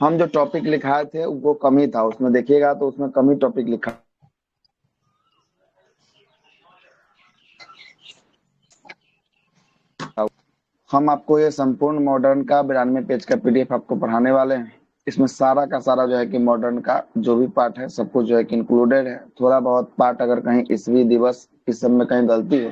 हम जो टॉपिक लिखाए थे वो कम ही था, उसमें देखिएगा तो उसमें कम ही टॉपिक लिखा था। हम आपको ये संपूर्ण मॉडर्न का 92 पेज का पीडीएफ आपको पढ़ाने वाले हैं। इसमें सारा का सारा जो है कि मॉडर्न का जो भी पार्ट है सब कुछ जो है कि इंक्लूडेड है। थोड़ा बहुत पार्ट अगर कहीं ईसवी दिवस इस सब में कहीं गलती हो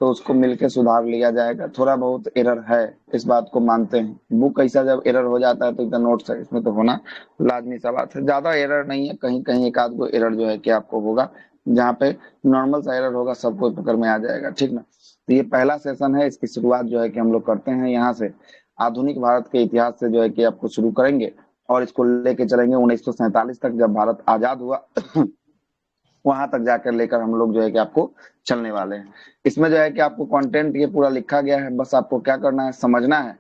तो उसको मिलके सुधार लिया जाएगा। थोड़ा बहुत एरर है, इस बात को मानते हैं। बुक ऐसा जब एरर हो जाता है तो इतना नोट्स है इसमें तो होना लाजमी सा बात है। ज्यादा एरर नहीं है, कहीं कहीं एक आध गो एरर जो है कि आपको होगा, जहाँ पे नॉर्मल सा एरर होगा सबको पकड़ में आ जाएगा, ठीक ना। तो ये पहला सेशन है, इसकी शुरुआत जो है कि हम लोग करते हैं यहाँ से। आधुनिक भारत के इतिहास से जो है कि आपको शुरू करेंगे और इसको लेके चलेंगे 1947 तक, जब भारत आजाद हुआ वहां तक जाकर लेकर हम लोग जो है कि आपको चलने वाले हैं। इसमें जो है कि आपको कंटेंट ये पूरा लिखा गया है, बस आपको क्या करना है, समझना है।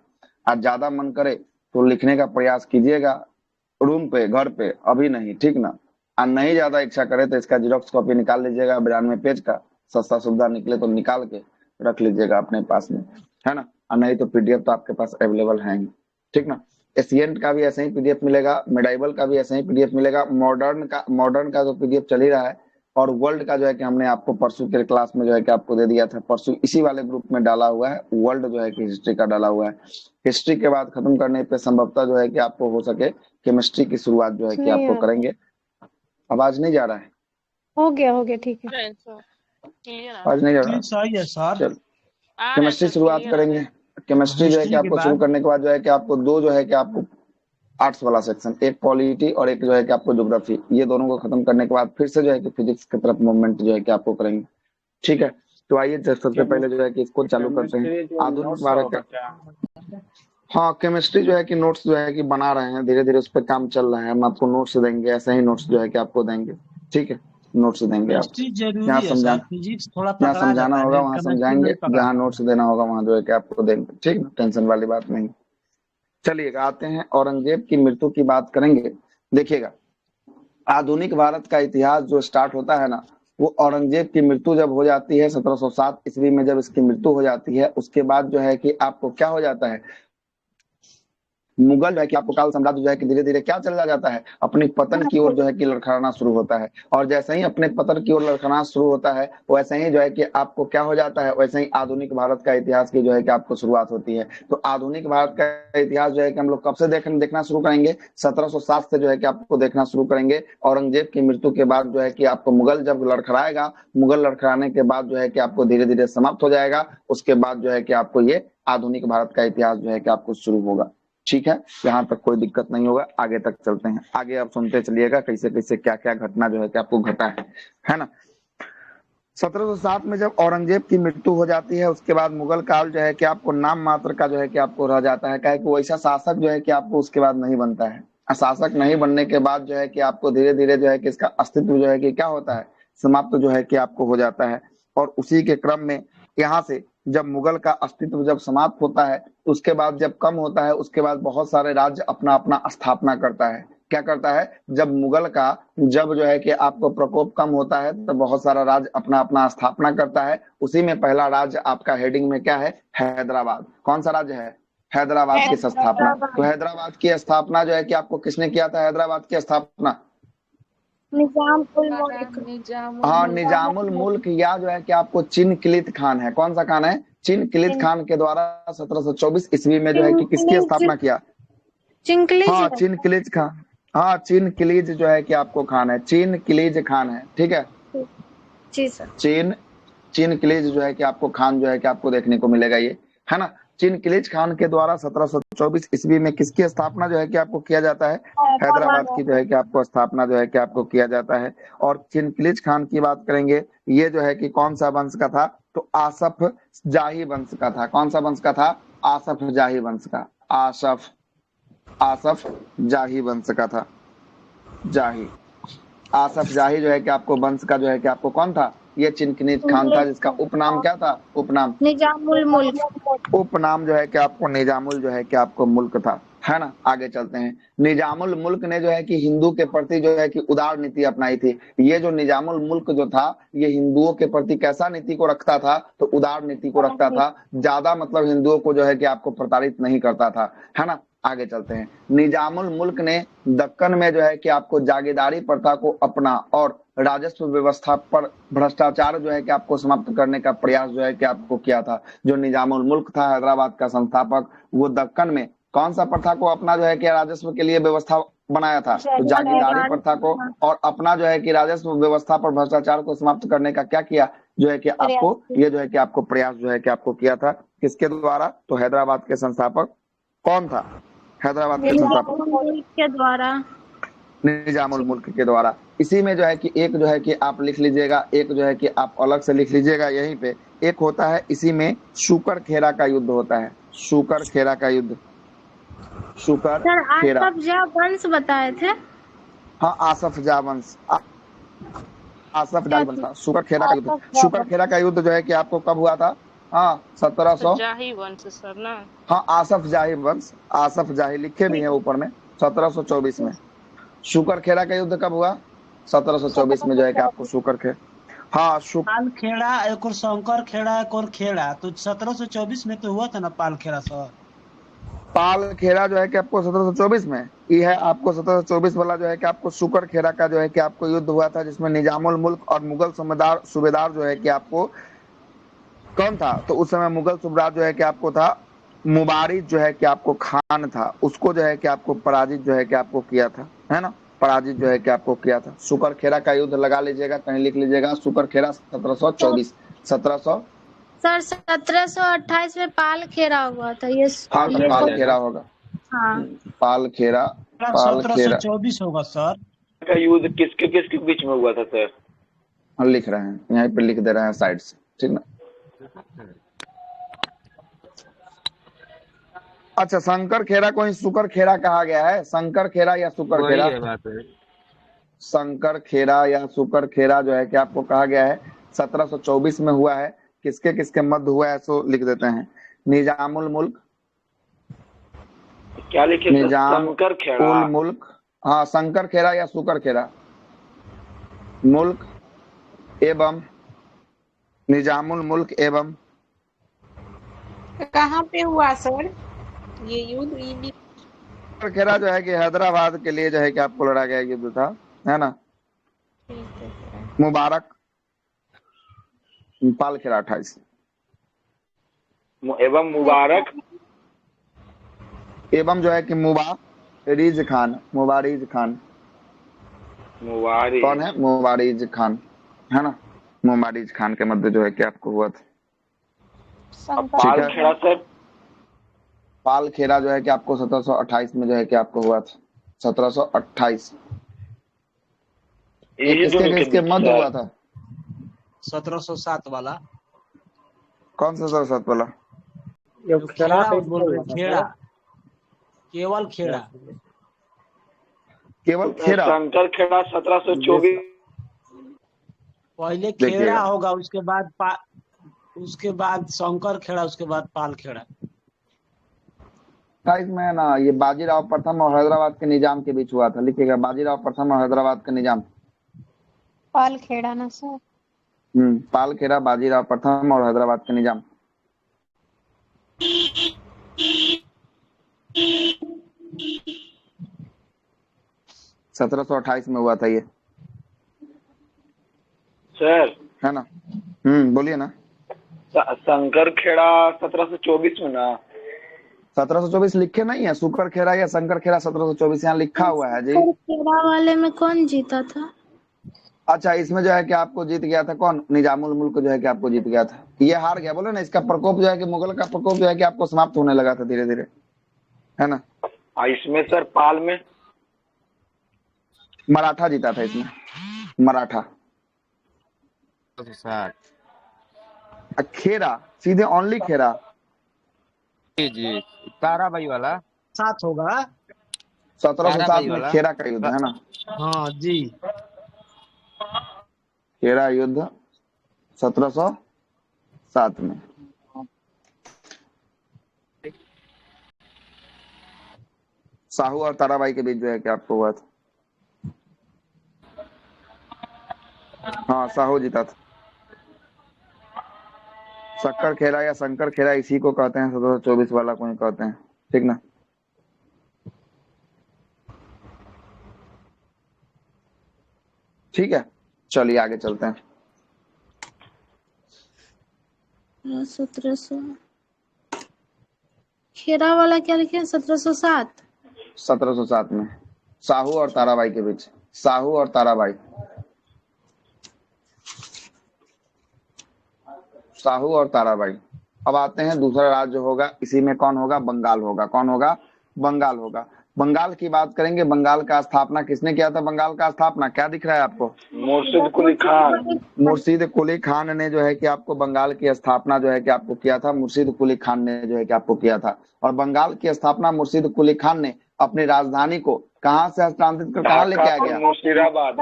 आज ज्यादा मन करे तो लिखने का प्रयास कीजिएगा रूम पे, घर पे, अभी नहीं, ठीक ना। और नहीं ज्यादा इच्छा करे तो इसका जीरोक्स कॉपी निकाल लीजिएगा 92 पेज का, सस्ता सुविधा निकले तो निकाल के रख लीजिएगा अपने पास में, है ना। और नहीं तो पीडीएफ तो आपके पास अवेलेबल है ही, ठीक ना। एशियंट का भी ऐसे ही पीडीएफ मिलेगा, मेडाइवल का भी ऐसे ही पीडीएफ मिलेगा, मॉडर्न का जो पीडीएफ चल ही रहा है। और वर्ल्ड का जो है कि हमने आपको परसों के क्लास में जो है कि आपको दे दिया था, परसों इसी वाले ग्रुप में डाला हुआ है। वर्ल्ड जो है कि हिस्ट्री का डाला हुआ है। हिस्ट्री के बाद खत्म करने पे संभवतः जो है कि आपको हो सके केमिस्ट्री की शुरुआत जो है कि नहीं आपको हो करेंगे। आवाज नहीं जा रहा है? हो गया ठीक है। क्लियर आ आवाज रहा नहीं जा है। रहा? सही है सर। चल, आ रहा है केमिस्ट्री सर, शुरुआत क्लियर आ रहा करेंगे। है। केमिस्ट्री जो है कि हिस्ट्री के आपको शुरू बाद करने के बाद जो है कि आपको दो जो है कि आपको आर्ट्स वाला सेक्शन, एक पॉलिटी और एक जो है कि आपको ज्योग्राफी, ये दोनों को खत्म करने के बाद फिर से जो है कि फिजिक्स की तरफ मूवमेंट जो है कि आपको करेंगे, ठीक है। तो आइए सबसे पहले जो है कि इसको चालू करते हैं। आधुनिक भारत का, हाँ, केमिस्ट्री जो है कि नोट्स जो है कि बना रहे हैं, धीरे धीरे उस पर काम चल रहा है। हम आपको नोट्स देंगे, ऐसे ही नोट्स जो है कि आपको देंगे, ठीक है। नोट्स देंगे आपको, केमिस्ट्री जहाँ जरूरी है सर, समझाना फिजिक्स थोड़ा जहाँ पकड़ा समझाना जाता है, होगा नहीं वहां केमिस्ट्री समझाएंगे, नहीं पकड़ा जहाँ पाता नोट्स देना होगा वहां जो है कि आपको देंगे, ठीक ना, टेंशन वाली बात नहीं। चलिएगा आते हैं, औरंगजेब की मृत्यु की बात करेंगे। देखिएगा, आधुनिक भारत का इतिहास जो स्टार्ट होता है ना, वो औरंगजेब की मृत्यु जब हो जाती है 1707 ईस्वी में, जब इसकी मृत्यु हो जाती है उसके बाद जो है कि आपको क्या हो जाता है, मुगल जो है कि आपको काल साम्राज्य जो है कि धीरे धीरे क्या चला जाता है, अपनी पतन की ओर जो है कि लड़खड़ाना शुरू होता है। और जैसे ही अपने पतन की ओर लड़खड़ाना शुरू होता है वैसे ही जो है कि आपको क्या हो जाता है, वैसे ही आधुनिक भारत का इतिहास की जो है कि आपको शुरुआत होती है। तो आधुनिक भारत का इतिहास जो है कि हम लोग कब से देखना शुरू करेंगे, 1707 से जो है कि आपको देखना शुरू करेंगे। औरंगजेब की मृत्यु के बाद जो है कि आपको मुगल जब लड़खड़ाएगा, मुगल लड़खड़ाने के बाद जो है कि आपको धीरे धीरे समाप्त हो जाएगा। उसके बाद जो है कि आपको ये आधुनिक भारत का इतिहास जो है कि आपको शुरू होगा, ठीक है। यहाँ तक कोई दिक्कत नहीं होगा, आगे तक चलते हैं। आगे आप सुनते चलिएगा कैसे कैसे क्या क्या घटना जो है कि आपको घटा है ना। 1707 में जब औरंगजेब की मृत्यु हो जाती है उसके बाद मुगल काल जो है कि आपको नाम मात्र का जो है कि आपको रह जाता है। क्या है कि वैसा शासक जो है कि आपको उसके बाद नहीं बनता है। शासक नहीं बनने के बाद जो है कि आपको धीरे धीरे जो है कि इसका अस्तित्व जो है कि क्या होता है, समाप्त जो है कि आपको हो जाता है। और उसी के क्रम में यहाँ से जब मुगल का अस्तित्व जब समाप्त होता है, उसके बाद जब कम होता है, उसके बाद बहुत सारे राज्य अपना अपना स्थापना करता है। क्या करता है, जब मुगल का जब जो है कि आपको प्रकोप कम होता है तो बहुत सारा राज्य अपना अपना स्थापना करता है। उसी में पहला राज्य आपका हेडिंग में क्या है, हैदराबाद। कौन सा राज्य है, हैदराबाद की स्थापना। तो हैदराबाद की स्थापना जो है कि आपको किसने किया था, हैदराबाद की स्थापना, निजाम उल मुल्क। हाँ, निजामुल मुल्क, या जो है कि आपको चिनकिलित खान है। कौन सा खान है, चिनकिलित खान के द्वारा 1724 ईस्वी में जो है कि किसकी स्थापना किया, चिंकलेज हाँ, है। चिनकिलिज खान। हाँ, चिनकिलिज जो है कि आपको खान है, चिनकिलिज खान है, ठीक है। जी सर। चीन चिनकिलिज जो है कि आपको खान जो है कि आपको देखने को मिलेगा ये, है ना। चिनकिलिज खान के द्वारा 1724 ईस्वी में किसकी स्थापना जो है कि आपको किया जाता है, हैदराबाद की जो है कि आपको स्थापना जो है कि आपको किया जाता है। और चिनकिलिज खान की बात करेंगे, ये जो है कि कौन सा वंश का था, तो आसफ जाही वंश का था। कौन सा वंश का था, आसफ जाही वंश का, आसफ जाही वंश का था। जाही, आसफ जाही जो है कि आपको वंश का जो है कि आपको कौन था, ये चिनकिलिज खान था, जिसका उपनाम क्या था, उपनाम, निजामुल मुल्क। उपनाम जो है कि आपको निजामुल जो है कि आपको मुल्क था, है ना। आगे चलते हैं। निजामुल मुल्क ने जो है कि हिंदू के प्रति जो है कि उदार नीति अपनाई थी। ये जो निजामुल मुल्क जो था, ये हिंदुओं के प्रति कैसा नीति को रखता था, तो उदार नीति को रखता था। ज्यादा मतलब हिंदुओं को जो है कि आपको प्रताड़ित नहीं करता था, है ना। आगे चलते हैं। निजामुल मुल्क ने दक्कन में जो है कि आपको जागीरदारी प्रथा को अपना और राजस्व व्यवस्था पर भ्रष्टाचार जो है कि आपको समाप्त करने का प्रयास जो है कि आपको किया था। जो निजामुल मुल्क था हैदराबाद का संस्थापक, वो दक्कन में कौन सा प्रथा को अपना जो है कि राजस्व के लिए व्यवस्था बनाया था? तो जागीरदारी प्रथा को, और अपना जो है कि राजस्व व्यवस्था पर भ्रष्टाचार को समाप्त करने का क्या किया, जो है कि आपको ये जो है कि आपको प्रयास जो है कि आपको किया था। किसके द्वारा? तो हैदराबाद के संस्थापक कौन था? हैदराबाद के संस्थापक मुल्क के द्वारा, निजामुल मुल्क के द्वारा। इसी में जो है कि एक जो है कि आप लिख लीजिएगा, एक जो है कि आप अलग से लिख लीजिएगा यहीं पे। एक होता है इसी में शुकर खेरा का युद्ध होता है, शुकर खेरा का युद्ध, शुकर सर खेरा। आसफ जाह वंश बताए थे। हाँ, आसफ जाह वंश, आसफ जाह वंश था, शुकर खेरा का युद्ध। आसफ जाह शुकर खेरा का युद्ध जो है कि आपको कब हुआ था? हाँ, 1700। जाही वंश सर ना। हाँ, आसफ जाही वंश, आसफ जाही लिखे भी है ऊपर में, 1724 में। शुकर खेरा का युद्ध कब हुआ? 1724 में जो है कि आपको शुकर खेरा, हाँ पाल खेड़ा, एक और शंकर खेड़ा, एक और खेड़ा, तो 1724 में तो हुआ था ना पाल खेड़ा सर। पाल खेरा जो है कि आपको 1724 में, ये है आपको 1724 वाला जो है कि आपको शुकर खेरा का जो है कि आपको युद्ध हुआ था, जिसमें निजामुल मुल्क और मुगल सूबेदार जो है कि आपको कौन था? तो उस समय मुगल सूबेदार जो है कि आपको था मुबारिज जो है कि आपको खान था, उसको जो है कि आपको पराजित जो है कि आपको किया था, है ना, पराजित जो है कि आपको किया था। शुकर खेरा का युद्ध लगा लीजिएगा, कहीं लिख लीजिएगा, शुकर खेरा 1724, 1700। सर 1728 में पाल खेरा हुआ था ये। हाँ, तो ये पाल खेरा होगा, हाँ, पाल खेरा, पाल खेरा 1724 होगा सर। का युद्ध किसके किसके बीच में हुआ था सर? हम लिख रहे हैं यहाँ पे, लिख दे रहे हैं साइड से, ठीक ना। अच्छा, शंकर खेरा को ही शुकर खेरा कहा गया है, शंकर खेरा या शुकर खेरा? शंकर खेरा या शुकर खेरा जो है कि आपको कहा गया है 1724 में हुआ है। किसके किसके मध्य हुआ है सो लिख देते हैं। निजामुल मुल्क, क्या लिखे? शंकर खेड़ा, उल मुल्क, हाँ, शंकर खेरा या शुकर खेरा, मुल्क एवं निजामुल मुल्क एवं। कहाँ पे हुआ सर ये युद्ध? शुकर खेरा जो है कि हैदराबाद के लिए जो है कि आपको लड़ा गया युद्ध था, है ना। मुबारक पाल खेरा 28 एवं मुबारक एवं जो है कि मुबारिज खान, मुबारिज खान मुबारिक कौन है? मुबारिज खान, है ना, मुबारिज खान के मध्य जो है कि आपको हुआ था। पाल खेड़ा सर, पाल खेरा जो है कि आपको 1728 में जो है कि आपको हुआ था, 1728। किसके मध्य हुआ था? 1707 वाला। कौन सा 1707 वाला? खेड़ा बोल रहे, खेड़ा, केवल खेड़ा, केवल खेरा। शंकर खेड़ा 1724। पहले खेड़ा होगा, उसके बाद शंकर खेड़ा, उसके बाद पाल खेड़ा। 28 में ना, ये बाजीराव प्रथम और हैदराबाद के निजाम के बीच हुआ था, लिखिएगा, बाजीराव प्रथम और हैदराबाद का निजाम। पाल खेड़ा ना सर। पाल खेरा, बाजीराव प्रथम और हैदराबाद के निजाम। सत्रह सौ 28 में हुआ था ये, सर है ना। बोलिए ना। शंकर खेड़ा 1724 में ना। 1724 लिखे नहीं है, शुकर खेरा या शंकर खेरा 1724 यहाँ लिखा हुआ है जी। खेड़ा वाले में कौन जीता था? अच्छा, इसमें जो है कि आपको जीत गया था कौन? निजामुल मुल्क जो है कि आपको जीत गया था, ये हार गया। बोले ना, इसका प्रकोप जो है कि मुगल का प्रकोप जो है कि आपको समाप्त होने लगा था धीरे धीरे, है ना। इसमें सर पाल में मराठा जीता था इसमें, मराठा। खेरा सीधे ओनली खेरा जी, ताराबाई वाला 7 होगा। 1707 में खेरा का युद्ध, है ना। हाँ जी, खेरा युद्ध 1707 में। साहू और ताराबाई के बीच जो है कि आपको हुआ था। हाँ, साहू जीता था। शक्कर खेरा या शंकर खेरा इसी को कहते हैं, 1724 वाला को ही कहते हैं, ठीक ना। ठीक है, चलिए आगे चलते हैं। 1700 खेरा वाला क्या लिखे? 1707। 1707 में साहू और ताराबाई के बीच, साहू और ताराबाई, साहू और ताराबाई। अब आते हैं दूसरा राज्य होगा, इसी में कौन होगा? बंगाल होगा। कौन होगा? बंगाल होगा। बंगाल की बात करेंगे। बंगाल का स्थापना किसने किया था? बंगाल का स्थापना क्या दिख रहा है आपको? मुर्शिद कुली खान। मुर्शिद कुली खान ने जो है कि आपको बंगाल की स्थापना जो है कि आपको किया था। मुर्शिद कुली खान ने जो है कि आपको किया था। और बंगाल की स्थापना मुर्शिद कुली खान ने अपनी राजधानी को कहाँ से हस्तांतरित कर कहाँ लेके आ गया? मुर्शिदाबाद।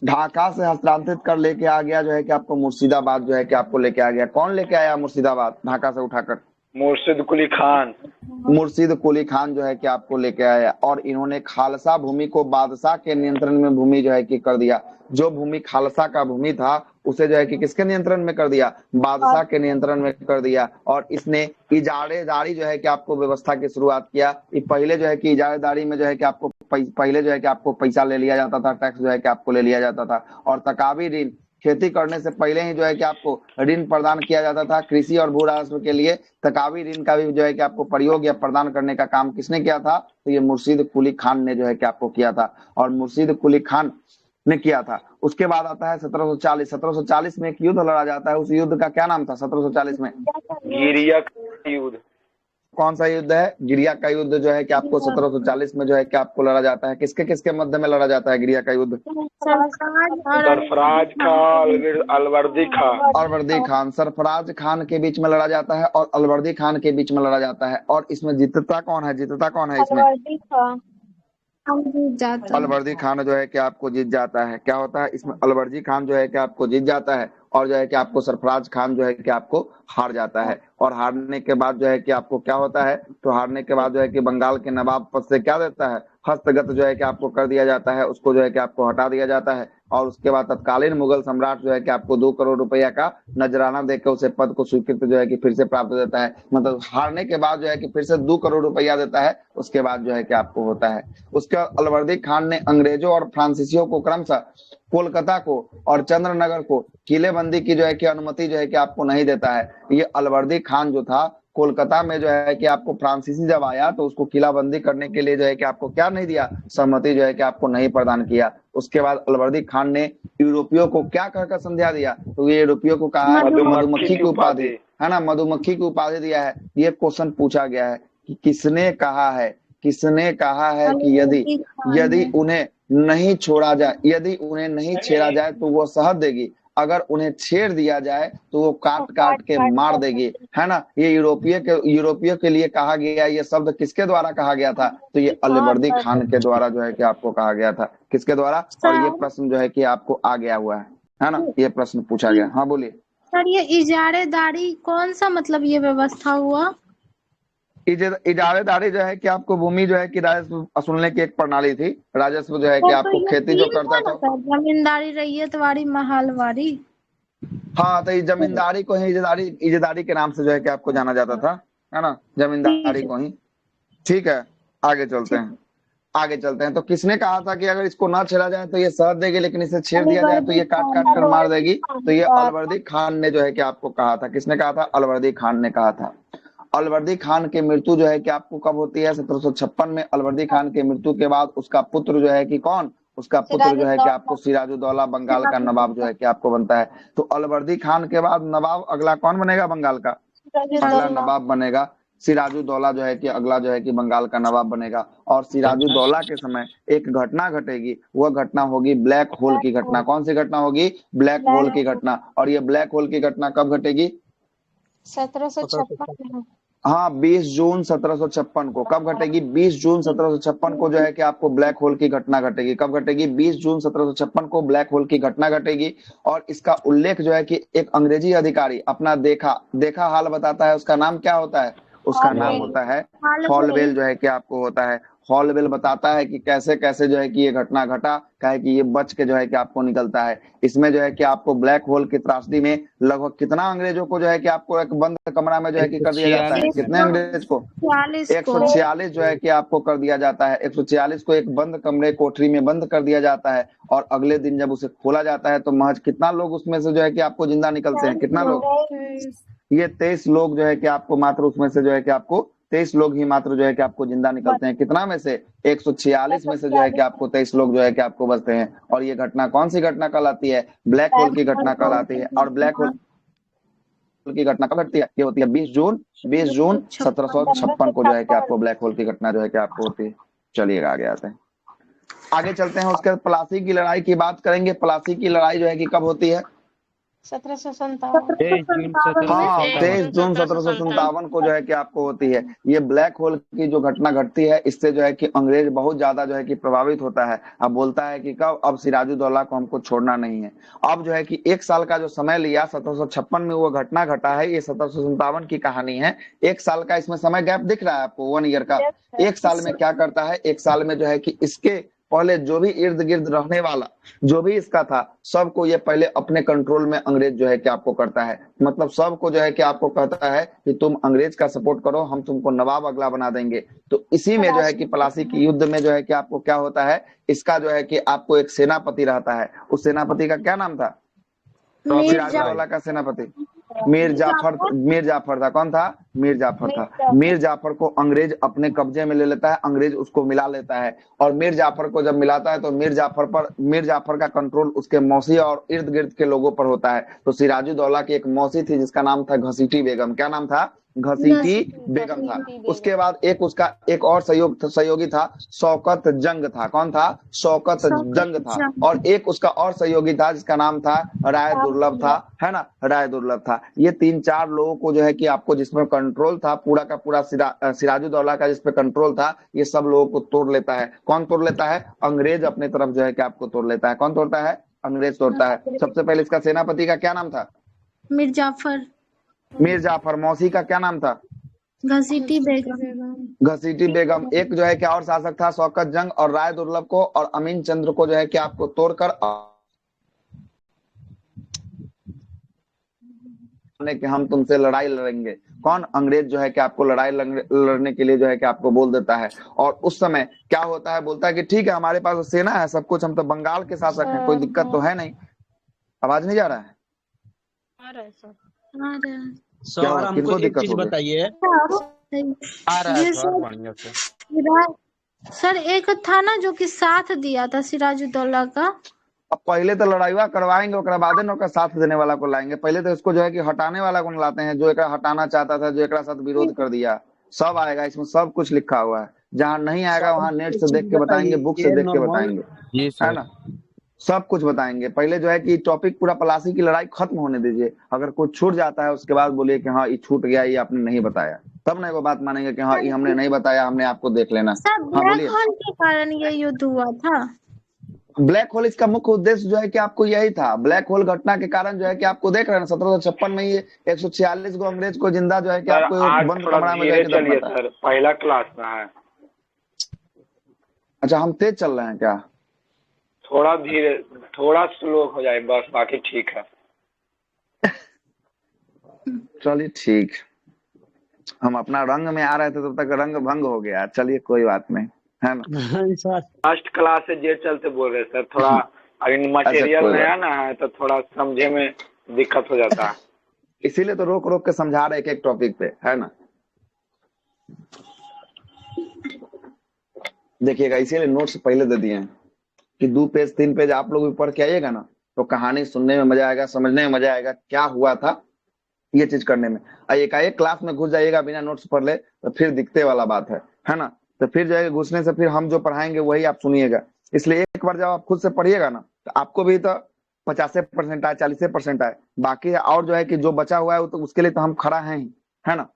ढाका से हस्तांतरित कर लेके आ गया जो है कि आपको मुर्शिदाबाद जो है कि आपको लेके आ गया। कौन लेके आया मुर्शिदाबाद ढाका से उठाकर? मुर्शिद कुली खान। मुर्शिद कुली खान जो है कि आपको लेके आया। और इन्होंने खालसा भूमि को बादशाह के नियंत्रण में भूमि जो है कि कर दिया। जो भूमि खालसा का भूमि था उसे जो है कि किसके नियंत्रण में कर दिया? बादशाह के नियंत्रण में कर दिया। और इसने इजारेदारी जो है कि आपको व्यवस्था की शुरुआत किया। पहले जो है कि इजारेदारी में जो है कि आपको पहले जो है कि आपको पैसा ले लिया जाता था, टैक्स जो है कि आपको ले लिया जाता था। और तकावी ऋण, खेती करने से पहले ही जो है कि आपको ऋण प्रदान किया जाता था। कृषि और भू राजस्व के लिए तकावी ऋण का भी जो है कि आपको प्रयोग या प्रदान करने का काम किसने किया था? तो ये मुर्शिद कुली खान ने जो है कि आपको किया था। और मुर्शिद कुली खान ने किया था। उसके बाद आता है 1740। 1740 में एक युद्ध लड़ा जाता है। उस युद्ध का क्या नाम था 1740 में? गिरिया का युद्ध। कौन सा युद्ध है? गिरिया का युद्ध जो है कि आपको 1740 में जो है कि आपको लड़ा जाता है। किसके किसके मध्य में लड़ा जाता है गिरिया का युद्ध? सरफराज खान, अलवर्दी खान। अलवर्दी खान, सरफराज खान के बीच में लड़ा जाता है और अलवर्दी खान के बीच में लड़ा जाता है। और इसमें जीतता कौन है? जीतता कौन है इसमें? अलवर्दी खान जो है कि आपको जीत जाता है। क्या होता है इसमें? अलवर्दी खान जो है कि आपको जीत जाता है और जो है कि आपको सरफराज खान जो है कि आपको हार जाता है। और हारने के बाद जो है कि आपको क्या होता है? तो हारने के बाद जो है कि बंगाल के नवाब पद से क्या देता है? हस्तगत जो है कि आपको कर दिया जाता है, उसको जो है कि आपको हटा दिया जाता है। और उसके बाद तत्कालीन मुगल सम्राट जो है कि आपको 2 करोड़ रुपया का नजराना देकर उसे पद को स्वीकृत जो है कि फिर से प्राप्त देता है। मतलब हारने के बाद जो है कि फिर से 2 करोड़ रुपया देता है। उसके बाद जो है कि आपको होता है। उसके अलवर्दी खान ने अंग्रेजों और फ्रांसीसियों को क्रमशः कोलकाता को और चंद्रनगर को किलेबंदी की जो है कि अनुमति जो है कि आपको नहीं देता है। ये अलवर्दी खान जो था कोलकाता में जो है कि आपको फ्रांसीसी जब आया तो उसको किलाबंदी करने के लिए जो है कि आपको क्या नहीं दिया? सहमति जो है कि आपको नहीं प्रदान किया। उसके बाद अलवर्दी खान ने यूरोपियों को क्या कहकर संध्या दिया? तो ये यूरोपियों को कहा है मधुमक्खी की उपाधि, है ना, मधुमक्खी की उपाधि दिया है। ये क्वेश्चन पूछा गया है कि किसने कहा है? किसने कहा है कि यदि उन्हें नहीं छोड़ा जाए, यदि उन्हें नहीं छेड़ा जाए तो वो शहद देगी, अगर उन्हें छेड़ दिया जाए तो वो काट काट के मार देगी, है ना। ये यूरोपियों के लिए कहा गया। ये शब्द किसके द्वारा कहा गया था? तो ये अलवर्दी खान के द्वारा जो है कि आपको कहा गया था। किसके द्वारा? और ये प्रश्न जो है कि आपको आ गया हुआ है ना, ये प्रश्न पूछा गया। हाँ बोलिए सर। ये इजारेदारी कौन सा मतलब ये व्यवस्था हुआ? इजारेदारी जो है कि आपको भूमि जो है कि राजस्व वसूलने की एक प्रणाली थी। राजस्व जो है कि आपको खेती जो करता था, जमींदारी, रैयतवाड़ी, महालवाड़ी। हाँ, तो जमींदारी को ही इजारेदारी के नाम से जो है कि आपको जाना जाता था, है ना, जमींदारी को ही। ठीक है, आगे चलते हैं। तो किसने कहा था कि अगर इसको ना छेड़ा जाए तो ये शहद देगी, लेकिन इसे छेड़ दिया जाए तो ये काट काट कर मार देगी? तो ये अलवर्दी खान ने जो है कि आपको कहा था। किसने कहा था? अलवर्दी खान ने कहा था। अलवर्दी खान की मृत्यु जो है कि आपको कब होती है? 1756 में। अलवर्दी खान की मृत्यु के बाद उसका पुत्र जो है कि कौन? उसका पुत्र जो है कि आपको सिराजुद्दौला बंगाल का नवाब जो है कि आपको बनता है। तो अलवर्दी खान के बाद नवाब अगला कौन बनेगा बंगाल का? अगला नवाब बनेगा सिराजुद्दौला जो है कि अगला जो है कि बंगाल का नवाब बनेगा। और सिराजुद्दौला के समय एक घटना घटेगी, वह घटना होगी ब्लैक होल की घटना। कौन सी घटना होगी? ब्लैक होल की घटना। और ये ब्लैक होल की घटना कब घटेगी? 1756। हाँ, 20 जून 1756 को। कब घटेगी? 20 जून 1756 को जो है कि आपको ब्लैक होल की घटना घटेगी। कब घटेगी? 20 जून 1756 को ब्लैक होल की घटना घटेगी। और इसका उल्लेख जो है कि एक अंग्रेजी अधिकारी अपना देखा हाल बताता है। उसका नाम क्या होता है? उसका नाम होता है हॉलवेल जो है कि आपको होता है। हॉलवेल बताता है कि कैसे कैसे जो है कि ये घटना घटा, क्या है कि ये बच के जो है कि आपको निकलता है। इसमें जो है कि आपको ब्लैक होल की त्रासदी में लगभग कितना अंग्रेजों को जो है कि आपको एक बंद कमरा में जो है कि कर दिया जाता है, कितने अंग्रेज को? 46 को 146 जो है कि आपको कर दिया जाता है। 146 को एक बंद कमरे कोठरी में बंद कर दिया जाता है, और अगले दिन जब उसे खोला जाता है तो महज कितना लोग उसमें से जो है कि आपको जिंदा निकलते हैं? कितना लोग? ये 23 लोग जो है कि आपको मात्र उसमें से जो है कि आपको 23 लोग ही मात्र जो है कि आपको जिंदा निकलते हैं। कितना में से? 146 में से जो है कि आपको 23 लोग जो है कि आपको बचते हैं। और ये घटना कौन सी घटना कहलाती है? ब्लैक होल की घटना कहलाती है। और ब्लैक होल की घटना कब घटती है? ये होती है 20 जून 1756 को जो है कि आपको ब्लैक होल की घटना जो है कि आपको होती है। चलिएगा आगे आते हैं, आगे चलते हैं। उसके बाद प्लासी की लड़ाई की बात करेंगे। प्लासी की लड़ाई जो है कि कब होती है? 1757 हाँ, 23 23 जून 1757 को जो है कि आपको होती है। ये ब्लैक होल की जो घटना घटती है, इससे जो है कि अंग्रेज बहुत ज्यादा जो है कि प्रभावित होता है। अब बोलता है कि कब? अब सिराजुद्दौला को हमको छोड़ना नहीं है। अब जो है कि 1 साल का जो समय लिया, 1756 में वो घटना घटा है, ये 1757 की कहानी है। 1 साल का इसमें समय गैप दिख रहा है आपको, 1 ईयर का। 1 साल में क्या करता है? 1 साल में जो है कि इसके पहले जो भी इर्द गिर्द रहने वाला जो भी इसका था, सबको ये पहले अपने कंट्रोल में अंग्रेज जो है कि आपको करता है। मतलब सबको जो है कि आपको कहता है कि तुम अंग्रेज का सपोर्ट करो, हम तुमको नवाब अगला बना देंगे। तो इसी में जो है कि प्लासी की युद्ध में जो है कि आपको क्या होता है, इसका जो है कि आपको एक सेनापति रहता है। उस सेनापति का क्या नाम था? सिराजुद्दौला का सेनापति मीर जाफर था। कौन था? मीर जाफर था। मीर जाफर को अंग्रेज अपने कब्जे में ले लेता है, अंग्रेज उसको मिला लेता है। और मीर जाफर को जब मिलाता है तो मीर जाफर का कंट्रोल उसके मौसी और इर्द गिर्द के लोगों पर होता है। तो सिराजुद्दौला की एक मौसी थी जिसका नाम था घसीटी बेगम। क्या नाम था? घसीटी बेगम था। उसके बाद उसका एक और सहयोगी था, शौकत जंग था। कौन था? शौकत जंग था। और एक उसका और सहयोगी था जिसका नाम था राय दुर्लभ था, है ना? राय दुर्लभ था। ये 3-4 लोगों को जो है कि आपको जिसमें कंट्रोल था पूरा का पूरा, सिराजुद्दौला का जिसपे कंट्रोल था, ये सब लोगों को तोड़ लेता है। कौन तोड़ लेता है? अंग्रेज अपने तरफ जो है कि आपको तोड़ लेता है। कौन तोड़ता है? अंग्रेज तोड़ता है। सबसे पहले इसका सेनापति का क्या नाम था? मीर जाफर। मीर जाफर। मौसी का क्या नाम था? घसीटी बेगम। घसीटी बेगम। एक जो है कि और शासक था शौकत जंग, और राय दुर्लभ को और अमीन चंद्र को जो है कि आपको तोड़कर कि हम तुमसे लड़ाई लड़ेंगे। कौन? अंग्रेज जो है कि आपको लड़ाई लड़ने के लिए जो है कि आपको बोल देता है। और उस समय क्या होता है? बोलता है कि ठीक है, हमारे पास सेना है, सब कुछ, हम तो बंगाल के शासक हैं, कोई दिक्कत तो है नहीं। आवाज नहीं जा रहा है? आ रहा है सर। सर हमको किनको एक दिक्कत चीज हो गई? बताइए। आ रहा है ये सर, सर बढ़िया से। सर एक था ना जो कि साथ दिया था सिराजुद्दौला का। अब पहले तो लड़ाईवा करवाएंगे, ओकरा बाद न ओकरा साथ देने वाला को लाएंगे। पहले तो इसको जो है कि हटाने वाला को लाते हैं, जो एकरा हटाना चाहता था, जो एकरा साथ विरोध कर दिया। सब आएगा, इसमें सब कुछ लिखा हुआ है। जहाँ नहीं आएगा वहां नेट से देख के बताएंगे, बुक से देख के बताएंगे, जी है सर। ना? सब कुछ बताएंगे। पहले जो है कि टॉपिक पूरा प्लासी की लड़ाई खत्म होने दीजिए। अगर कुछ छूट जाता है उसके बाद बोलिए कि हाँ ये छूट गया, ये आपने नहीं बताया, तब ना वो बात मानेंगे कि हाँ ये हमने नहीं बताया, हमने आपको देख लेना। सर हाँ ब्लैक बोलिए। होल के कारण ये युद्ध हुआ था। ब्लैक होल इसका मुख्य उद्देश्य जो है कि आपको यही था। ब्लैक होल घटना के कारण जो है कि आपको देख रहे हैं 1756 में ये 146 को अंग्रेज को जिंदा जो है कि सर आपको आज बंद थोड़ा कमरा में धीरे जाके चलिए दफनाता है। सर, पहला क्लास में है। अच्छा, हम तेज चल रहे हैं क्या? थोड़ा धीरे, थोड़ा स्लो हो जाए बस, बाकी ठीक है। चलिए ठीक, हम अपना रंग में आ रहे थे तब तक रंग भंग हो गया। चलिए कोई बात नहीं, है ना? सर फर्स्ट क्लास से जे चलते बोल रहे सर, थोड़ा अभी मटेरियल कोई नया बात ना है तो थोड़ा समझे में दिक्कत हो जाता है। इसीलिए तो रोक रोक के समझा रहे एक टॉपिक पे, है ना? देखिएगा, इसीलिए नोट्स पहले दे दिए हैं कि 2 पेज 3 पेज आप लोग भी पढ़ के आइएगा ना, तो कहानी सुनने में मजा आएगा, समझने में मजा आएगा क्या हुआ था, ये चीज करने में। एकाएक क्लास में घुस जाइएगा बिना नोट्स पढ़ ले तो फिर दिक्कते वाला बात है ना? तो फिर जाएगा घुसने से फिर हम जो पढ़ाएंगे वही आप सुनिएगा। इसलिए एक बार जब आप खुद से पढ़िएगा ना तो आपको भी तो 50% आए, 40% आए, बाकी और जो है कि जो बचा हुआ है तो उसके लिए तो हम खड़ा हैं ही, है ना?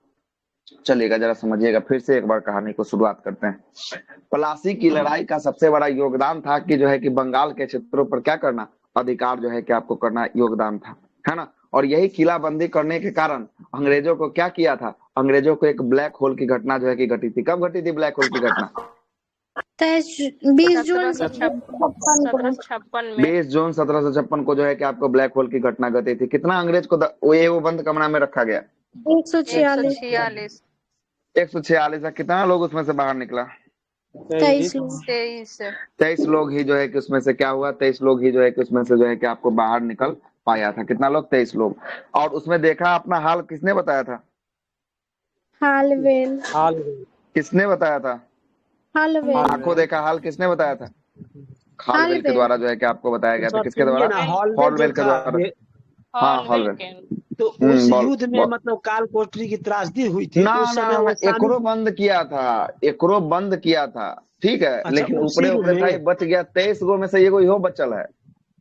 चलिएगा जरा समझिएगा, फिर से एक बार कहानी को शुरुआत करते हैं। प्लासी की लड़ाई का सबसे बड़ा योगदान था कि जो है कि बंगाल के क्षेत्रों पर क्या करना, अधिकार जो है कि आपको करना योगदान था, है ना? और यही किलाबंदी करने के कारण अंग्रेजों को क्या किया था, अंग्रेजों को एक ब्लैक होल की घटना जो है कि घटी थी। कब घटी थी ब्लैक होल की घटना? 20 जून 1756 में 20 जून 1756 को जो है कि आपको ब्लैक होल की घटना घटी थी। कितना अंग्रेज को वो बंद कमरा में रखा गया? 146 146 146। कितना लोग उसमें से बाहर निकला? 23 लोग 23 23 लोग ही जो है कि उसमें से क्या हुआ, 23 लोग ही जो है कि उसमें से जो है कि आपको बाहर निकल पाया था। कितना लोग? 23 लोग। और उसमें देखा अपना हाल किसने बताया था? हालवेल किसने बताया था? हालवेल आंखों देखा हाल किसने बताया था? हॉलवेल के हालवेल द्वारा जो है कि आपको बताया गया था। सब किसके सुनिए द्वारा? ना, हॉलवेल जो हॉलवेल के था द्वारा। हाँ, हॉलवेल हॉलवेल। के तो उस बोल युद्ध में बोल। मतलब काल कोठरी की त्रासदी हुई थी, ना तो उस ना समय वो ना, एकरो बंद किया था, एकरो बंद किया था। ठीक है, अच्छा, लेकिन उसी ऊपरे ऊपरे था, ये में। बच गया। 23 गो में से एगो इहो बचल है।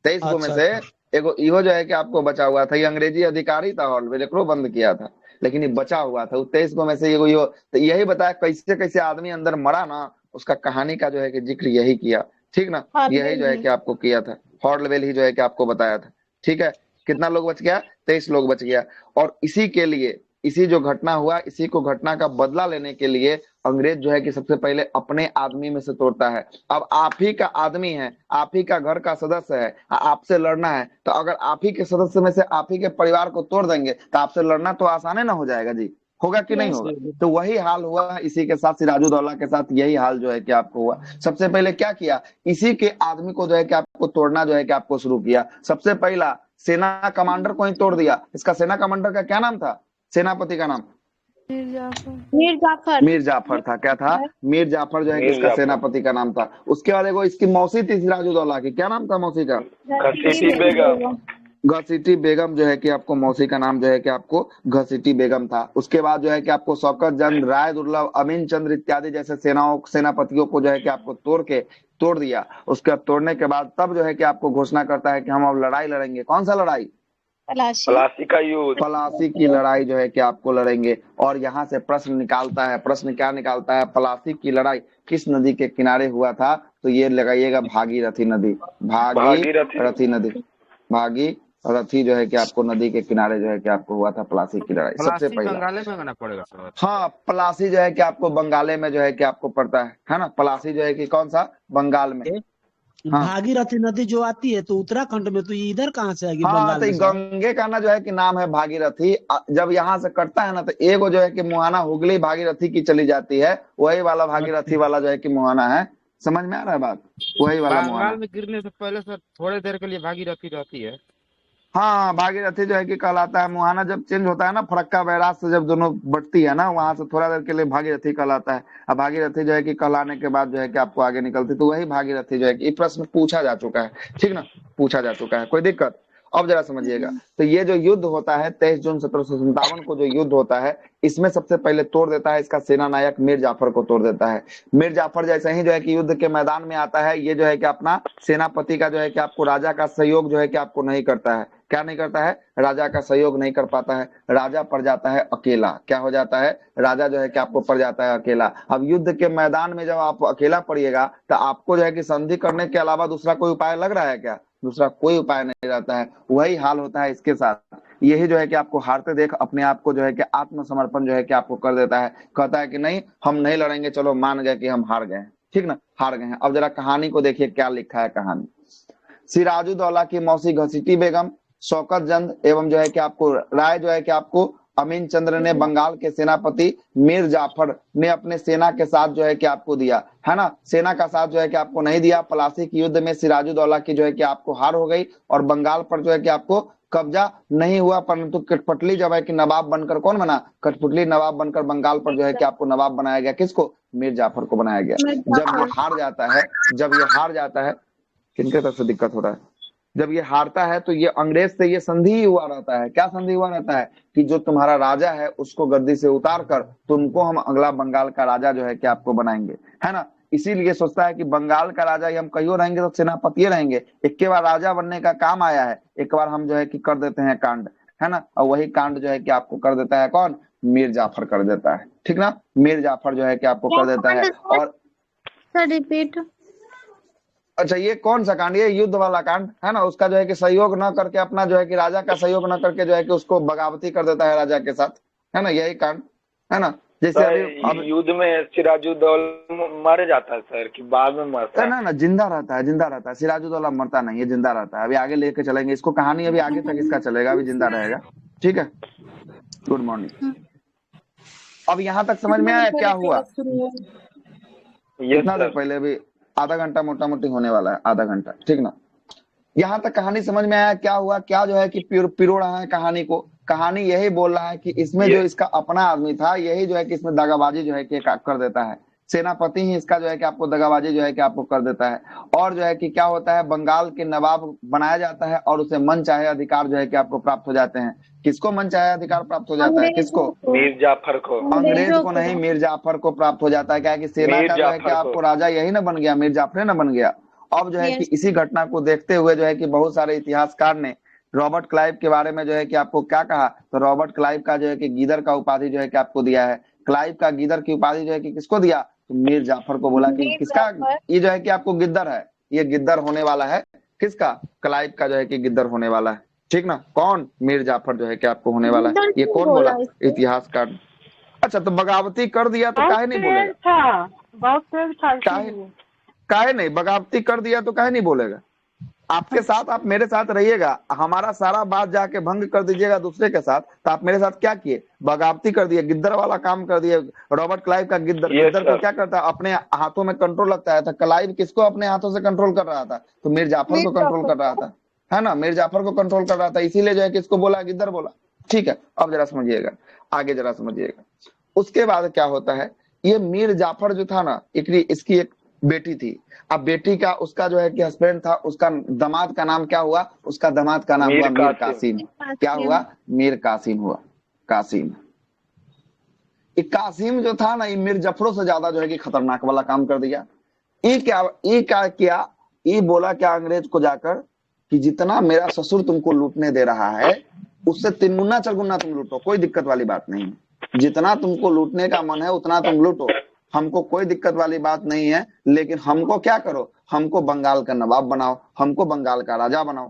23 गो में अच्छा से अच्छा। एगो इहो जो है कि आपको बचा हुआ था। ये अंग्रेजी अधिकारी था हॉलवेल, एकरो बंद किया था, लेकिन ये बचा हुआ था। 23 गो में से एगो इहो, तो यही बताया कैसे कैसे आदमी अंदर मरा ना, उसका कहानी का जो है कि जिक्र यही किया। ठीक ना, यही जो है कि आपको किया था। हॉलवेल ही जो है कि आपको बताया था। ठीक है, कितना लोग बच गया? 23 लोग बच गया। और इसी के लिए, इसी जो घटना हुआ, इसी को घटना का बदला लेने के लिए अंग्रेज जो है कि सबसे पहले अपने आदमी में से तोड़ता है। अब आप ही का आदमी है, आप ही का घर का सदस्य है, आपसे लड़ना है, तो अगर आप ही के सदस्य में से आप ही के परिवार को तोड़ देंगे तो आपसे लड़ना तो आसान है ना हो जाएगा जी। होगा कि नहीं होगा? तो वही हाल हुआ इसी के साथ, सिराजुद्दौला के साथ यही हाल जो है कि आपको हुआ। सबसे पहले क्या किया, इसी के आदमी को जो है कि आपको तोड़ना जो है कि आपको शुरू किया। सबसे पहला सेना कमांडर को ही तोड़ दिया। इसका सेना कमांडर का क्या नाम था? सेनापति का नाम मीर जाफर मीर जाफर था। क्या था? मीर जाफर जो है कि मीर इसका जाफर। सेनापति का नाम था। उसके बाद एगो इसकी मौसी थी सिराजुद्दौला की, क्या नाम था मौसी का? घसीटी बेगम। घसीटी बेगम जो है कि आपको मौसी का नाम जो है कि आपको घसीटी बेगम था। उसके बाद जो है कि आपको शौकत जंग, राय दुर्लभ, अमीन चंद्र इत्यादि जैसे सेनापतियों को जो है कि आपको तोड़ दिया। उसके बाद तोड़ने के बाद तब जो है कि आपको घोषणा करता है कि हम अब लड़ाई लड़ेंगे। कौन सा लड़ाई? तलाशी प्लासी का युद्ध। पलासी की लड़ाई जो है कि आपको लड़ेंगे। और यहाँ से प्रश्न निकालता है, प्रश्न क्या निकालता है? पलासी की लड़ाई किस नदी के किनारे हुआ था? तो ये लगाइएगा, भागीरथी नदी। भागीरथी। भागीरथी नदी, भागीरथी जो है कि आपको नदी के किनारे जो है कि आपको हुआ था पलासी की लड़ाई सबसे पलासी पहला। बंगाले में होना पड़ेगा सर। हाँ, पलासी जो है कि आपको बंगाले में जो है कि आपको पड़ता है ना। पलासी जो है कि कौन सा? बंगाल में। हाँ भागीरथी नदी जो आती है तो उत्तराखंड में, तो ये इधर कहाँ से आएगी? हाँ, बंगाल तो में से? गंगे का ना जो है कि नाम है भागीरथी। जब यहाँ से कटता है ना, तो एगो जो है कि मुहाना हुगली भागीरथी की चली जाती है, वही वाला भागीरथी अच्छा वाला जो है कि मुहाना है। समझ में आ रहा है बात? वही वाला मुहाना। बंगाल में गिरने से पहले सर थोड़े देर के लिए भागीरथी रहती है। हाँ, भागीरथी जो है कि कहलाता है। मुहाना जब चेंज होता है ना, फरक्का बैराज से जब दोनों बढ़ती है ना, वहां से थोड़ा देर के लिए भागीरथी कहलाता है। अब भागीरथी जो है कि कहलाने के बाद जो है कि आपको आगे निकलती, तो वही भागीरथी जो है कि ये प्रश्न पूछा जा चुका है। ठीक ना, पूछा जा चुका है, कोई दिक्कत? अब जरा समझिएगा, तो ये जो युद्ध होता है 23 जून 1757 को जो युद्ध होता है, इसमें सबसे पहले तोड़ देता है इसका सेना नायक मीर जाफर को तोड़ देता है। मीर जाफर जैसे ही जो है कि युद्ध के मैदान में आता है, ये जो है कि अपना सेनापति का जो है कि आपको राजा का सहयोग जो है कि आपको नहीं करता है। क्या नहीं करता है? राजा का सहयोग नहीं कर पाता है। राजा पड़ जाता है अकेला। क्या हो जाता है? राजा जो है कि आपको पड़ जाता है अकेला। अब युद्ध के मैदान में जब आप अकेला पड़िएगा, तो आपको जो है कि संधि करने के अलावा दूसरा कोई उपाय लग रहा है क्या? दूसरा कोई उपाय नहीं रहता है। वही हाल होता है इसके साथ। यही जो है कि आपको हारते देख अपने आप को जो है कि आत्मसमर्पण जो है कि आपको कर देता है। कहता है कि नहीं, हम नहीं लड़ेंगे, चलो मान गए कि हम हार गए। ठीक ना, हार गए हैं। अब जरा कहानी को देखिए क्या लिखा है कहानी। सिराजुद्दौला की मौसी घसीटी बेगम, शौकत जंग एवं जो है कि आपको राय जो है कि आपको अमीन चंद्र ने बंगाल के सेनापति मीर जाफर ने अपने सेना के साथ जो है कि आपको दिया है ना। सेना का साथ जो है कि आपको नहीं दिया। पलासी के युद्ध में सिराजुद्दौला की जो है कि आपको हार हो गई और बंगाल पर जो है कि आपको कब्जा नहीं हुआ, परंतु कठपुतली जब है कि नवाब बनकर कौन बना? कठपुतली नवाब बनकर बंगाल पर जो है कि आपको नवाब बनाया गया। किसको? मीर जाफर को बनाया गया। जब ये हार जाता है, जब ये हार जाता है, किनके तरफ से दिक्कत हो रहा है? जब ये हारता है तो ये अंग्रेज से ये संधि ही हुआ रहता है। क्या संधि हुआ रहता है? कि जो तुम्हारा राजा है उसको गद्दी से उतार कर तुमको हम अगला बंगाल का राजा जो है कि आपको बनाएंगे, है ना। इसीलिए सोचता है कि बंगाल का राजा ही हम कहियो रहेंगे तो सेनापति रहेंगे। एक के बार राजा बनने का काम आया है, एक बार हम जो है कि कर देते हैं कांड, है ना। और वही कांड जो है कि आपको कर देता है कौन? मीर जाफर कर देता है। ठीक ना, मीर जाफर जो है कि आपको कर देता है। और सर रिपीट। अच्छा, ये कौन सा कांड? ये युद्ध वाला कांड है ना। उसका जो है कि सहयोग न करके, अपना जो है कि राजा का सहयोग न करके जो है कि उसको बगावती कर देता है राजा के साथ, है ना, यही कांड है ना। जैसे सर अभी युद्ध में सिराजुद्दौला मर जाता है सर कि बाद में मरता है? ना ना, जिंदा रहता है, जिंदा रहता है। सिराजुद्दौला मरता नहीं है, जिंदा रहता है। अभी आगे लेके चलेंगे इसको, कहानी अभी आगे तक इसका चलेगा, अभी जिंदा रहेगा। ठीक है, गुड मॉर्निंग। अब यहाँ तक समझ में आया क्या हुआ? यस इतना देर सर। पहले, अभी आधा घंटा मोटा मोटी होने वाला है, आधा घंटा, ठीक ना। यहाँ तक कहानी समझ में आया क्या हुआ? क्या जो है कि पिरो रहा है कहानी को। कहानी यही बोल रहा है कि इसमें जो इसका अपना आदमी था, यही जो है कि इसमें दगाबाजी जो है कि कर देता है। सेनापति ही इसका जो है कि आपको दगाबाजी जो है कि आपको कर देता है। और जो है कि क्या होता है, बंगाल के नवाब बनाया जाता है और उसे मन चाहे अधिकार जो है कि आपको प्राप्त हो जाते हैं। किसको मन चाहे अधिकार प्राप्त हो जाता है? किसको? मीर जाफर को। अंग्रेज को नहीं, मीर जाफर को प्राप्त हो जाता है। क्या है कि सेना का जो है कि आपको राजा यही ना बन गया, मीर जाफर ना बन गया। अब जो है कि इसी घटना को देखते हुए जो है कि बहुत सारे इतिहासकार ने रॉबर्ट क्लाइव के बारे में जो है कि आपको क्या कहा, तो रॉबर्ट क्लाइव का जो है कि गीदड़ का उपाधि जो है कि आपको दिया है। क्लाइव का गीदड़ की उपाधि जो है कि किसको दिया? तो मीर जाफर को बोला कि किसका ये जो है कि आपको गिद्दर है, ये गिद्दर होने वाला है। किसका? क्लाइव का जो है कि गिद्दर होने वाला है। ठीक ना। कौन? मीर जाफर जो है कि आपको होने वाला है। ये कौन बोला? इतिहासकार। अच्छा, तो बगावती कर दिया तो काहे नहीं बोलेगा? काहे नहीं? बगावती कर दिया तो काहे नहीं बोलेगा? आपके साथ, आप मेरे साथ रहिएगा, हमारा सारा बात जाके भंग कर दीजिएगा दूसरे के साथ। तो आप मेरे साथ क्या किए? बगावती कर दिए, गिद्दर वाला काम कर दिए। रॉबर्ट क्लाइव का गिद्दर को क्या करता है? अपने हाथों में कंट्रोल रखता है। तो क्लाइव किसको अपने हाथों से कंट्रोल कर रहा था? तो मीर जाफर को कंट्रोल कर रहा था, है ना। मीर जाफर को कंट्रोल कर रहा था, इसीलिए जो है किसको बोला? गिद्दर बोला। ठीक है, अब जरा समझिएगा, आगे जरा समझिएगा। उसके बाद क्या होता है, ये मीर जाफर जो था ना, इसकी एक बेटी थी। अब बेटी का, उसका जो है कि हस्बैंड था, उसका दामाद का नाम क्या हुआ? उसका दामाद का नाम हुआ मीर कासिम। क्या हुआ? मीर कासिम हुआ। कासिम, कासिम जो था ना, ये मीर जाफरों से ज्यादा जो है कि खतरनाक वाला काम कर दिया। ये क्या किया? ये बोला क्या अंग्रेज को जाकर कि जितना मेरा ससुर तुमको लूटने दे रहा है, उससे 3 गुना 4 गुना तुम लूटो, कोई दिक्कत वाली बात नहीं। जितना तुमको लूटने का मन है उतना तुम लूटो, हमको कोई दिक्कत वाली बात नहीं है। लेकिन हमको क्या करो? हमको बंगाल का नवाब बनाओ, हमको बंगाल का राजा बनाओ।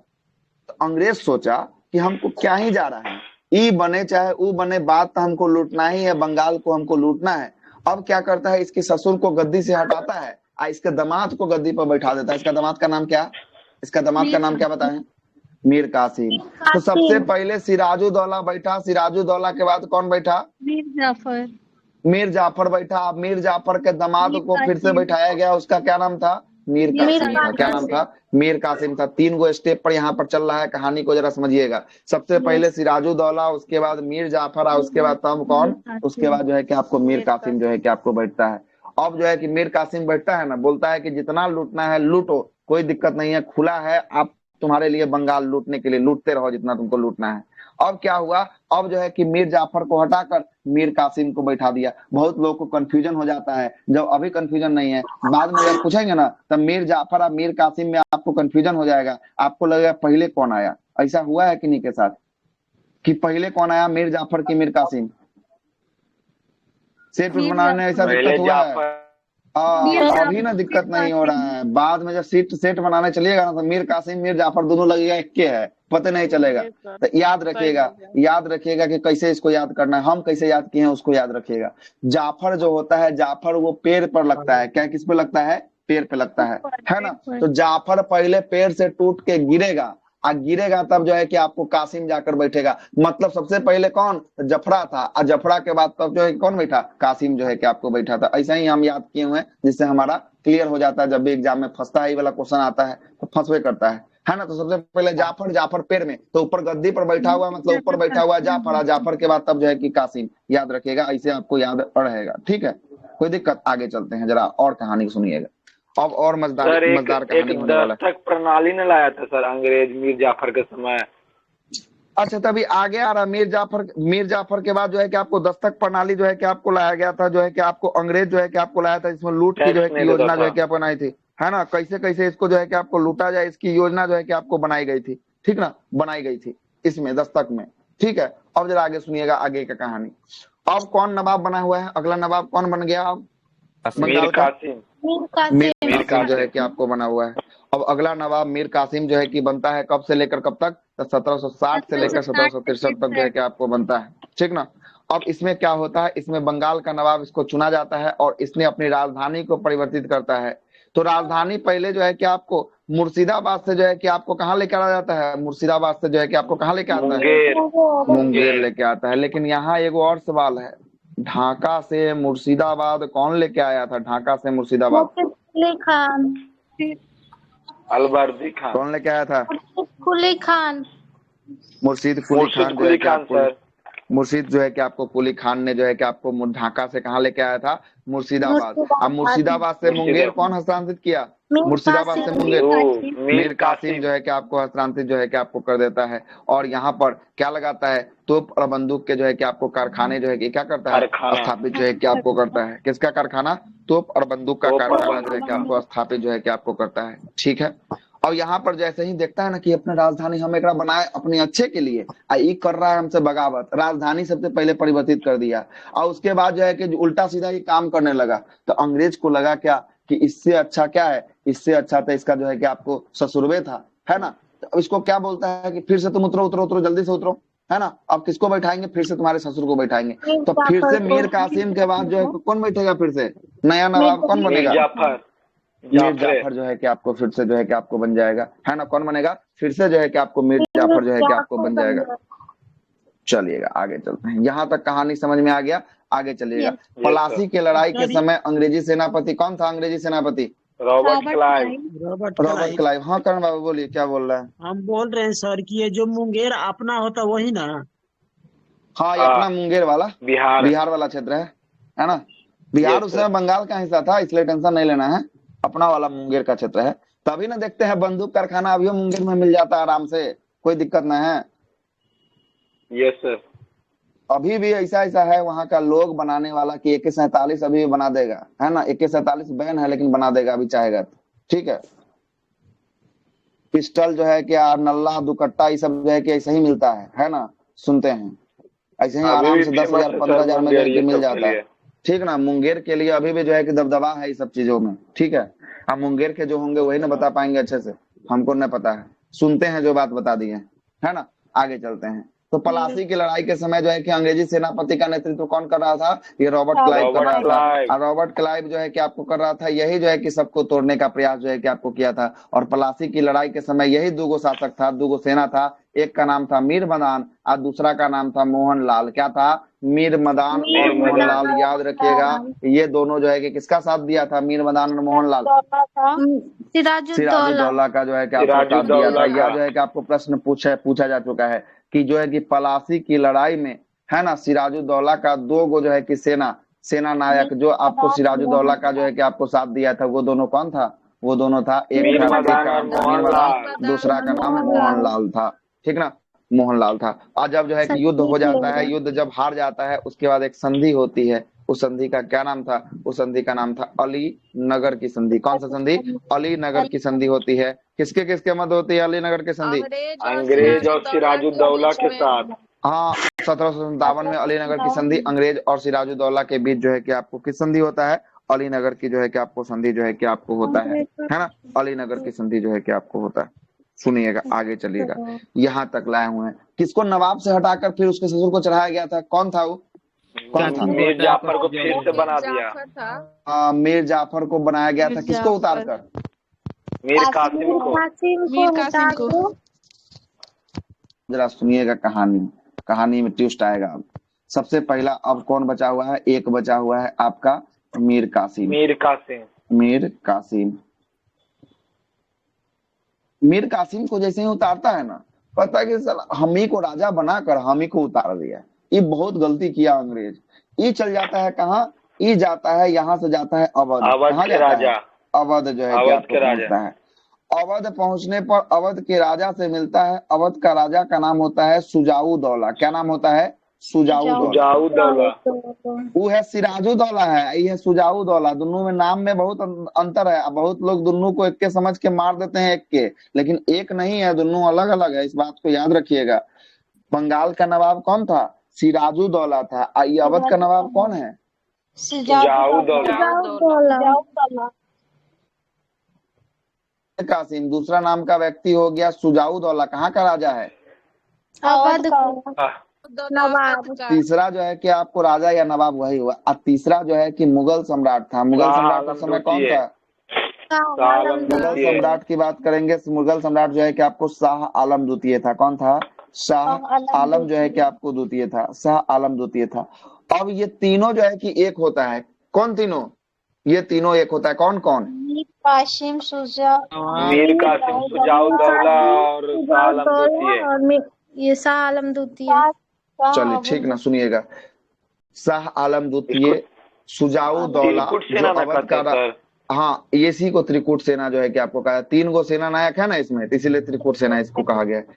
तो अंग्रेज सोचा कि हमको क्या ही जा रहा है, ई बने चाहे ऊ बने, बात तो हमको लूटना ही है, बंगाल को हमको लूटना है। अब क्या करता है, इसके ससुर को गद्दी से हटाता है, इसके दामाद को गद्दी पर बैठा देता है। इसका दामाद का नाम क्या? इसका दामाद का नाम क्या बताएं? मीर कासिम। तो सबसे पहले सिराजुद्दौला बैठा, सिराजुद्दौला के बाद कौन बैठा? मीर जाफर। मीर जाफर बैठा। अब मीर जाफर के दामाद को फिर से बैठाया गया, उसका क्या नाम था? मीर कासिम था। क्या नाम था? मीर कासिम था। 3 गो स्टेप पर यहाँ पर चल रहा है, कहानी को जरा समझिएगा। सबसे पहले सिराजुद्दौला, उसके बाद मीर जाफर, और उसके बाद तब कौन? उसके बाद जो है कि आपको मीर कासिम जो है कि आपको बैठता है। अब जो है कि मीर कासिम बैठता है ना, बोलता है कि जितना लूटना है लूटो, कोई दिक्कत नहीं है, खुला है, आप तुम्हारे लिए बंगाल लूटने के लिए, लूटते रहो जितना तुमको लूटना है। अब क्या हुआ? अब जो है कि मीर जाफर को हटाकर मीर कासिम को बैठा दिया। बहुत लोगों को कंफ्यूजन हो जाता है, जब अभी कंफ्यूजन नहीं है, बाद में जब पूछेंगे ना, तब मीर जाफर और मीर कासिम में आपको कंफ्यूजन हो जाएगा। आपको लगेगा पहले कौन आया। ऐसा हुआ है कि नहीं के साथ, कि पहले कौन आया, मीर जाफर की मीर कासिम? सेट बनाने में ऐसा दिक्कत हुआ है? अभी ना दिक्कत नहीं हो रहा है, बाद में जब सेट बनाने चलिएगा ना, तो मीर कासिम मीर जाफर दोनों लगेगा एक के है, पता नहीं चलेगा। तो याद रखिएगा कि कैसे इसको याद करना है, हम कैसे याद किए हैं उसको याद रखिएगा। जाफर जो होता है, जाफर वो पेड़ पर लगता है। क्या किस पे लगता है? पेड़ पे लगता है ना। तो जाफर पहले पेड़ से टूट के गिरेगा, गिरेगा तब जो है कि आपको कासिम जाकर बैठेगा। मतलब सबसे पहले कौन? जफरा था, और जफरा के बाद तब जो है कौन बैठा? कासिम जो है कि आपको बैठा था। ऐसा ही हम याद किए हुए हैं, जिससे हमारा क्लियर हो जाता है। जब भी एग्जाम में फंसता है, ये वाला क्वेश्चन आता है तो फंसवे करता है ना। तो सबसे पहले जाफर पेड़ में, तो ऊपर गद्दी पर बैठा हुआ, मतलब ऊपर बैठा हुआ जाफर, जाफर के बाद तब जो है कि कासिम। याद रखिएगा, ऐसे आपको याद रहेगा। ठीक है, कोई दिक्कत? आगे चलते हैं, जरा और कहानी सुनिएगा। अब और मजेदार कहानी होने वाला है। दस्तक प्रणाली ने लाया था सर अंग्रेज मीर जाफर के समय। अच्छा, तभी आगे आ रहा। मीर जाफर के बाद जो है कि आपको दस्तक प्रणाली जो है कि आपको लाया गया था, जो है कि आपको अंग्रेज जो है कि आपको लाया था, इसमें लूट की जो है कि योजना जो है कि आप बनाई थी, है ना। कैसे कैसे इसको जो है कि आपको लूटा जाए, इसकी योजना जो है कि आपको बनाई गई थी। ठीक ना, बनाई गई थी इसमें, दस्तक में। ठीक है, अब जरा आगे सुनिएगा, आगे का कहानी। अब कौन नवाब बना हुआ है? अगला नवाब कौन बन गया? अब मीर कासिम। मीर कासिम जो है कि आपको बना हुआ है। अब अगला नवाब मीर कासिम जो है कि बनता है कब से लेकर कब तक? तो 1760 से लेकर 1763 तक जो है कि आपको बनता है। ठीक ना। अब इसमें क्या होता है, इसमें बंगाल का नवाब इसको चुना जाता है और इसने अपनी राजधानी को परिवर्तित करता है। तो राजधानी पहले जो है कि आपको मुर्शिदाबाद से जो है कि आपको कहाँ लेकर आ जाता है, मुर्शिदाबाद से जो है कि आपको कहाँ लेके आता है, मुंगेर लेके आता है। लेकिन यहाँ एगो और सवाल है, ढाका से मुर्शिदाबाद कौन लेके आया था? ढाका से मुर्शिदाबाद कुली खान। अलवर्दी खान। कौन लेके आया था? कुली खान। मुर्शीद कुली खान जो है कि आपको, सर। मुर्शीद जो है कि आपको कुली खान ने जो है कि आपको ढाका से कहाँ लेके आया था? मुर्शिदाबाद। अब मुर्शिदाबाद से मुंगेर कौन हस्तांतरित किया? मुर्शिदाबाद से मुंगेर मीर कासिम जो है कि आपको हस्तांतरित जो है कि आपको कर देता है। और यहाँ पर क्या लगाता है, तोप और बंदूक के जो है कि आपको कारखाने जो है कि क्या करता है, स्थापित जो है कि आपको करता है। किसका कारखाना? तोप और बंदूक का कारखाना जो है कि आपको स्थापित जो है कि आपको करता है। ठीक है। और यहाँ पर जैसे ही देखता है ना कि अपना राजधानी हम एक बनाए अपने अच्छे के लिए, ये कर रहा है हमसे बगावत, राजधानी सबसे पहले परिवर्तित कर दिया और उसके बाद जो है कि उल्टा सीधा ये काम करने लगा। तो अंग्रेज को लगा क्या कि इससे अच्छा क्या है, इससे अच्छा तो इसका जो है कि आपको ससुरवे था, है ना। तो इसको क्या बोलता है कि फिर से तुम उतरो उतरो उतरो, जल्दी से उतरो, है ना। अब किसको बैठाएंगे? फिर से तुम्हारे ससुर को बैठाएंगे। तो फिर से मीर कासिम के बाद जो है कौन बैठेगा? फिर से नया नवाब कौन बनेगा? मीर जाफर जो है कि आपको फिर से जो है कि आपको बन जाएगा, है ना। कौन बनेगा? फिर से जो है कि आपको मीर जाफर जो है कि आपको बन जाएगा। चलिएगा आगे चलते हैं। यहाँ तक कहानी समझ में आ गया, आगे चलिएगा। पलासी की लड़ाई के समय अंग्रेजी सेनापति कौन था? अंग्रेजी सेनापति रॉबर्ट क्लाइव। Robert Clive. हाँ करण बाबू बोलिए, क्या बोल रहे हैं? हम बोल रहे हैं सर कि ये जो मुंगेर अपना होता वही ना? हाँ ये अपना मुंगेर वाला बिहार वाला क्षेत्र है ना। बिहार उस समय बंगाल का हिस्सा था, इसलिए टेंशन नहीं लेना है, अपना वाला मुंगेर का क्षेत्र है। तभी ना देखते हैं बंदूक कारखाना अभी मुंगेर में मिल जाता है आराम से, कोई दिक्कत नहीं है। Yes sir. अभी भी ऐसा ऐसा है वहां का लोग बनाने वाला कि AK-47 अभी भी बना देगा, है ना। AK-47 बैन है लेकिन बना देगा अभी चाहेगा तो, ठीक है। पिस्टल जो है कि नल्ला दुकट्टा ये सब जो है कि ऐसे ही मिलता है ना, सुनते हैं ऐसे ही आराम से 10,000 15,000 में जो है कि मिल जाता है, ठीक ना। मुंगेर के लिए अभी भी जो है कि दबदबा है ये सब चीजों में, ठीक है। अब मुंगेर के जो होंगे वही ना बता पाएंगे अच्छे से, हमको नहीं पता है, सुनते हैं जो बात बता दी है ना। आगे चलते हैं। तो पलासी की लड़ाई के समय जो है कि अंग्रेजी सेनापति का नेतृत्व कौन कर रहा था? ये रॉबर्ट क्लाइव कर रहा था। और रॉबर्ट क्लाइव जो है कि आपको कर रहा था यही जो है कि सबको तोड़ने का प्रयास जो है कि आपको किया था। और पलासी की लड़ाई के समय यही दूगो शासक था, दूगो सेना था, एक का नाम था मीर मदान और दूसरा का नाम था मोहनलाल। क्या था? मीर मदान और मोहनलाल, याद रखिएगा। ये दोनों जो है कि किसका साथ दिया था? मीर मदान और मोहनलाल सिराजुद्दौला का जो है कि आपको साथ दिया था। यह जो है कि आपको प्रश्न पूछा जा चुका है कि जो है कि पलासी की लड़ाई में, है ना, सिराजुद्दौला का दो गो जो है कि सेना नायक जो आपको सिराजुद्दौला का जो है कि आपको साथ दिया था, वो दोनों कौन था? वो दोनों था, एक था मीर मदान, दूसरा का नाम मोहनलाल था, ठीक ना, मोहनलाल था। और जब जो है कि युद्ध हो जाता है, युद्ध जब हार जाता है उसके बाद एक संधि होती है। उस संधि का क्या नाम था? उस संधि का नाम था अली नगर की संधि। कौन सा संधि? अली नगर की संधि होती है। किसके किसके मध्य होती है अली नगर की संधि? अंग्रेज और सिराजुद्दौला के साथ। हाँ 1757 में अली नगर की संधि अंग्रेज और सिराजुद्दौला के बीच जो है कि आपको किस संधि होता है? अली नगर की जो है कि आपको संधि जो है कि आपको होता है ना। अली नगर की संधि जो है कि आपको होता है। सुनिएगा आगे चलिएगा, यहाँ तक लाए हुए हैं। किसको नवाब से हटाकर फिर उसके ससुर को चढ़ाया गया था? कौन था वो? कौन था? मीर जाफर को फिर से बना दिया। मीर जाफर को बनाया गया था। किसको उतार कर? मीर कासिम को। जरा सुनिएगा कहानी में ट्विस्ट आएगा। अब सबसे पहला अब कौन बचा हुआ है? एक बचा हुआ है आपका मीर कासिम। मीर कासिम को जैसे ही उतारता है ना, पता है कि हम ही को राजा बनाकर हम ही को उतार दिया। ये बहुत गलती किया अंग्रेज। ये चल जाता है कहाँ? ये जाता है, यहाँ से जाता है अवध। कहाँ जाता है? अवध जो है कि आपको पहुंचता है। अवध पहुंचने पर अवध के राजा से मिलता है। अवध का राजा का नाम होता है सुजाउदौला। क्या नाम होता है? सुजाउदौला। वो है सिराजुद्दौला है, ये है सुजाउदौला। दोनों में नाम में बहुत अंतर है। बहुत लोग दोनों को एक के समझ के मार देते हैं एक के, लेकिन एक नहीं है, दोनों अलग अलग है। इस बात को याद रखिएगा। बंगाल का नवाब कौन था? सिराजुद्दौला था। ये अवध का नवाब कौन है? कासिम। दूसरा नाम का व्यक्ति हो गया सुजाउदौला। कहाँ का राजा है? नवाब। तीसरा जो है कि आपको राजा या नवाब वही हुआ। अब तीसरा जो है कि मुगल सम्राट था। मुगल शाह सम्राट आलम उस समय कौन द्वितीय। था? शाह आलम मुगल द्वितीय। सम्राट की बात करेंगे, मुगल सम्राट जो है कि आपको शाह आलम द्वितीय था। कौन था? शाह आलम जो है कि आपको द्वितीय था, शाह आलम द्वितीय था। अब ये तीनों जो है कि एक होता है। कौन तीनों? ये तीनों एक होता है। कौन कौन? मीर कासिम शुजा मीर कासिम शुजाउद्दौला और शाह आलम द्वितीय। और ये शाह आलम द्वितीय। चलिए ठीक ना, सुनिएगा। शाह आलम इसको द्वितीय, शुजाउद्दौला त्रिकुट जो सेना न अवध कहते का हैं सर। हाँ, इसी को त्रिकूट सेना जो है कि आपको कहा, 3 गो सेना नायक है ना इसमें, तो इसीलिए त्रिकूट सेना इसको कहा गया है। Yes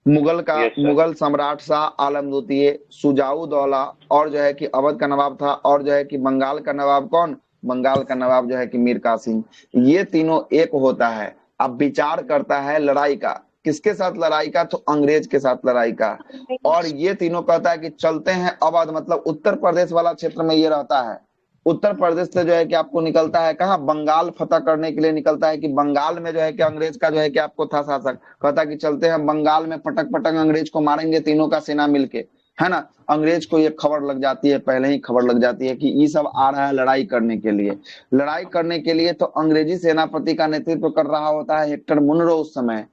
sir. मुगल सम्राट शाह आलम द्वितीय, शुजाउद्दौला, और जो है कि अवध का नवाब था, और जो है कि बंगाल का नवाब कौन? बंगाल का नवाब जो है कि मीर कासिम। ये तीनों एक होता है। अब विचार करता है लड़ाई का। किसके साथ लड़ाई का? तो अंग्रेज के साथ लड़ाई का। और ये तीनों कहता है कि चलते हैं अवध, मतलब उत्तर प्रदेश वाला क्षेत्र में ये रहता है। उत्तर प्रदेश से जो है कि आपको निकलता है कहाँ? बंगाल फतह करने के लिए निकलता है। कि बंगाल में जो है कि अंग्रेज का जो है कि आपको था शासक, कहता कि चलते हैं बंगाल में, पटक पटक अंग्रेज को मारेंगे, तीनों का सेना मिलके, है ना। अंग्रेज को ये खबर लग जाती है, पहले ही खबर लग जाती है कि ये सब आ रहा है लड़ाई करने के लिए। लड़ाई करने के लिए तो अंग्रेजी सेनापति का नेतृत्व कर रहा होता है हेक्टर मुनरो उस समय।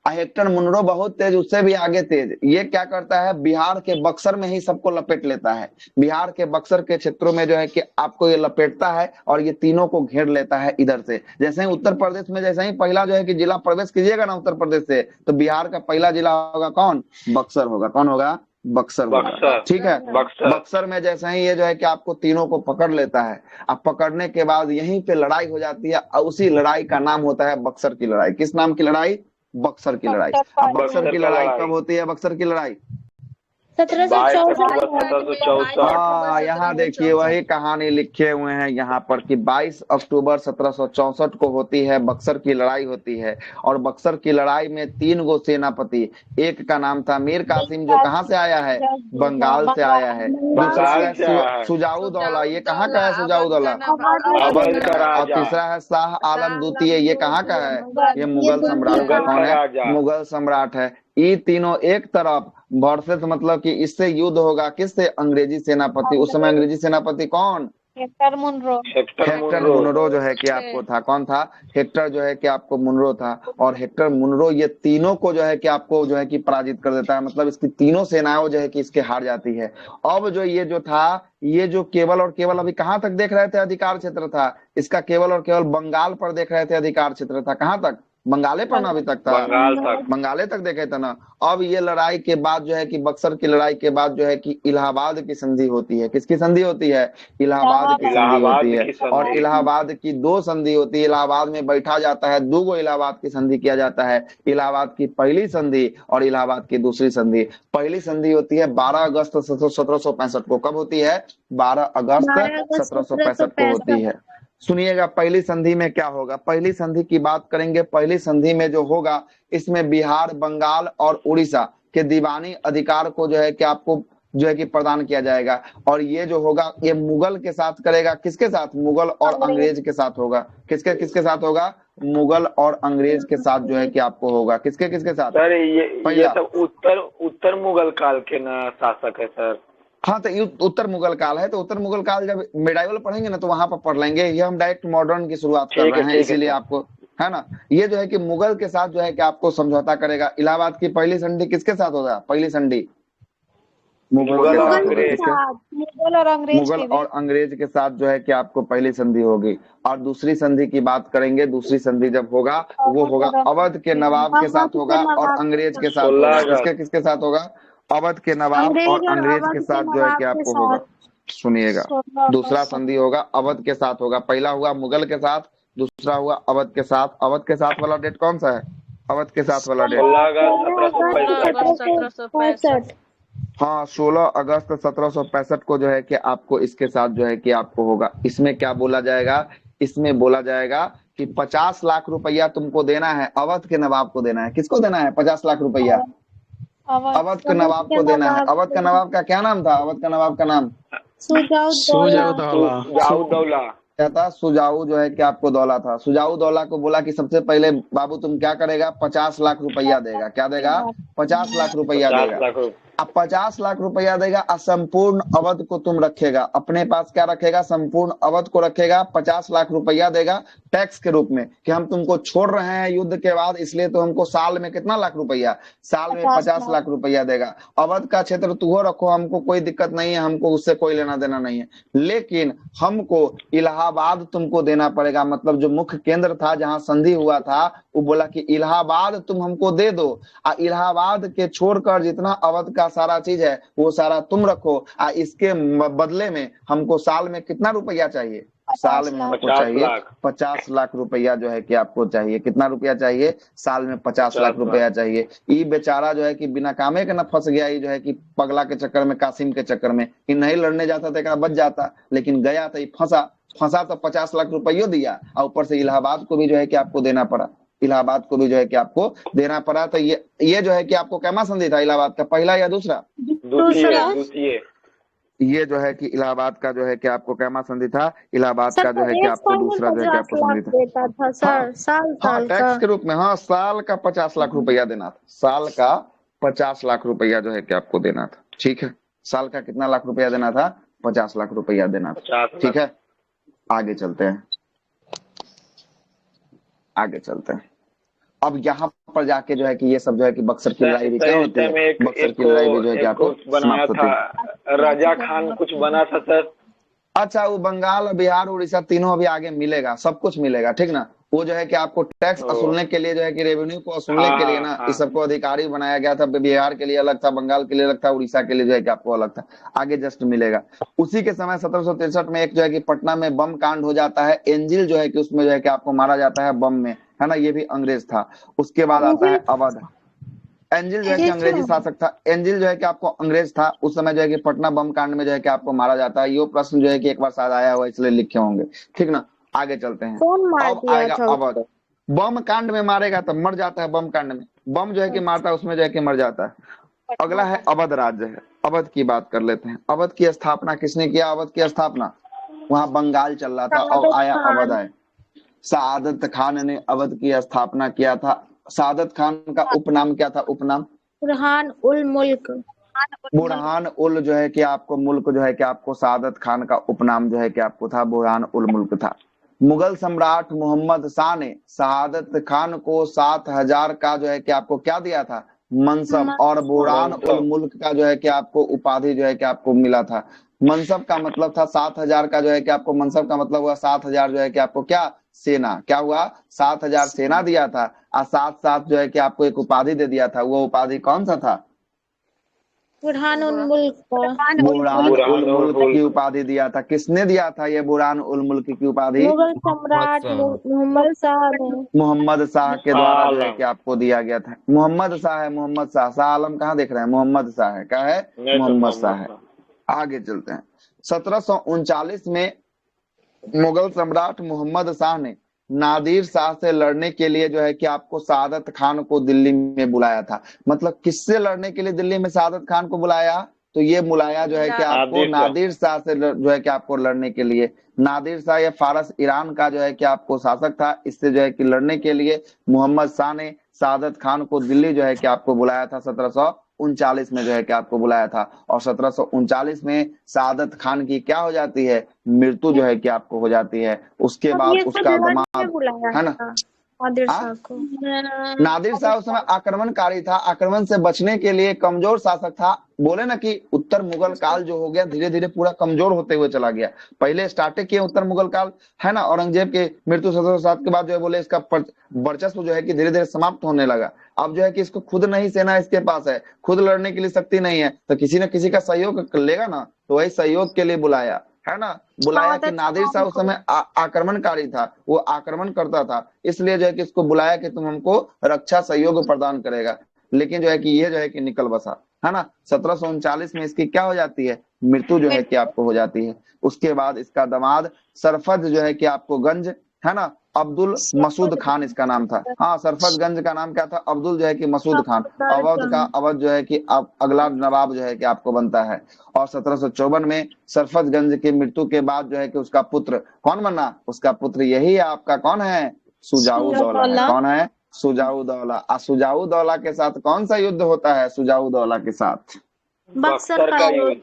हेक्टर मुनरो बहुत तेज, उससे भी आगे तेज। ये क्या करता है? बिहार के बक्सर में ही सबको लपेट लेता है। बिहार के बक्सर के क्षेत्रों में जो है कि आपको ये लपेटता है और ये तीनों को घेर लेता है इधर से। जैसे ही उत्तर प्रदेश में जैसे ही पहला जो है कि जिला प्रवेश कीजिएगा ना उत्तर प्रदेश से, तो बिहार का पहला जिला होगा कौन? बक्सर होगा। कौन होगा? बक्सर होगा। बक्सर। ठीक है। बक्सर। बक्सर में जैसे ही ये जो है कि आपको तीनों को पकड़ लेता है, अब पकड़ने के बाद यहीं पे लड़ाई हो जाती है, और उसी लड़ाई का नाम होता है बक्सर की लड़ाई। किस नाम की लड़ाई? बक्सर की लड़ाई। अब बक्सर की लड़ाई कब होती है? बक्सर की लड़ाई 1764। हाँ, यहाँ देखिए वही कहानी लिखे हुए हैं यहाँ पर कि 22 अक्टूबर 1764 को होती है, बक्सर की लड़ाई होती है। और बक्सर की लड़ाई में 3 गो सेनापति, एक का नाम था मीर कासिम जो कहाँ से आया है? बंगाल से आया है। दूसरा बंगाल है से आया है। शुजाउद्दौला, ये कहाँ का है? शुजाउद्दौला। अवध का और राजा। तीसरा है शाह आलम द्वितीय, ये कहाँ का है? ये मुगल सम्राट का। मुगल कौन का है? राजा। मुगल सम्राट है। ये तीनों एक तरफ वर्सेस, मतलब कि इससे युद्ध होगा किससे? अंग्रेजी सेनापति। उस समय अंग्रेजी सेनापति कौन? Hector Munro. हेक्टर मुनरो जो है कि आपको था। कौन था? हेक्टर जो है कि आपको मुनरो था। और हेक्टर मुनरो ये तीनों को जो है कि आपको जो है कि पराजित कर देता है, मतलब इसकी तीनों सेनाएं जो है कि इसके हार जाती है। अब जो ये जो था, ये जो केवल और केवल अभी कहाँ तक देख रहे थे अधिकार क्षेत्र था इसका? केवल और केवल बंगाल पर देख रहे थे अधिकार क्षेत्र था। कहाँ तक? बंगाले पर ना अभी तक था, बंगाल तक। बंगाले तक देखे थे ना। अब ये लड़ाई के बाद जो है कि बक्सर की लड़ाई के बाद जो है कि इलाहाबाद की संधि होती है। किसकी संधि होती है? इलाहाबाद की संधि इलाहाबाद होती है। की संधि। और इलाहाबाद की 2 संधि होती है। इलाहाबाद में बैठा जाता है, 2 गो इलाहाबाद की संधि किया जाता है। इलाहाबाद की पहली संधि और इलाहाबाद की दूसरी संधि। पहली संधि होती है 12 अगस्त 1765 को। कब होती है? 12 अगस्त 1765 को होती है। सुनिएगा पहली संधि में क्या होगा। पहली संधि की बात करेंगे। पहली संधि में जो होगा, इसमें बिहार, बंगाल और उड़ीसा के दीवानी अधिकार को जो है कि आपको जो है कि प्रदान किया जाएगा। और ये जो होगा ये मुगल के साथ करेगा। किसके साथ? मुगल और अंग्रेज के साथ होगा। किसके किसके साथ होगा? मुगल और अंग्रेज के साथ जो है कि आपको होगा। किसके किसके साथ? सर ये सब उत्तर मुगल काल के ना शासक है सर। हाँ, तो ये उत्तर मुगल काल है। तो उत्तर मुगल काल जब मेडाइवल पढ़ेंगे ना तो वहां पर पढ़ लेंगे। ये हम डायरेक्ट मॉडर्न की शुरुआत कर रहे हैं, इसीलिए आपको, है ना। ये जो है कि मुगल के साथ जो है कि आपको समझौता करेगा। इलाहाबाद की पहली संधि किसके साथ होगा? पहली संधि मुगल के साथ होगा। किसके? मुगल और अंग्रेज के साथ जो है कि आपको पहली संधि होगी। और दूसरी संधि की बात करेंगे। दूसरी संधि जब होगा वो होगा अवध के नवाब के साथ होगा और अंग्रेज के साथ होगा। किसके किसके साथ होगा? अवध के नवाब और अंग्रेज के साथ जो है कि आपको होगा। सुनिएगा, दूसरा संधि होगा अवध के साथ होगा। पहला हुआ मुगल के साथ, दूसरा हुआ अवध के साथ। अवध के साथ वाला डेट कौन सा है? अवध के साथ वाला डेट 1765। हाँ, 16 अगस्त 1765 को जो है कि आपको इसके साथ जो है कि आपको होगा। इसमें क्या बोला जाएगा? इसमें बोला जाएगा कि 50 लाख रुपया तुमको देना है, अवध के नवाब को देना है। किसको देना है 50 लाख रुपया? अवध के नवाब को देना है। अवध के नवाब का क्या नाम था? अवध के नवाब का नाम शुजाउद्दौला। क्या था? सुजाऊ जो है कि आपको दौला था। सुजाऊ दौला को बोला कि सबसे पहले बाबू तुम क्या करेगा? 50 लाख रुपया देगा। क्या देगा? 50 लाख रुपया 50 देगा। लाख रुपए। अब 50 लाख रुपया देगा और संपूर्ण अवध को तुम रखेगा अपने पास। क्या रखेगा? संपूर्ण अवध को रखेगा। 50 लाख रुपया देगा टैक्स के रूप में कि हम तुमको छोड़ रहे हैं युद्ध के बाद, इसलिए तो हमको साल में कितना लाख रुपया? साल में 50 लाख रुपया देगा। अवध का क्षेत्र तुहो रखो, हमको कोई दिक्कत नहीं है, हमको उससे कोई लेना देना नहीं है, लेकिन हमको इलाहाबाद तुमको देना पड़ेगा। मतलब जो मुख्य केंद्र था जहां संधि हुआ था, वो बोला कि इलाहाबाद तुम हमको दे दो, और इलाहाबाद के छोड़कर जितना अवध का सारा चीज है वो सारा तुम रखो, और इसके बदले में हमको साल में कितना रुपया चाहिए? साल में हमको 50 चाहिए लाख। 50 लाख रुपया जो है कि आपको चाहिए। कितना रुपया चाहिए? साल में 50 लाख रुपया चाहिए। ये बेचारा जो है कि बिना कामे के ना फंस गया, ये जो है कि पगला के चक्कर में, कासिम के चक्कर में, कि नहीं लड़ने जाता था बच जाता, लेकिन गया तो फंसा तो 50 लाख रुपया दिया, और ऊपर से इलाहाबाद को भी जो है कि आपको देना पड़ा। इलाहाबाद को भी जो है कि आपको देना पड़ा। तो ये जो है कि आपको कैमा संधि था इलाहाबाद का, पहला या दूसरा? द्वितीय। ये जो है कि इलाहाबाद का जो है कि आपको कैमा संधि था? इलाहाबाद का जो है कि आपको दूसरा जो है कि आपको संधि था। देता था सर, साल हाँ, साल टैक्स का। के रूप में। हाँ, साल का 50 लाख रुपया देना था। साल का 50 लाख रुपया जो है कि आपको देना था। ठीक है, साल का कितना लाख रुपया देना था? 50 लाख रुपया देना था। 50 लाख। ठीक है, आगे चलते हैं, आगे चलते हैं। अब यहाँ पर जाके जो है कि ये सब जो है कि बक्सर की लड़ाई भी क्या होती है? बक्सर की लड़ाई भी जो है कि आपको बनाया समाप्त था, होती है। राजा खान कुछ बना था सर। अच्छा, वो बंगाल, बिहार, उड़ीसा तीनों अभी आगे मिलेगा, सब कुछ मिलेगा, ठीक ना। वो जो है कि आपको टैक्स वसूलने के लिए जो है कि रेवेन्यू को वसूलने के लिए ना, इस सबको अधिकारी बनाया गया था। बिहार के लिए अलग था, बंगाल के लिए अलग था, उड़ीसा के लिए जो है कि आपको अलग था। आगे जस्ट मिलेगा। उसी के समय 1763 में एक जो है कि पटना में बम कांड हो जाता है। एंजिल जो है कि उसमें जो है कि आपको मारा जाता है बम में, है ना, ये भी अंग्रेज था। उसके बाद आता है अवध। एंजिल जो है कि अंग्रेजी शासक था। एंजिल जो है कि आपको अंग्रेज था उस समय, जो है कि पटना बम कांड में जो है कि आपको मारा जाता है। ये प्रश्न जो है कि एक बार शायद आया हुआ, इसलिए लिखे होंगे, ठीक ना। आगे चलते हैं। कौन मार अब दिया आएगा था अवध। बम कांड में मारेगा तो मर जाता है, बम कांड में बम जो है कि मारता है, उसमें जो है कि मर जाता है। अगला है अवध राज्य है। अवध की बात कर लेते हैं। अवध की स्थापना किसने किया? अवध की स्थापना, वहां बंगाल चल रहा था और आया अवध आए। सआदत खान ने अवध की स्थापना किया था। सआदत खान का उपनाम क्या था? उपनाम बुरहान उल मुल्क। बुरहान उल जो है कि आपको मुल्क जो है कि आपको सआदत खान का उपनाम जो है कि आपको था बुरहान उल मुल्क था। मुगल सम्राट मोहम्मद शाह ने सआदत खान को 7000 का जो है कि आपको क्या दिया था? मनसब। और बुरहान उल मुल्क का जो है कि आपको उपाधि जो है कि आपको मिला था। मनसब का मतलब था 7000 का जो है कि आपको, मनसब का मतलब हुआ 7000 जो है कि आपको क्या? सेना। क्या हुआ? 7000 सेना दिया था, और साथ साथ जो है कि आपको एक उपाधि दे दिया था। वो उपाधि कौन सा था? बुरहान उल मुल्क का। बुरहान उल मुल्क की उपाधि दिया था। किसने दिया था ये बुरहान उल मुल्क की उपाधि? मुगल सम्राट मोहम्मद शाह ने। मोहम्मद शाह के द्वारा जो है कि आपको दिया गया था। मोहम्मद शाह है, मोहम्मद शाह। शाह आलम कहाँ देख रहे हैं? मोहम्मद शाह है। क्या है? मोहम्मद शाह है। आगे चलते हैं। 1739 में मुगल सम्राट मोहम्मद शाह ने नादिर शाह से लड़ने के लिए जो है कि आपको सआदत खान को दिल्ली में बुलाया था। मतलब किससे लड़ने के लिए दिल्ली में सआदत खान को बुलाया? तो ये बुलाया जो है कि आपको नादिर शाह से जो है कि आपको लड़ने के लिए। नादिर शाह ये फारस ईरान का जो है कि आपको शासक था। इससे जो है कि लड़ने के लिए मोहम्मद शाह ने सआदत खान को दिल्ली जो है कि आपको बुलाया था। 1739 में जो है कि आपको बुलाया था। और 1739 में सआदत खान की क्या हो जाती है? मृत्यु जो है कि आपको हो जाती है। उसके बाद उसका दामाद, है ना, नादिर शाह को। नादिर शाह उस समय आक्रमणकारी था। आक्रमण से बचने के लिए कमजोर शासक था। बोले ना कि उत्तर मुगल काल जो हो गया, धीरे धीरे पूरा कमजोर होते हुए चला गया। पहले स्टार्ट किए उत्तर मुगल काल, है ना, औरंगजेब के मृत्यु 1707 के बाद जो है बोले इसका वर्चस्व जो है कि धीरे धीरे समाप्त होने लगा। अब जो है कि इसको खुद नहीं सेना इसके पास है, खुद लड़ने के लिए शक्ति नहीं है, तो किसी न किसी का सहयोग लेगा ना। तो वही सहयोग के लिए बुलाया, है ना, बुलाया कि नादिर शाह उस समय आक्रमणकारी था, वो आक्रमण करता था, इसलिए जो है कि इसको बुलाया कि तुम हमको रक्षा सहयोग प्रदान करेगा। लेकिन जो है कि ये जो है कि निकल बसा, है ना। 1739 में इसकी क्या हो जाती है? मृत्यु जो है कि आपको हो जाती है। उसके बाद इसका दामाद सरफद जो है कि आपको गंज, है ना, अब्दुल मसूद खान इसका नाम था। हाँ, सरफतगंज का नाम क्या था? अब्दुल जो है कि मसूद खान। अवध जो है कि अब अगला नवाब जो है कि आपको बनता है। और 1754 में सरफतगंज की मृत्यु के बाद जो है कि उसका पुत्र कौन बना? उसका पुत्र यही आपका कौन है? सुजाऊ दौला है। कौन है? सुजाऊ दौला। सुजाऊ दौला के साथ कौन सा युद्ध होता है? सुजाऊ दौला के साथ बक्सर का युद्ध।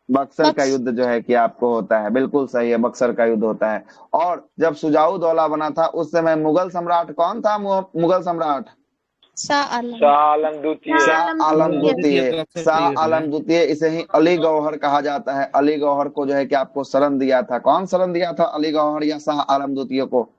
बक्सर का युद्ध जो है कि आपको होता है, बिल्कुल सही है, बक्सर का युद्ध होता है। और जब सुजाऊ दौला बना था उस समय मुगल सम्राट कौन था? मुगल सम्राट शाह आलम। शाह आलम द्वितीय। शाह आलम द्वितीय। बक्सर शाह के युद्ध में आलम द्वितीय, इसे ही अली गौहर कहा जाता है। अली गौहर को जो है कि आपको शरण दिया था, कौन शरण दिया था? अली गौहर या शाह आलम द्वितीय को?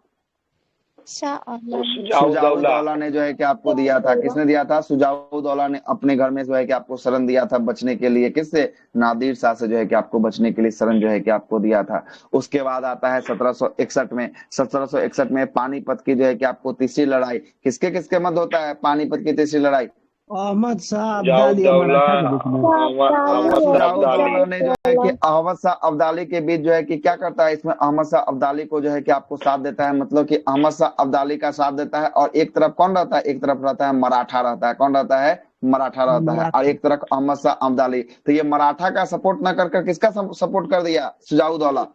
शाह आलम। सुजाऊ सुजाऊ दौला। दौला ने जो है कि आपको दिया था। किसने दिया था? सुजाऊ दौला ने अपने घर में जो है कि आपको शरण दिया था बचने के लिए। किससे? नादिर शाह से जो है कि आपको बचने के लिए शरण जो है कि आपको दिया था। उसके बाद आता है 1761 में। 1761 में पानीपत की जो है कि आपको तीसरी लड़ाई, किसके किसके मध्य होता है पानीपत की तीसरी लड़ाई? अहमद शाह सुजाऊ अब्दाली और दौला, मराठा के बीच में। अहमद शाह सुजाऊ अब्दाली। दौला ने जो है कि अहमद शाह अब्दाली के बीच जो है कि क्या करता है, इसमें अहमद शाह अब्दाली को जो है कि आपको साथ देता है, मतलब कि अहमद शाह अब्दाली का साथ देता है। और एक तरफ कौन रहता है? एक तरफ रहता है मराठा रहता है। कौन रहता है? मराठा रहता है। और एक तरफ अहमद शाह अब्दाली। तो ये मराठा का सपोर्ट न कर किसका सपोर्ट कर दिया सुजाऊ दौला?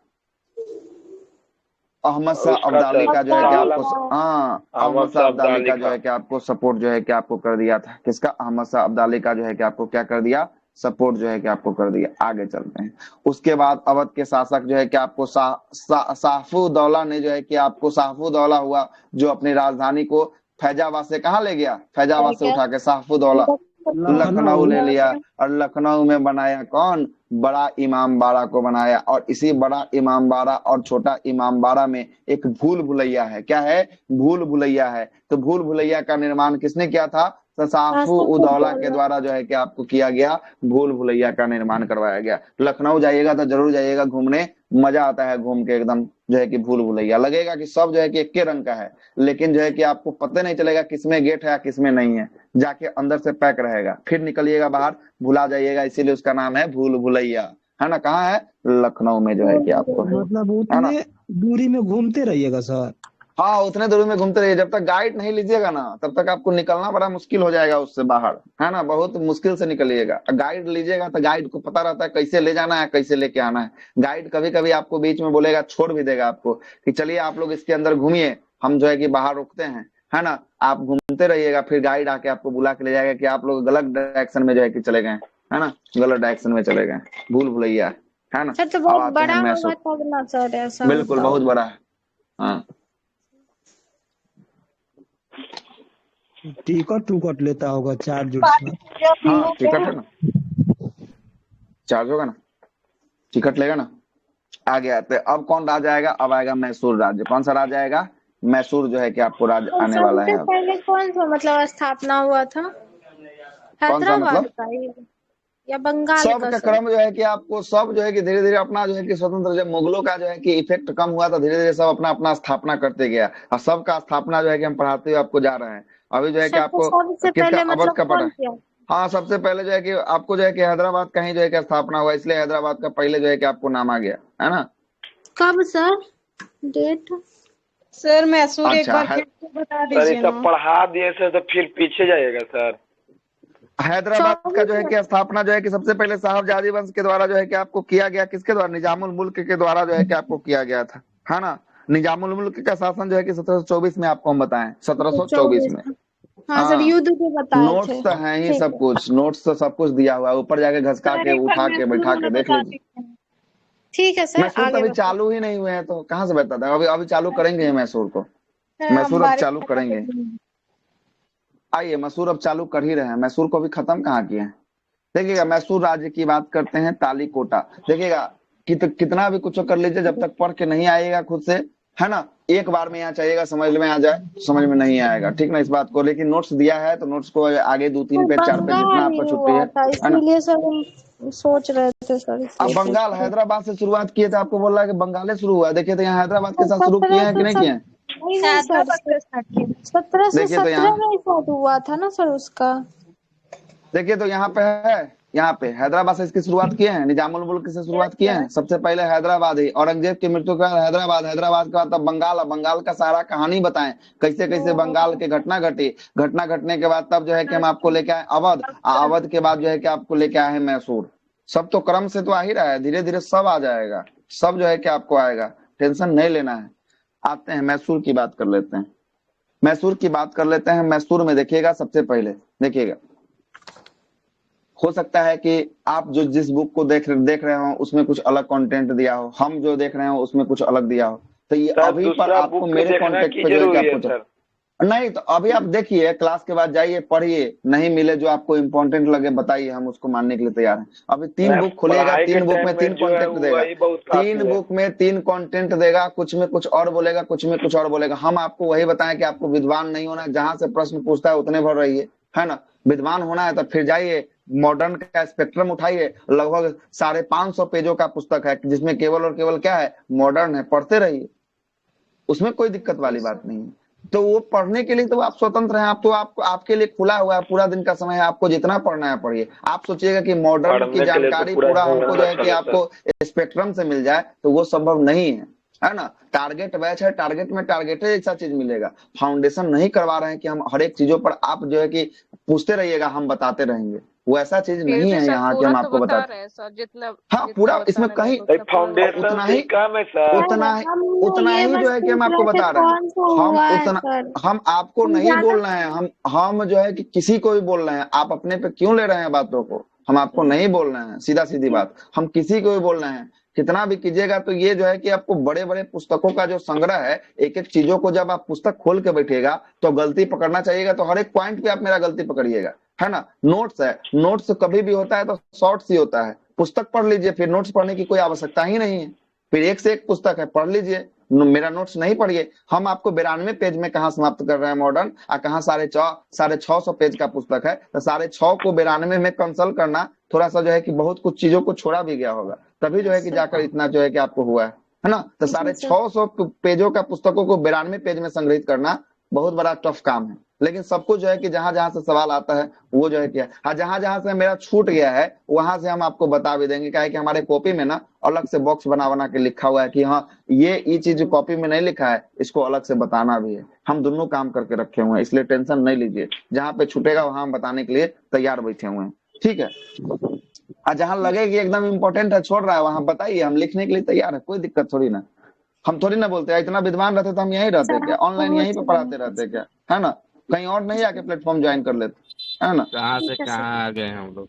अहमद शाह उसका अब्दाली का जो है कि शाह आपको, आलम, हाँ, अहमद शाह अब्दाली का जो है कि आपको सपोर्ट जो है कि आपको कर दिया था। किसका? अहमद शाह अब्दाली का जो है कि आपको क्या कर दिया? सपोर्ट जो है कि आपको कर दिया। आगे चलते हैं। उसके बाद अवध के शासक जो है कि आपको शाहफूदौला ने जो है कि आपको शाहफूदौला हुआ, जो अपनी राजधानी को फैजाबाद से कहाँ ले गया? फैजाबाद से उठा के शाहफूदौला लखनऊ ले लिया। और लखनऊ में बनाया कौन? बड़ा इमामबाड़ा को बनाया। और इसी बड़ा इमामबाड़ा और छोटा इमामबाड़ा में एक भूल भुलैया है। क्या है? भूल भुलैया है। तो भूल भुलैया का निर्माण किसने किया था? शाहफूदौला के द्वारा जो है कि आपको किया गया, भूल भुलैया का निर्माण करवाया गया। लखनऊ जाइएगा तो जरूर जाइएगा घूमने, मजा आता है घूम के एकदम। जो है कि भूल भुलैया लगेगा कि सब जो है कि एक के रंग का है, लेकिन जो है कि आपको पता नहीं चलेगा किसमें गेट है या किसमें नहीं है। जाके अंदर से पैक रहेगा, फिर निकलिएगा बाहर, भुला जाइएगा। इसीलिए उसका नाम है भूल भुलैया, है ना? कहाँ है? लखनऊ में जो है कि आपको है मतलब ना? उतने दूरी में घूमते रहिएगा सर। हाँ, उतने दूर में घूमते रहिए। जब तक गाइड नहीं लीजिएगा ना तब तक आपको निकलना बड़ा मुश्किल हो जाएगा उससे बाहर, है ना? बहुत मुश्किल से निकलिएगा। गाइड लीजिएगा तो गाइड को पता रहता है कैसे ले जाना है, कैसे लेके आना है। गाइड कभी कभी आपको बीच में बोलेगा, छोड़ भी देगा आपको कि चलिए आप लोग इसके अंदर घूमिए, हम जो है कि बाहर रुकते हैं, है ना? आप घूमते रहिएगा, फिर गाइड आके आपको बुला के ले जाएगा कि आप लोग गलत डायरेक्शन में जो है कि चले गए, है ना? गलत डायरेक्शन में चले गए। भूल भुलैया, है ना? सर तो अब बहुत आते हैं बड़ा होगा मैसूर। तब ना सर, ऐसा बिल्कुल होता बहुत होगा। बड़ा है। हाँ, टिकट टुकट लेता होगा, चार्ज उसका। हाँ टिकट है ना, चार्ज होगा ना, टिकट लेगा ना। आगे आते हैं। अब कौन राजा आएगा? अब आएगा मैसूर राज्य। कौन सा राज्य आएगा? मैसूर जो है कि आपको राज्य और आने वाला सबसे है अब। पहले कौन सा मतलब स्थापना हुआ था? कौन सा हैदराबाद मतलब? का या बंगाल सब का का सर? क्रम जो है कि आपको सब जो है कि धीरे धीरे अपना जो है कि स्वतंत्र, जब मुगलों का जो है कि इफेक्ट कम हुआ तो धीरे धीरे सब अपना अपना स्थापना करते गया। और सबका स्थापना जो है कि हम पढ़ाते हुए आपको जा रहे हैं। अभी जो है कि सर तो आपको सबसे किसका? पहले अवध मतलब का पढ़ा कौन है। किया? हाँ, सबसे पहले जो है कि आपको जो है कि हैदराबाद का ही जो है कि स्थापना हुआ, इसलिए हैदराबाद का पहले जो है कि आपको नाम आ गया, है ना? कब सर? डेट? सर मैसूर एक अच्छा बार है, फिर से बता सर ये दीजिए सब ना। पढ़ा दिए सर, तो फिर पीछे जाइएगा सर। हैदराबाद का जो है कि स्थापना जो है कि सबसे पहले साहबजादी वंश के द्वारा जो है कि आपको किया गया। किसके द्वारा? निजामुल मुल्क के द्वारा जो है कि आपको किया गया था, है ना? निजामुल मुल्क का शासन जो है कि 1724 में आपको हम बताएं, 1724 में। हाँ सर, हाँ, युद्ध भी बताए थे। नोट्स तो है ही, ठीक सब है कुछ नोट्स तो सब कुछ दिया हुआ है। ऊपर जाके घसका सर के एक बार उठा के मैसूर बैठा वाला के देख बता लीजिए। दीजिए। ठीक है सर, मैसूर तो आगे अभी बताइए। चालू ही नहीं हुए हैं, तो कहाँ से बताता है? अभी अभी चालू करेंगे ये मैसूर को। सर अब मैसूर अब बारिश चालू बता करेंगे। दीजिए। आइए, मैसूर अब चालू कर ही रहे हैं। मैसूर को भी खत्म कहाँ किए हैं? देखिएगा, मैसूर राज्य की बात करते हैं। तालीकोटा देखिएगा, कितना भी कुछ कर लीजिए, जब तक पढ़ के नहीं आएगा खुद से, है ना, एक बार में यहाँ चाहिएगा समझ में आ जाए, समझ में नहीं आएगा, ठीक ना? इस बात को, लेकिन नोट्स दिया है तो नोट्स को आगे 2 3 पेज 4 पेज जितना बंगाल ही आपका छुट्टी हुआ था, है ना? इसीलिए सर हम सोच रहे थे सर, अब इसलिए पूछ बंगाल रहे हैदराबाद से शुरुआत किए थे, आपको बोल रहा है कि बंगाल से शुरू हुआ है। देखिए तो यहाँ हैदराबाद के थे। साथ शुरू किए हैं कि नहीं किए हैं? नहीं नहीं सर, हैदराबाद से स्टार्ट किया। 17 में स्टार्ट हुआ था ना सर उसका। देखिए तो यहाँ पे है, यहाँ पे हैदराबाद से इसकी शुरुआत किए हैं, निजामुल मुल्क से शुरुआत किए हैं। सबसे पहले हैदराबाद ही, औरंगजेब की मृत्यु के बाद हैदराबाद, हैदराबाद के बाद तब बंगाल। बंगाल का सारा कहानी बताएं, कैसे कैसे बंगाल की घटना घटी। घटना घटने के बाद तब जो है कि हम आपको लेके आए अवध। अवध के बाद जो है कि आपको लेके आए हैं मैसूर। सब तो क्रम से तो आ ही रहा है, धीरे धीरे सब आ जाएगा, सब जो है कि आपको आएगा, टेंशन नहीं लेना है। आते हैं मैसूर की बात कर लेते हैं। मैसूर की बात कर लेते हैं। मैसूर में देखिएगा, सबसे पहले देखिएगा हो सकता है कि आप जो जिस बुक को देख रहे हो उसमें कुछ अलग कंटेंट दिया हो, हम जो देख रहे हो उसमें कुछ अलग दिया हो, तो ये सर अभी पर दूसरा आपको बुक मेरे देखना कांटेक्ट की पे जो है कि जरूरी है आपको सर। नहीं, तो अभी आप देखिए, क्लास के बाद जाइए, पढ़िए, नहीं मिले जो आपको इम्पोर्टेंट लगे बताइए, हम उसको मानने के लिए तैयार हैं। अभी 3 मैं बुक खुलेगा, पढ़ाई के 3 बुक टाइम में में 3 जो है कंटेंट देगा, वही बहुत 3 काफी है। बुक में 3 कंटेंट देगा, कुछ में कुछ और बोलेगा, कुछ में कुछ और बोलेगा। हम आपको वही बताएं कि आपको विद्वान नहीं होना है, जहां से प्रश्न पूछता है उतने भर रहिए, है ना। विद्वान होना है तो फिर जाइए, मॉडर्न का स्पेक्ट्रम उठाइए, लगभग 550 पेजों का पुस्तक है, जिसमें केवल और केवल क्या है, मॉडर्न है, पढ़ते रहिए, उसमें कोई दिक्कत वाली बात नहीं है। तो वो पढ़ने के लिए तो आप स्वतंत्र हैं, आप तो आपके लिए खुला हुआ है, पूरा दिन का समय है, आपको जितना पढ़ना है पढ़िए। आप सोचिएगा कि मॉडर्न की पढ़ने के लिए तो जानकारी पूरा पूरा हमको जो है अच्छा कि है सर। आपको स्पेक्ट्रम से मिल जाए, तो वो संभव नहीं है ना। टारगेट बैच है, टारगेट में टारगेट ऐसा चीज मिलेगा। फाउंडेशन नहीं करवा रहे हैं कि हम हर एक चीजों पर आप जो है कि पूछते रहिएगा, हम बताते रहेंगे, वो ऐसा चीज फिर नहीं भी है सर यहाँ कि पूरा हम तो आपको बता बताते। रहे हैं सर, जितना हाँ, जितना पूरा इसमें बताने कहीं लायक उतना पूरा बता फाउंडेशन उतना ही सीखा मैं उतना सर। ही हम उतना ये ही बस जो है कि हम पूछ आपको रहे थे बता रहे हैं। कौन सा हम हुआ है उतना सर। हम आपको हम नहीं ज्यादा बोल रहे हैं, हम जो है कि किसी को भी बोल रहे हैं, आप अपने पे क्यों ले रहे हैं बातों को। हम आपको नहीं बोल रहे हैं, सीधा सीधी बात, हम किसी को भी बोल रहे हैं। कितना भी कीजिएगा तो ये जो है कि आपको बड़े बड़े पुस्तकों का जो संग्रह है, एक एक चीजों को जब आप पुस्तक खोल के बैठिएगा तो गलती पकड़ना चाहिएगा, तो हर एक पॉइंट पे आप मेरा गलती पकड़िएगा, है ना। नोट्स है, नोट्स कभी भी होता है तो शॉर्ट्स ही होता है, पुस्तक पढ़ लीजिए, फिर नोट्स पढ़ने की कोई आवश्यकता ही नहीं है। फिर एक से एक पुस्तक है, पढ़ लीजिए, मेरा नोट्स नहीं पढ़िए। हम आपको 92 पेज में कहाँ समाप्त कर रहे हैं मॉडर्न, और कहाँ 650 पेज का पुस्तक है, तो 650 को 92 में कंसल्ट करना, थोड़ा सा जो है कि बहुत कुछ चीजों को छोड़ा भी गया होगा, तभी जो है कि जाकर इतना जो है कि आपको हुआ है ना। तो 650 पेजों का पुस्तकों को 92 पेज में संग्रहित करना बहुत बड़ा टफ काम है। लेकिन सबको जो है कि जहां जहां से सवाल आता है वो जो है क्या, हाँ, जहां जहां से मेरा छूट गया है वहां से हम आपको बता भी देंगे। क्या है कि हमारे कॉपी में ना अलग से बॉक्स बना बना के लिखा हुआ है कि हाँ, ये चीज कॉपी में नहीं लिखा है, इसको अलग से बताना भी है। हम दोनों काम करके रखे हुए हैं, इसलिए टेंशन नहीं लीजिए, जहां पे छूटेगा वहां हम बताने के लिए तैयार बैठे हुए हैं, ठीक है। और जहां लगे कि एकदम इम्पोर्टेंट है, छोड़ रहा है, वहां बताइए, हम लिखने के लिए तैयार है, कोई दिक्कत थोड़ी ना। हम थोड़ी ना बोलते हैं, इतना विद्वान रहते तो हम यहीं रहते क्या, ऑनलाइन यहीं पे पढ़ाते रहते क्या, है ना। कहीं और नहीं आके प्लेटफॉर्म ज्वाइन कर लेते, है ना। कहाँ से कहाँ आ गए हम लोग।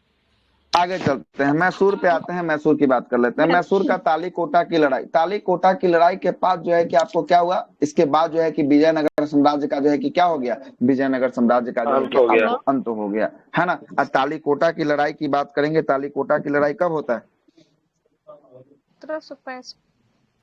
आगे चलते हैं, मैसूर पे आते हैं, मैसूर की बात कर लेते हैं। मैसूर का तालीकोटा की लड़ाई, तालीकोटा की लड़ाई के बाद जो है कि आपको क्या हुआ, इसके बाद जो है कि विजयनगर साम्राज्य का जो है कि क्या हो गया, विजयनगर साम्राज्य का जो है अंत कि हो गया। आपको अंत हो गया, है ना। और तालीकोटा की लड़ाई की बात करेंगे, तालीकोटा की लड़ाई कब होता है, 1765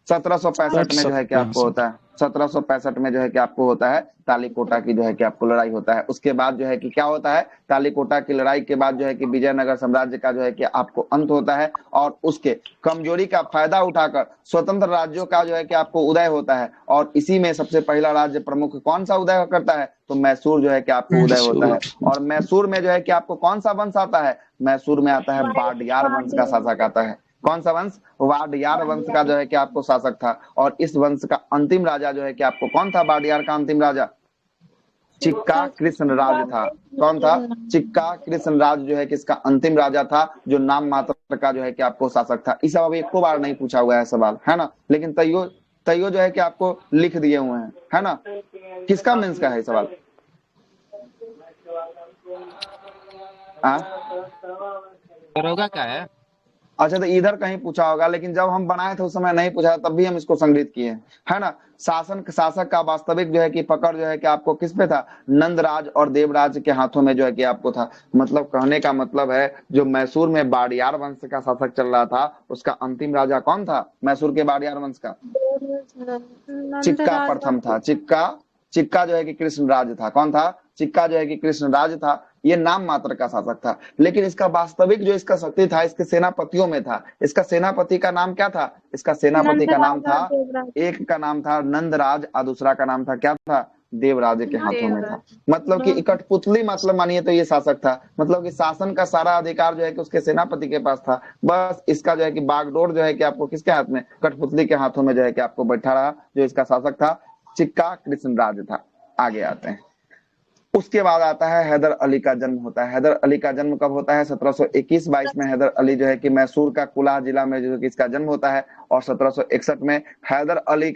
1765 में जो है कि आपको होता है, 1765 में जो है कि आपको होता है तालीकोटा की जो है कि आपको लड़ाई होता है। उसके बाद जो है कि क्या होता है, तालीकोटा की लड़ाई के बाद जो है कि विजयनगर साम्राज्य का जो है कि आपको अंत होता है, और उसके कमजोरी का फायदा उठाकर स्वतंत्र राज्यों का जो है कि आपको उदय होता है। और इसी में सबसे पहला राज्य प्रमुख कौन सा उदय करता है, तो मैसूर जो है कि आपको उदय होता है। और मैसूर में जो है कि आपको कौन सा वंश आता है, मैसूर में आता है वाडियार वंश का शासक आता है। कौन सा वंश, वाडियार वंश का जो है कि आपको शासक था। और इस वंश का अंतिम राजा जो है कि आपको कौन था, वाडियार का अंतिम राजा चिक्का कृष्ण राज था। कौन था, चिक्का कृष्ण राज जो है कि इसका अंतिम राजा था, जो नाम मात्र का जो है कि आपको शासक था। इस सब अभी एको बार नहीं पूछा हुआ है सवाल, है ना, लेकिन तैयो जो है कि आपको लिख दिए हुए हैं, है ना। किसका मेंस का है सवाल, दरोगा का है। अच्छा, तो इधर कहीं पूछा होगा, लेकिन जब हम बनाए थे उस समय नहीं पूछा, तब भी हम इसको संग्रहित किए हैं, है ना। शासक का वास्तविक जो है कि पकड़ जो है कि आपको किस पे था, नंदराज और देवराज के हाथों में जो है कि आपको था। मतलब कहने का मतलब है, जो मैसूर में वाडियार वंश का शासक चल रहा था, उसका अंतिम राजा कौन था मैसूर के वाडियार वंश का, चिक्का प्रथम था। चिक्का जो है कि कृष्ण राज था। कौन था, चिक्का जो है कि कृष्ण राज था। ये नाम मात्र का शासक था, लेकिन इसका वास्तविक जो इसका शक्ति था इसके सेनापतियों में था। इसका सेनापति का नाम क्या था, इसका सेनापति का नाम था, एक का नाम था नंदराज और दूसरा का नाम था क्या था, देवराज के हाथों में था। मतलब कि कठपुतली, मतलब मानिए तो ये शासक था, मतलब कि शासन का सारा अधिकार जो है कि उसके सेनापति के पास था। बस इसका जो है कि बागडोर जो है कि आपको किसके हाथ में, कठपुतली के हाथों में जो है कि आपको बैठा रहा। जो इसका शासक था चिक्का कृष्ण राज था। आगे आते हैं, उसके बाद आता है हैदर अली का जन्म होता है। हैदर अली का जन्म कब होता है? 1721-22 में हैदर अली जो है कि मैसूर का कुलाह जिला में जो है कि इसका जन्म होता है। और 1761 में हैदर अली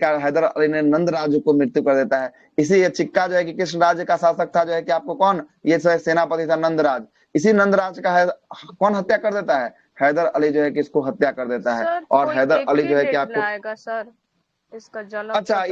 ने नंद राज्य को मृत्यु कर देता है। इसी ये चिक्का जो है कि कृष्ण राज्य का शासक था जो है कि आपको कौन, ये सेनापति था नंदराज। इसी नंदराज का कौन हत्या कर देता है? हैदर अली जो है कि इसको हत्या कर देता है। और हैदर अली जो है कि आपको लाएगा सर इसका जन्म अच्छा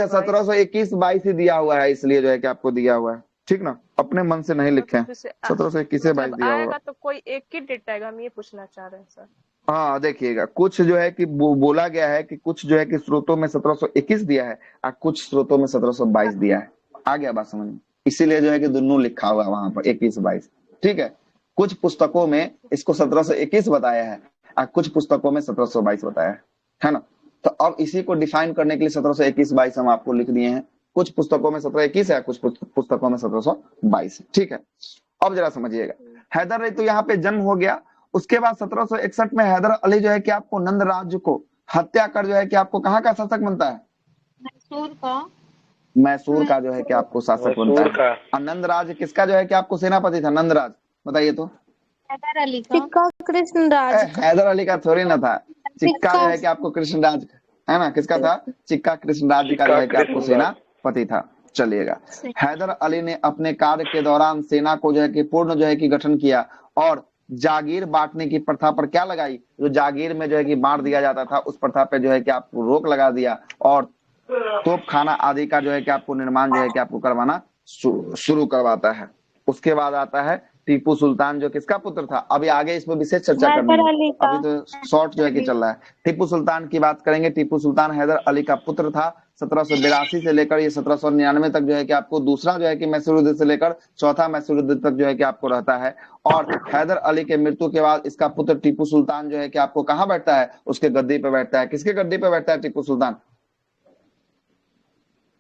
1721-22 ही दिया हुआ है, इसलिए जो है कि आपको दिया हुआ है, ठीक ना, अपने मन से नहीं लिखे। 1721-22 दिया हुआ तो कोई एक ही डेट आएगा, हम ये पूछना चाह रहे हैं सर। हाँ देखिएगा, कुछ जो है कि बोला गया है कि कुछ जो है कि स्रोतों में 1721 दिया है और कुछ स्रोतों में 1722 दिया है। आ गया बात समझ में? इसीलिए जो है कि दोनों लिखा हुआ है वहां पर 21-22, ठीक है। कुछ पुस्तकों में इसको 1721 बताया है और कुछ पुस्तकों में 1722 बताया है ना। तो अब इसी को डिफाइन करने के लिए 1721-22 हम आपको लिख दिए हैं। कुछ पुस्तकों में 1721 है, कुछ पुस्तकों में 1722 है, ठीक है। अब जरा समझिएगा, हैदर अली तो यहाँ पे जन्म हो गया। उसके बाद 1761 में हैदर अली जो है कि आपको नंद राज्य को हत्या कर जो है कि आपको कहाँ का शासक बनता है? मैसूर का जो है कि आपको शासक बनता है। और नंद राज्य किसका जो है कि आपको सेनापति था? नंदराज, बताइए तो। हैदर अली का कृष्ण राज। हैदर अली का थोड़ी ना था, चिक्का जो है कि आपको कृष्णराज है ना, किसका था? चिक्का कृष्णराज का जो है कि आपको सेनापति था। चलिएगा, हैदर अली ने अपने कार्य के दौरान सेना को जो है कि पूर्ण जो है कि गठन किया और जागीर बांटने की प्रथा पर क्या लगाई? जो जागीर में जो है कि बांट दिया जाता था उस प्रथा पे जो है कि आपको रोक लगा दिया और तोप खाना आदि का जो है कि आपको निर्माण जो है कि आपको करवाना शुरू करवाता है। उसके बाद आता है टीपू सुल्तान, जो किसका पुत्र था? अभी आगे इसमें विशेष चर्चा करनी है, अभी तो शॉर्ट जो है कि चल रहा है। टीपू सुल्तान की बात करेंगे। टीपू सुल्तान हैदर अली का पुत्र था। 1782 से लेकर ये 1799 तक जो है कि आपको दूसरा जो है कि मैसूर युद्ध से लेकर चौथा मैसूर युद्ध तक जो है कि आपको रहता है। और हैदर अली के मृत्यु के बाद इसका पुत्र टीपू सुल्तान जो है कि आपको कहाँ बैठता है? उसके गद्दी पे बैठता है। किसके गद्दी पे बैठता है टीपू सुल्तान?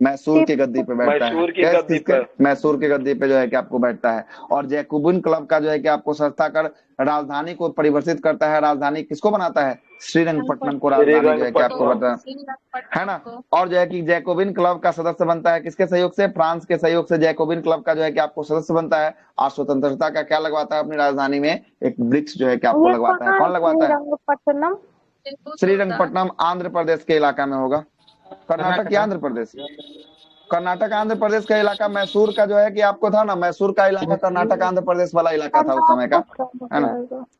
मैसूर की गद्दी पे बैठता है। मैसूर की गद्दी पे जो है कि आपको बैठता है। और जैकोबिन क्लब का जो है कि आपको संस्था कर राजधानी को परिवर्तित करता है। राजधानी किसको बनाता है? श्रीरंगपट्टनम को राजधानी जो है कि आपको बताता है ना। और जो है कि जैकोबिन क्लब का सदस्य बनता है किसके सहयोग से? फ्रांस के सहयोग से जैकोबिन क्लब का जो है कि आपको सदस्य बनता है। और स्वतंत्रता का क्या लगवाता है अपनी राजधानी में? एक वृक्ष जो है कि आपको लगवाता है। कौन लगवाता है? श्रीरंगपट्टनम आंध्र प्रदेश के इलाका में होगा। कर्नाटक या आंध्र प्रदेश? कर्नाटक आंध्र प्रदेश का इलाका। मैसूर का जो है कि आपको था ना, मैसूर का इलाका कर्नाटक आंध्र प्रदेश वाला इलाका था उस समय का, है ना।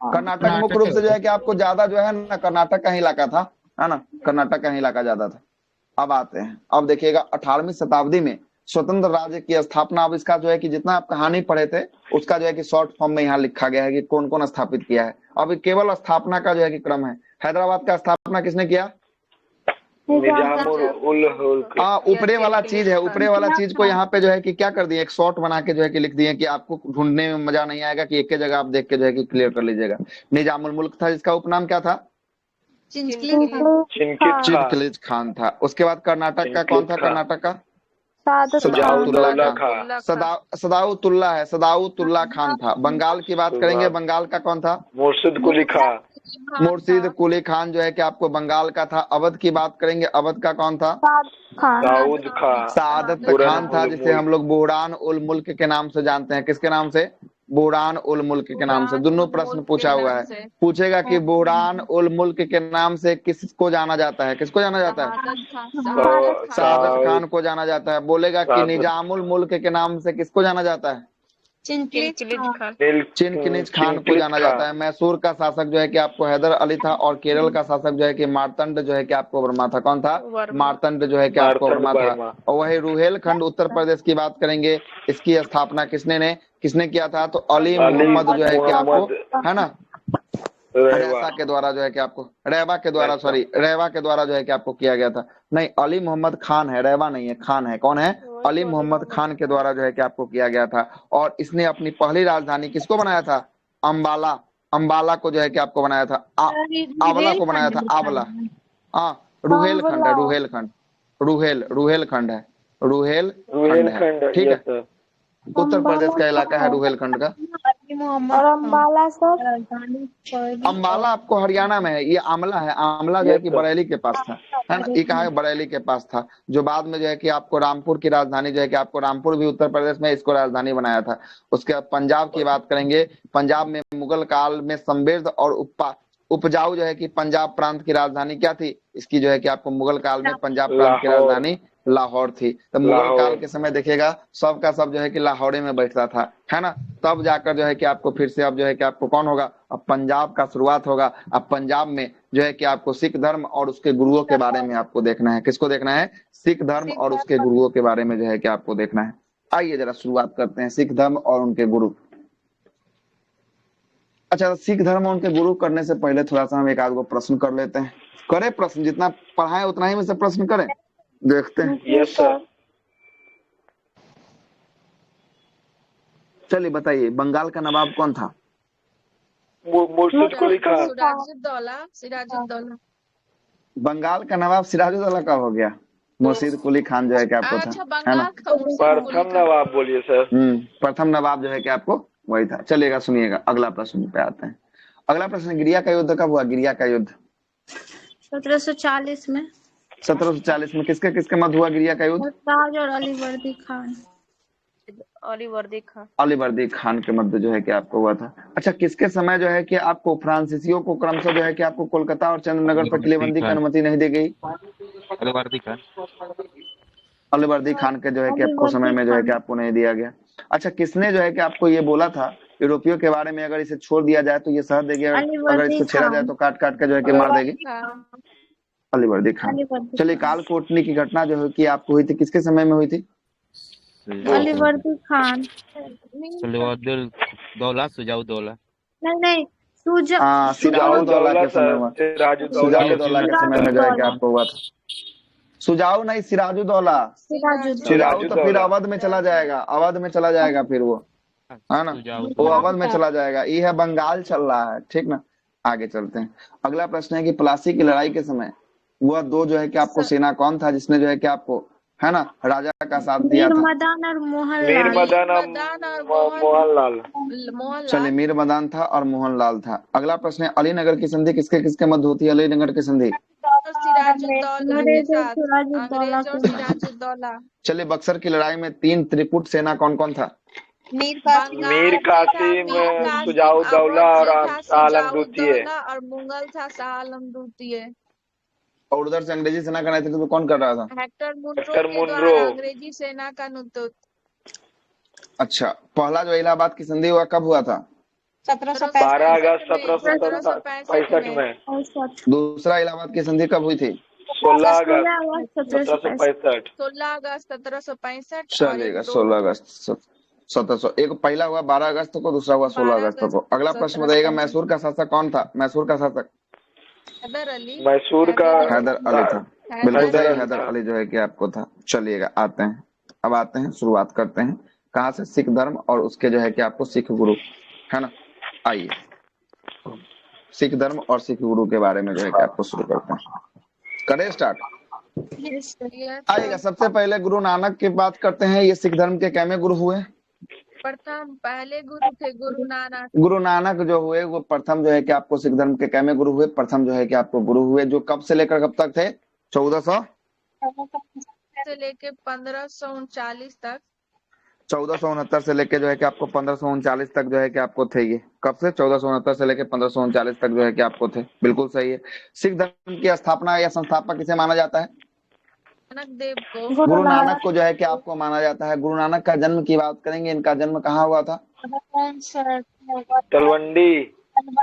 कर्नाटक मुख्य रूप से जो है कि आपको ज्यादा जो है ना कर्नाटक का ही इलाका था, है ना, कर्नाटक का ही इलाका ज्यादा था। अब आते हैं, अब देखिएगा 18वीं शताब्दी में स्वतंत्र राज्य की स्थापना। अब इसका जो है कि जितना आप कहानी पढ़े थे उसका जो है कि शॉर्ट फॉर्म में यहाँ लिखा गया है कि कौन कौन स्थापित किया है। अब केवल स्थापना का जो है कि क्रम है। हैदराबाद का स्थापना किसने किया? हाँ, ऊपरे वाला चीज है। ऊपरे वाला चीज को यहाँ पे जो है कि क्या कर दिए, एक शॉर्ट बना के जो है कि लिख दिए कि आपको ढूंढने में मजा नहीं आएगा, कि एक ही जगह आप देख के जो है कि क्लियर कर लीजिएगा। निजामुल मुल्क था, जिसका उपनाम क्या था? चिनकिज खान था। उसके बाद कर्नाटक का कौन था? कर्नाटक का सदाउतुल्ला खान था। बंगाल की बात करेंगे, बंगाल का कौन था? मुर्शिद कुली खान जो है कि आपको बंगाल का था। अवध की बात करेंगे, अवध का कौन था? सादत खान था, जिसे हम लोग बुहरान उल मुल्क के नाम से जानते हैं। किसके नाम से? बुहरान उल मुल्क के नाम से। दोनों प्रश्न पूछा हुआ है, पूछेगा कि बुहरान उल मुल्क के नाम से किसको जाना जाता है? किसको जाना जाता है? सादत खान को जाना जाता है। बोलेगा कि निजामुल मुल्क के नाम से किसको जाना जाता है? चिनकिज खान को जाना जाता है। मैसूर का शासक जो है कि आपको हैदर अली था और केरल का शासक जो है कि मार्तंड जो है कि आपको वर्मा था। कौन था? मार्तंड जो है कि आपको वर्मा था। और वही रुहेलखंड उत्तर प्रदेश की बात करेंगे, इसकी स्थापना किसने किया था? तो अली मोहम्मद जो है कि आपको, है ना, रेवा के द्वारा जो है कि आपको रेवा के द्वारा जो है कि आपको किया गया था। नहीं, अली मोहम्मद खान है, रेवा नहीं है, खान है। कौन है? अली मोहम्मद खान के द्वारा जो है कि आपको किया गया था। और इसने अपनी पहली राजधानी किसको बनाया था? अम्बाला को जो है कि आपको बनाया था। आंवला को बनाया था, आंवला। हाँ, रुहेलखंड है, रुहेलखंड है, ठीक है। उत्तर प्रदेश का इलाका है रुहेलखंड का। और अम्बाला सर? अम्बाला आपको हरियाणा में है। ये आंवला है, आंवला जो है कि बरेली के पास था। है ना। ये कहाँ है? बरेली के पास था, जो बाद में जो है कि आपको रामपुर की राजधानी जो है कि आपको रामपुर भी उत्तर प्रदेश में इसको राजधानी बनाया था। उसके बाद पंजाब की बात करेंगे। पंजाब में मुगल काल में समृद्ध और उपजाऊ जो है कि पंजाब प्रांत की राजधानी क्या थी? इसकी जो है कि आपको मुगल काल में पंजाब प्रांत की लाहौर। राजधानी लाहौर थी। तो मुगल लाहौर। काल के समय देखिएगा सब का सब जो है कि लाहौरे में बैठता था, है ना। तब जाकर जो है कि आपको फिर से अब जो है कि आपको कौन होगा? अब पंजाब का शुरुआत होगा। अब पंजाब में जो है कि आपको सिख धर्म और उसके गुरुओं के बारे में आपको देखना है। किसको देखना है? सिख धर्म और उसके गुरुओं के बारे में जो है कि आपको देखना है। आइए जरा शुरुआत करते हैं सिख धर्म और उनके गुरु। अच्छा, सिख धर्म और उनके गुरु करने से पहले थोड़ा सा हम एक आध गो प्रश्न कर लेते हैं। करें प्रश्न, जितना पढ़ाए उतना ही में से प्रश्न करें, देखते हैं। Yes sir. चलिए बताइए, बंगाल का नवाब कौन था? मुर्शिद कुली खान। सिराजुद्दौला। बंगाल का नवाब सिराजुद्दौला कब हो गया? मुर्शिद कुली खान जो है कि आपको अच्छा, था, है ना। बंगाल का मुर्शिद कुली प्रथम खान। नवाब बोलिए सर। प्रथम नवाब जो है कि आपको वही था। चलिएगा, सुनिएगा अगला प्रश्न पे आते हैं। अगला प्रश्न, गिरिया का युद्ध कब हुआ? गिरिया का युद्ध 1740 में। 1740 में किसके किसके मध्य हुआ गिरिया का युद्ध? मुमताज और अली वर्दी खान। अली वर्दी खान। अली वर्दी खान के मध्य जो है कि आपको हुआ था। अच्छा, किसके समय जो है कि आपको फ्रांसीसियों को क्रमशः जो है कि आपको कोलकाता और चंद्रनगर पर किलेबंदी की अनुमति नहीं दी गई? अलीवर्दी खान। अलीवर्दी खान के जो है कि आपको समय में जो है कि आपको नहीं दिया गया। अच्छा, किसने जो है कि आपको ये बोला था यूरोपियों के बारे में, अगर इसे छोड़ दिया जाए तो ये सह देगी, अगर इसको छेड़ा जाए तो काट काट के जो है कि मार देगी? अलीवर्दी खान। चलिए, कालकोटनी की घटना जो है कि आपको हुई थी, किसके समय में हुई थी? अली वर्दी खान। दौला, सुजाउद्दौला। नहीं, सिराजुद्दौला के समय में, सिराजुद्दौला के समय में जो है कि आपको हुआ था। सुजाऊ नहीं, सिराजुद्दौला। सुजाऊ तो फिर अवध में चला जाएगा, अवध में चला जाएगा फिर वो, है ना, वो अवध में चला जाएगा। ये है बंगाल चल रहा है, ठीक ना। आगे चलते हैं। अगला प्रश्न है कि प्लासी की लड़ाई के समय वह दो जो है कि आपको सेना कौन था जिसने जो है कि आपको, है ना, राजा का साथ दिया था? मीरमदान और मोहनलाल। चलिए, मीरमदान था और मोहनलाल था। अगला प्रश्न है, अलीनगर की संधि किसके किसके मध्य होती है? अलीनगर की संधि सिराजुद्दौला। चलिए, बक्सर की लड़ाई में 3 त्रिपुट सेना कौन कौन था? मीर कासिम, सुजाउद्दौला और आलम द्वितीय। और मुगल था शाह आलम द्वितीय। और उधर से अंग्रेजी सेना का नेतृत्व तो कौन कर रहा था? हेक्टर मुनरो अंग्रेजी सेना का नेतृत्व। अच्छा, पहला जो इलाहाबाद की संधि हुआ कब हुआ था? 12 अगस्त 1765 में। दूसरा इलाहाबाद की संधि कब हुई थी? 16 अगस्त 1765। 16 अगस्त 1765। चलिएगा, 16 अगस्त 1700। एक पहला हुआ 12 अगस्त को, दूसरा हुआ 16 अगस्त को। अगला प्रश्न बताइएगा, मैसूर का शासक कौन था? मैसूर का शासक हैदर अली। मैसूर का हैदर अली था। बिल्कुल सही, हैदर अली जो है कि आपको था। चलिएगा, आते हैं, अब आते हैं, शुरुआत करते हैं कहाँ से? सिख धर्म और उसके जो है कि आपको सिख गुरु, है ना। आइए, सिख धर्म और सिख गुरु के बारे में जो है कि आपको शुरू करते हैं। करें स्टार्ट? आइएगा, सबसे पहले गुरु नानक की बात करते हैं। ये सिख धर्म के कैमे गुरु हुए? प्रथम पहले गुरु थे गुरु नानक। गुरु नानक जो हुए वो प्रथम जो है कि आपको सिख धर्म के कैमे गुरु हुए? प्रथम जो है कि आपको गुरु हुए, जो कब से लेकर कब तक थे? 1400 से लेके 1539 तक। 1469 से लेके जो है कि आपको 1539 तक जो है कि आपको थे। ये कब से? 1469 से लेके 1539 तक जो है कि आपको थे। बिल्कुल सही है। सिख धर्म की स्थापना या संस्थापक किसे माना जाता है? नानक देव को। गुरु नानक को जो है कि आपको माना जाता है। गुरु नानक का जन्म की बात करेंगे, इनका जन्म कहाँ हुआ था?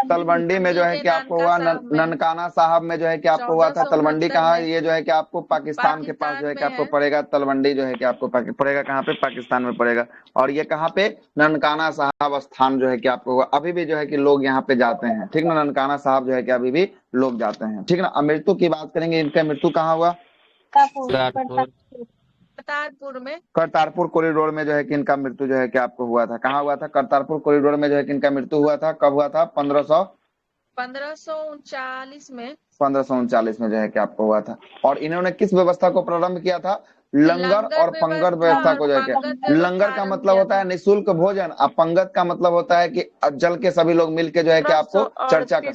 तलवंडी में जो है कि आपको हुआ। ननकाना साहब में जो है कि आपको हुआ था। तलवंडी कहाँ? ये जो है कि आपको पाकिस्तान के पास जो है कि आपको पड़ेगा। तलवंडी जो है कि आपको पड़ेगा कहाँ पे? पाकिस्तान में पड़ेगा। और ये कहाँ पे? ननकाना साहब स्थान जो है कि आपको हुआ। अभी भी जो है कि लोग यहाँ पे जाते हैं, ठीक ना। ननकाना साहब जो है कि अभी भी लोग जाते हैं, ठीक ना। अब मृत्यु की बात करेंगे, इनका मृत्यु कहाँ हुआ? करतारपुर में। करतारपुर कॉरिडोर में जो है कि इनका मृत्यु जो है कि आपको हुआ था। कहाँ हुआ था? करतारपुर कॉरिडोर में जो है कि इनका मृत्यु हुआ था। कब हुआ था? 1539 में। 1539 में जो है कि आपको हुआ था। और इन्होंने किस व्यवस्था को प्रारंभ किया था? लंगर और पंगत व्यवस्था को जो है क्या, लंगर का मतलब होता है निःशुल्क भोजन, और पंगत का मतलब होता है कि जल के सभी लोग मिलके जो है कि आपको चर्चा कर।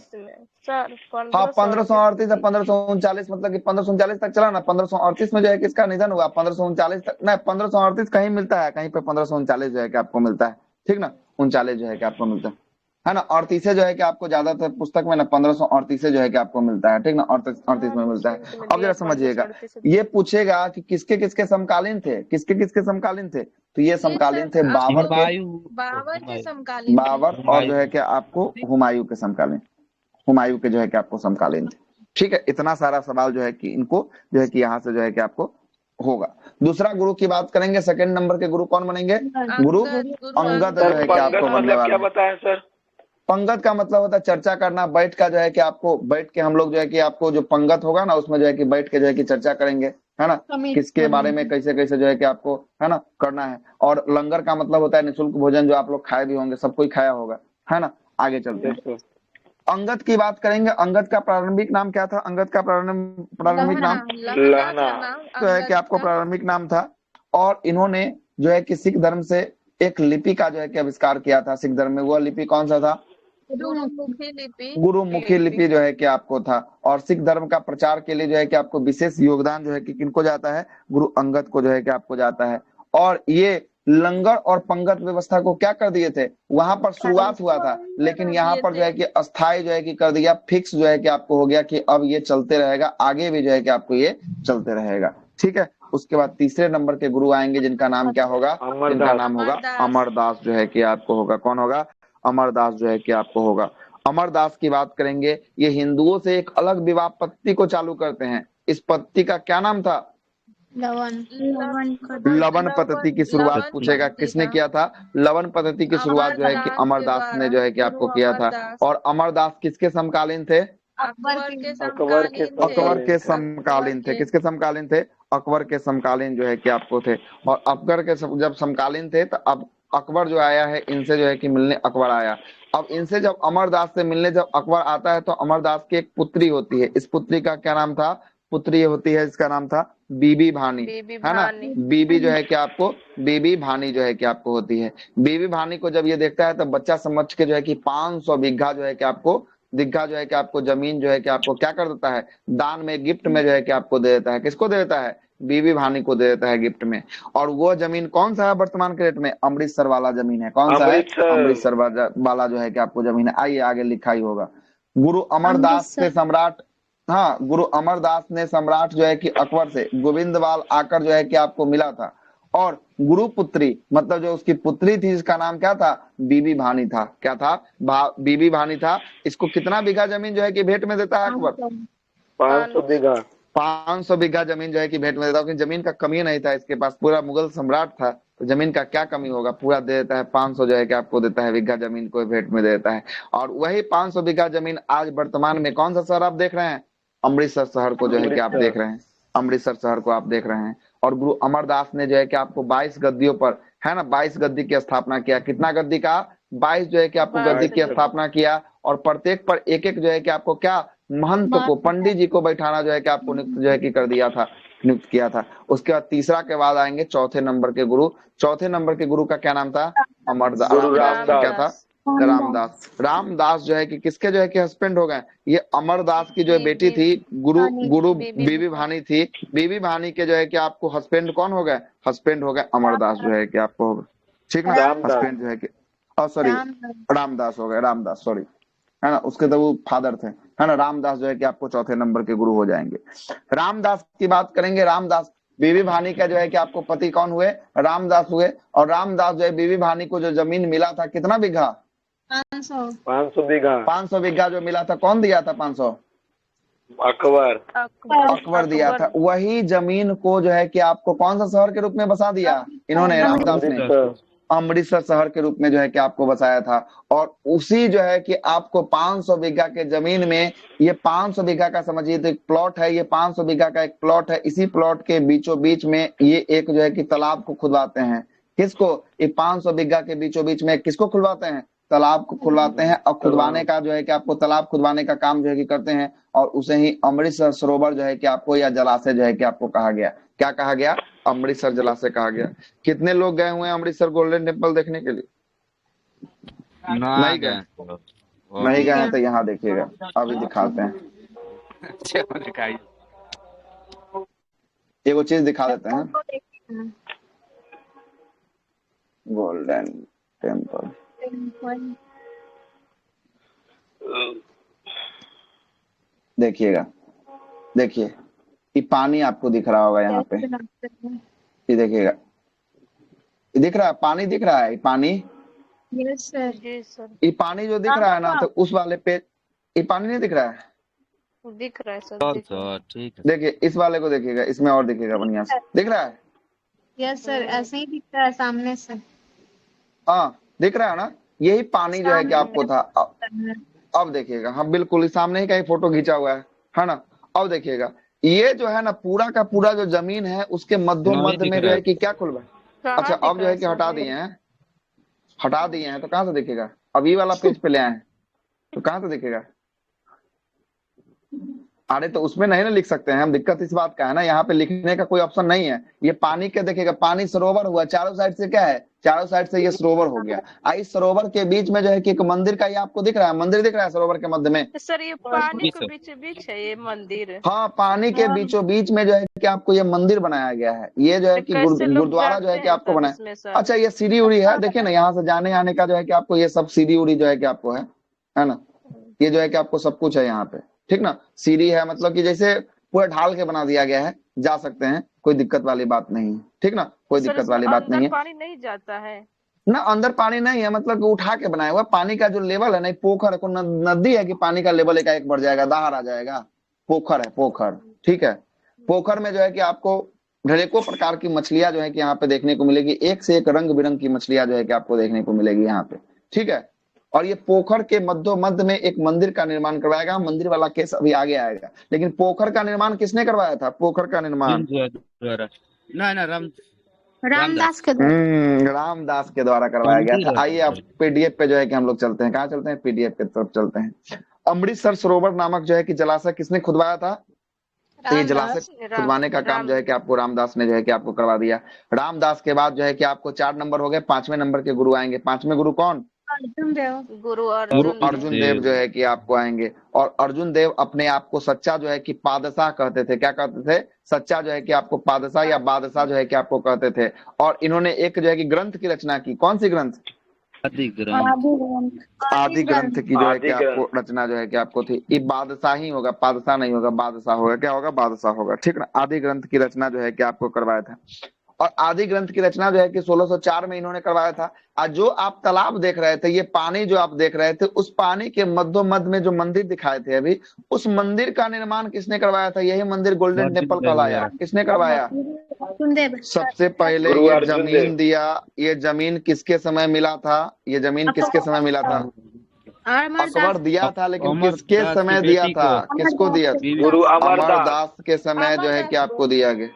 हाँ 1538 या 1539, मतलब कि 1539 तक चला ना, 1538 में जो है किसका निधन हुआ, 1539 तक नहीं, 1538 कहीं मिलता है, कहीं पे 1539 जो है कि आपको मिलता है, ठीक ना, 39 जो है कि आपको मिलता है ना, 38 जो है कि आपको ज्यादातर पुस्तक में ना 1538 जो है कि आपको मिलता है, ठीक ना, 38 में मिलता है। अब जरा समझिएगा, ये पूछेगा कि किसके किसके समकालीन थे, किसके किसके समकालीन थे, तो ये समकालीन थे बाबर के, बाबर के समकालीन थे। बाबर और जो है कि आपको हुमायूं के समकालीन, हुमायूं के जो है कि आपको समकालीन थे, ठीक है। इतना सारा सवाल जो है कि इनको जो है कि यहाँ से जो है कि आपको होगा। दूसरा गुरु की बात करेंगे, सेकंड नंबर के गुरु कौन बनेंगे, गुरु अंगद जो है कि आपको बनने वाले। क्या बताया सर? पंगत का मतलब होता है चर्चा करना, बैठ का जो है कि आपको बैठ के हम लोग जो है कि आपको जो पंगत होगा ना उसमें जो है कि बैठ के जो है कि चर्चा करेंगे, है ना, किसके बारे में कैसे कैसे जो है कि आपको है ना करना है। और लंगर का मतलब होता है निःशुल्क भोजन, जो आप लोग खाए भी होंगे, सब कोई खाया होगा, है ना। आगे चलते हैं, अंगद की बात करेंगे। अंगद का प्रारंभिक नाम क्या था, अंगद का प्रारंभिक नाम लहना जो है कि आपको प्रारंभिक नाम था। और इन्होंने जो है कि सिख धर्म से एक लिपि का जो है कि आविष्कार किया था सिख धर्म में। वह लिपि कौन सा था, गुरुमुखी लिपि। गुरुमुखी लिपि जो है कि आपको था। और सिख धर्म का प्रचार के लिए जो है कि आपको विशेष योगदान जो है कि किनको जाता है, गुरु अंगद को जो है कि आपको जाता है। और ये लंगर और पंगत व्यवस्था को क्या कर दिए थे, वहां पर शुरुआत हुआ था, लेकिन यहाँ पर जो है कि अस्थायी जो है कि कर दिया, फिक्स जो है कि आपको हो गया कि अब ये चलते रहेगा, आगे भी जो है कि आपको ये चलते रहेगा, ठीक है। उसके बाद तीसरे नंबर के गुरु आएंगे जिनका नाम क्या होगा, जिनका नाम होगा अमरदास जो है कि आपको होगा। कौन होगा, अमरदास जो है कि आपको होगा। अमरदास की बात करेंगे, ये हिंदुओं से एक अलग विवाह पद्धति को चालू करते हैं। इस पद्धति का क्या नाम था, लवन पद्धति की शुरुआत पूछेगा किसने किया था, लवन पद्धति की शुरुआत जो है कि अमरदास ने जो है कि आपको किया था। और अमरदास किसके समकालीन थे, अकबर के समकालीन थे। किसके समकालीन थे, अकबर के समकालीन जो है कि आपको थे। और अकबर के जब समकालीन थे तो अब अकबर जो आया है इनसे जो है कि मिलने अकबर आया। अब इनसे जब अमरदास से मिलने जब अकबर आता है तो अमरदास की एक पुत्री होती है, इस पुत्री का क्या नाम था, पुत्री होती है इसका नाम था बीबी भानी, है ना। बीबी जो है कि आपको, बीबी भानी जो है कि आपको होती है। बीबी भानी को जब ये देखता है तो बच्चा समझ के जो है कि 500 बीघा जो है कि आपको दिग्गा जो है कि आपको जमीन जो है कि आपको क्या कर देता है, दान में गिफ्ट में जो है कि आपको दे देता है। किसको दे देता है, बीबी भानी को दे देता है गिफ्ट में। और वो जमीन कौन सा है वर्तमान के रेट में, अमृतसर वाला जमीन है। कौन सा है, अमृतसर वाला जो है कि आपको जमीन है। आइए आगे लिखा ही होगा। गुरु अमरदास से सम्राट, हाँ गुरु अमरदास ने सम्राट जो है कि अकबर से गोविंदवाल आकर जो है कि आपको मिला था। और गुरु पुत्री मतलब जो उसकी पुत्री थी जिसका नाम क्या था, बीबी भानी था। क्या था, बीबी भानी था। इसको कितना बीघा जमीन जो है कि भेंट में देता है अकबर, 500 बीघा, 500 बीघा जमीन जो है कि भेंट में देता है। क्योंकि जमीन का कमी नहीं था इसके पास, पूरा मुगल सम्राट था तो जमीन का क्या कमी होगा, पूरा दे देता है। 500 जो है कि आपको देता है बीघा जमीन को भेंट में देता है। और वही 500 बीघा जमीन आज वर्तमान में कौन सा शहर आप देख रहे हैं, अमृतसर शहर को जो है कि आप देख रहे हैं, अमृतसर शहर को आप देख रहे हैं। और गुरु अमरदास ने जो है कि आपको 22 गद्दियों पर, है ना, 22 गद्दी की स्थापना किया। कितना गद्दी का, 22 जो है कि आपको गद्दी की स्थापना किया। और प्रत्येक पर एक एक जो है कि आपको क्या, महंत को, पंडित जी को बैठाना जो है कि आपको नियुक्त जो है कि कर दिया था, नियुक्त किया था। उसके बाद तीसरा के बाद आएंगे चौथे नंबर के गुरु। चौथे नंबर के गुरु का क्या नाम था, अमरदास, रामदास का क्या था, रामदास। रामदास जो है कि किसके जो है कि हस्बैंड हो गए, ये अमरदास की जो बेटी थी गुरु बीबी भानी थी। बीबी भानी के जो है कि आपको हस्बैंड कौन हो गए, हस्बैंड हो गए अमरदास जो है कि आपको हो गए, ठीक ना, हस्बैंड जो है कि सॉरी रामदास हो गए, रामदास सॉरी, है ना, उसके तो वो फादर थे, है ना। रामदास जो है कि आपको चौथे नंबर के गुरु हो जाएंगे। रामदास की बात करेंगे। रामदास बीबी भानी का जो है कि आपको पति कौन हुए, रामदास हुए। और रामदास जो है बीबी भानी को जो जमीन मिला था कितना बीघा, 500 बीघा, 500 बीघा जो मिला था, कौन दिया था 500, अकबर दिया था। वही जमीन को जो है कि आपको कौन सा शहर के रूप में बसा दिया इन्होंने, रामदास ने, अमृतसर शहर के रूप में जो है कि आपको बसाया था। और उसी जो है कि आपको 500 बीघा के जमीन में, ये 500 बीघा का समझिए तो एक प्लॉट है, ये 500 बीघा का एक प्लॉट है। इसी प्लॉट के बीचों बीच में ये एक जो है कि तालाब को खुदवाते हैं। किसको, ये 500 बीघा के बीचों बीच में किसको खुलवाते हैं, तालाब को खुदवाते हैं और खुदवाने का जो है कि आपको तालाब खुदवाने का काम जो है कि करते हैं, और उसे ही अमृतसर सरोवर जो है कि आपको या जलाशय जो है कि आपको कहा गया। क्या कहा गया? अमृतसर जलाशय कहा गया। कितने लोग गए हुए हैं अमृतसर गोल्डन टेम्पल देखने के लिए? नहीं गए? नहीं गए हैं तो यहाँ देखिएगा, अभी दिखाते हैं। एगो चीज दिखा देते हैं, गोल्डन टेम्पल। देखिएगा, देखिए ये पानी आपको दिख रहा होगा यहाँ पे, ये देखिएगा, ये दिख रहा है पानी, दिख रहा है ये पानी। Yes sir. ये पानी जो दिख रहा है ना, तो उस वाले पे ये पानी नहीं दिख रहा है, दिख रहा है सर। ठीक है, देखिए इस वाले को देखिएगा, इसमें और दिखेगा बढ़िया से, दिख रहा है? यस सर, ऐसे ही दिखता है सामने से। हाँ दिख रहा है ना, यही पानी जो है कि आपको था। अब देखिएगा, हाँ बिल्कुल इस सामने ही का फोटो खींचा हुआ है ना। अब देखिएगा ये जो है ना पूरा का पूरा जो जमीन है उसके मध्य में जो है कि क्या खुलवा है। अच्छा अब जो है कि हटा दिए हैं तो कहाँ से दिखेगा? अब ये वाला पेज पे ले आए हैं तो कहाँ से दिखेगा? अरे तो उसमें नहीं ना लिख सकते हैं हम, दिक्कत इस बात का है ना, यहाँ पे लिखने का कोई ऑप्शन नहीं है। ये पानी के देखिएगा, पानी सरोवर हुआ, चारों साइड से क्या है, चारों साइड से ये सरोवर हो गया। इस सरोवर के बीच में जो है कि एक मंदिर का, ये आपको दिख रहा है, मंदिर दिख रहा है सरोवर के मध्य में। सर ये पानी के बीच बीच है ये मंदिर। हाँ पानी के बीचों बीच में जो है कि आपको ये मंदिर बनाया गया है। ये जो है कि गुरुद्वारा जो है कि आपको बनाया। अच्छा ये सीढ़ी उड़ी है, देखिए ना यहाँ से जाने आने का जो है कि आपको ये सब सीढ़ी उड़ी जो है कि आपको है ना, ये जो है कि आपको सब कुछ है यहाँ पे, ठीक ना। सीढ़ी है मतलब कि जैसे पूरा ढाल के बना दिया गया है, जा सकते हैं, कोई दिक्कत वाली बात नहीं है, ठीक ना, कोई दिक्कत वाली बात नहीं है। पानी नहीं जाता है ना, अंदर पानी नहीं है, मतलब कि उठा के बनाया हुआ। पानी का जो लेवल है ना, पोखर है, कोई नदी है कि पानी का लेवल एकाएक बढ़ जाएगा, दाहर आ जाएगा। पोखर है, पोखर, ठीक है। पोखर में जो है कि आपको ढेरों प्रकार की मछलियां जो है कि यहाँ पे देखने को मिलेगी, एक से एक रंग बिरंग की मछलियां जो है कि आपको देखने को मिलेगी यहाँ पे, ठीक है। और ये पोखर के मध्य में एक मंदिर का निर्माण करवाएगा। मंदिर वाला केस अभी आगे आएगा, लेकिन पोखर का निर्माण किसने करवाया था? पोखर का निर्माण रामदास के रामदास के द्वारा करवाया गया था। आइए आप पीडीएफ पे जो है कि हम लोग चलते हैं, कहाँ चलते हैं? पीडीएफ की तरफ चलते हैं। अमृतसर सरोवर नामक जो है कि जलाशय किसने खुदवाया था? तो ये जलाशय खुदवाने का काम जो है कि आपको रामदास ने जो है कि आपको करवा दिया। रामदास के बाद जो है कि आपको 4 नंबर हो गए, 5वें नंबर के गुरु आएंगे। 5वें गुरु कौन? गुरु अर्जुन देव जो है कि आपको आएंगे। और अर्जुन देव अपने आप को सच्चा जो है कि पादशाह कहते थे। क्या कहते थे? सच्चा जो है कि आपको पादशाह या बादशाह जो है कि आपको कहते थे। और इन्होंने एक जो है कि ग्रंथ की रचना की। कौन सी ग्रंथ? आदि ग्रंथ की जो है कि आपको रचना जो है कि आपको थी। ये बादशाह ही होगा, पादशाह नहीं होगा, बादशाह होगा। क्या होगा? बादशाह होगा, ठीक ना। आदि ग्रंथ की रचना जो है कि आपको करवाया था। और आदि ग्रंथ की रचना जो है कि 1604 में इन्होंने करवाया था। और जो आप तालाब देख रहे थे, ये पानी जो आप देख रहे थे, उस पानी के मध्य में जो मंदिर दिखाए थे अभी, उस मंदिर का निर्माण किसने करवाया था? यही मंदिर गोल्डन टेम्पल कहलाया। किसने करवाया? सबसे पहले ये जमीन दिया। ये जमीन किसके समय मिला था? ये जमीन किसके समय मिला था? अकबर दिया था, लेकिन किसके समय दिया था? किसको दिया था? गुरु अमरदास के समय जो है कि आपको दिया गया।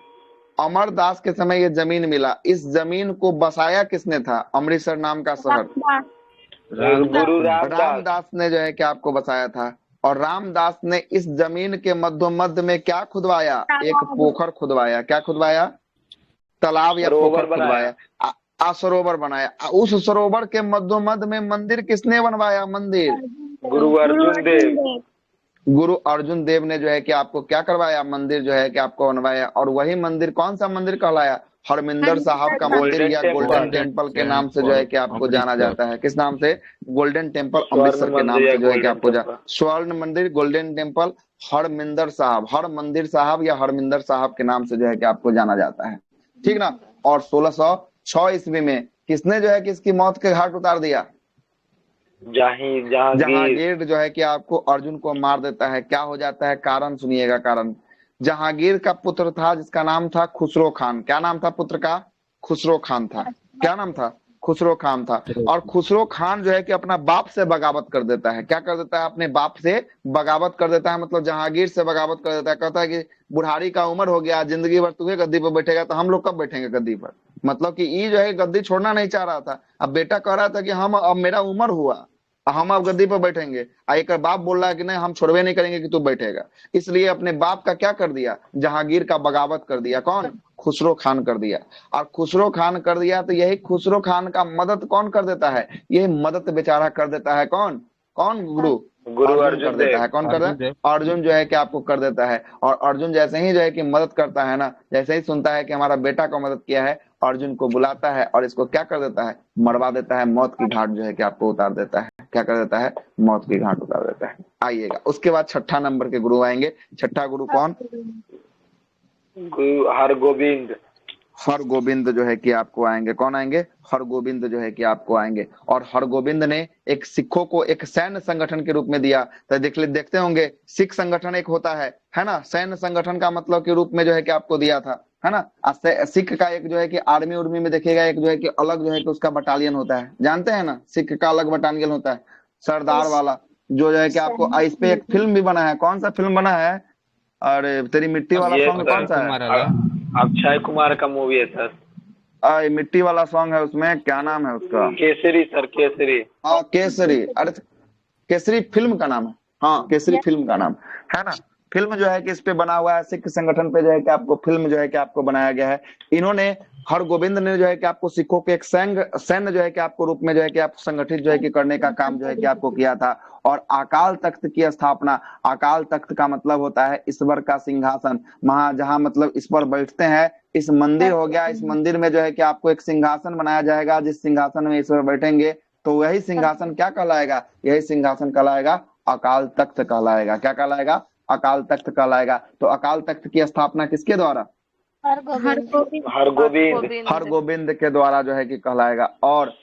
अमरदास के समय ये जमीन मिला। इस जमीन को बसाया किसने था? अमृतसर नाम का शहर गुरु रामदास ने जो है कि आपको बसाया था। और रामदास ने इस जमीन के मध्य में क्या खुदवाया? एक पोखर खुदवाया। क्या खुदवाया? तालाब या पोखर खुदवाया, सरोवर बनाया। उस सरोवर के मध्य में मंदिर किसने बनवाया? मंदिर गुरु अर्जुन देव। गुरु अर्जुन देव ने जो है कि आपको क्या करवाया? मंदिर जो है कि आपको बनवाया। और वही मंदिर कौन सा मंदिर कहलाया? हरमिंदर साहब का मंदिर या गोल्डन टेम्पल के नाम से जो है कि आपको जाना जाता है। किस नाम से? गोल्डन टेम्पल अमृतसर के नाम से जो है कि आपको स्वर्ण मंदिर, गोल्डन टेम्पल, हरमिंदर साहब, हर मंदिर साहब या हरमिंदर साहब के नाम से जो है कि आपको जाना जाता है, ठीक ना। और 1606 ईस्वी में किसने जो है कि इसकी मौत के घाट उतार दिया? जहांगीर जो है कि आपको अर्जुन को मार देता है। क्या हो जाता है? कारण सुनिएगा। कारण, जहांगीर का पुत्र था जिसका नाम था खुसरो खान। क्या नाम था पुत्र का? खुसरो खान था। क्या नाम था? खुसरो खान था। और खुसरो खान जो है कि अपना बाप से बगावत कर देता है। क्या कर देता है? अपने बाप से बगावत कर देता है, मतलब जहांगीर से बगावत कर देता है। कहता है कि बुढ़ारी का उम्र हो गया, जिंदगी भर तुम्हें गद्दी पर बैठेगा, तो हम लोग कब बैठेंगे गद्दी पर? मतलब कि ये जो है गद्दी छोड़ना नहीं चाह रहा था। अब बेटा कह रहा था कि हम अब मेरा उम्र हुआ, हम अब गद्दी पर बैठेंगे। एक बाप बोल रहा है कि नहीं हम छोड़वे नहीं करेंगे कि तू बैठेगा। इसलिए अपने बाप का क्या कर दिया, जहांगीर का बगावत कर दिया। कौन? खुसरो खान कर दिया। और खुसरो खान कर दिया तो यही खुसरो खान का मदद कौन कर देता है? यही मदद बेचारा कर देता है। कौन? कौन गुरु? गुरु अर्जुन अर्जुन कर देता देव। है। कौन कर अर्जुन देता है? देव। अर्जुन जो है कि आपको कर देता है। और अर्जुन जैसे ही जो है कि मदद करता है ना, जैसे ही सुनता है कि हमारा बेटा को मदद किया है, अर्जुन को बुलाता है और इसको क्या कर देता है? मरवा देता है, मौत की घाट जो है कि आपको उतार देता है। क्या कर देता है? मौत की घाट उतार देता है। आइएगा, उसके बाद छठा नंबर के गुरु आएंगे। छठा गुरु कौन? गुरु हरगोविंद। हरगोविंद जो है कि आपको आएंगे। कौन आएंगे? हरगोविंद जो है कि आपको आएंगे। और हरगोविंद ने एक सिखों को एक सैन्य संगठन के रूप में दिया। तो देखते होंगे सिख संगठन एक होता है ना, सैन्य संगठन का मतलब के रूप में जो है कि आपको दिया था, है ना। सिख का एक जो है कि आर्मी उर्मी में देखिएगा, एक जो है कि अलग जो है कि उसका बटालियन होता है, जानते हैं ना, सिख का अलग बटालियन होता है, सरदार वाला जो है कि आपको। इस पे एक फिल्म भी बना है। कौन सा फिल्म बना है? अरे तेरी मिट्टी वाला ये सॉन्ग कौन सा है? अक्षय कुमार का मूवी है सर। मिट्टी वाला सॉन्ग है, उसमें क्या नाम है उसका? केसरी सर, केसरी। हाँ केसरी। अरे केसरी फिल्म का नाम है। हाँ केसरी फिल्म का नाम है ना। फिल्म जो है कि इस पे बना हुआ है, सिख संगठन पे जो है कि आपको फिल्म जो है कि आपको बनाया गया है। इन्होंने हरगोविंद ने जो है कि आपको सिखों के एक सैन्य जो है कि आपको रूप में जो है कि आप संगठित जो है कि करने का काम जो है कि आपको किया था। और अकाल तख्त की स्थापना। अकाल तख्त का मतलब होता है ईश्वर का सिंहासन, जहां मतलब इस पर बैठते हैं। इस मंदिर हो गया, इस मंदिर में जो है कि आपको एक सिंहासन बनाया जाएगा, जिस सिंहासन में ईश्वर बैठेंगे तो वही सिंहासन क्या कहलाएगा? यही सिंहासन कहलाएगा अकाल तख्त कहलाएगा। क्या कहलाएगा? अकाल तख्त कहलाएगा। तो अकाल तख्त की स्थापना किसके द्वारा? हरगोविंद के द्वारा जो है कि कहलाएगा। और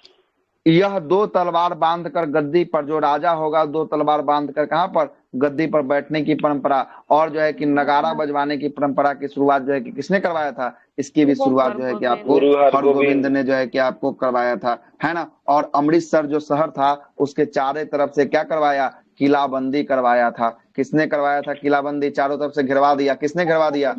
यह 2 तलवार बांधकर गद्दी पर, जो राजा होगा 2 तलवार बांधकर कहां पर? गद्दी पर बैठने की परंपरा। और जो है कि नगारा बजवाने की परंपरा की शुरुआत जो है कि किसने करवाया था? इसकी भी शुरुआत जो है कि आपको हरगोविंद ने जो है कि आपको करवाया था, है ना। और अमृतसर जो शहर था उसके चारों तरफ से क्या करवाया? किलाबंदी करवाया था। किसने करवाया था? किलाबंदी। चारों तरफ से घिरवा दिया। किसने घिरवा दिया?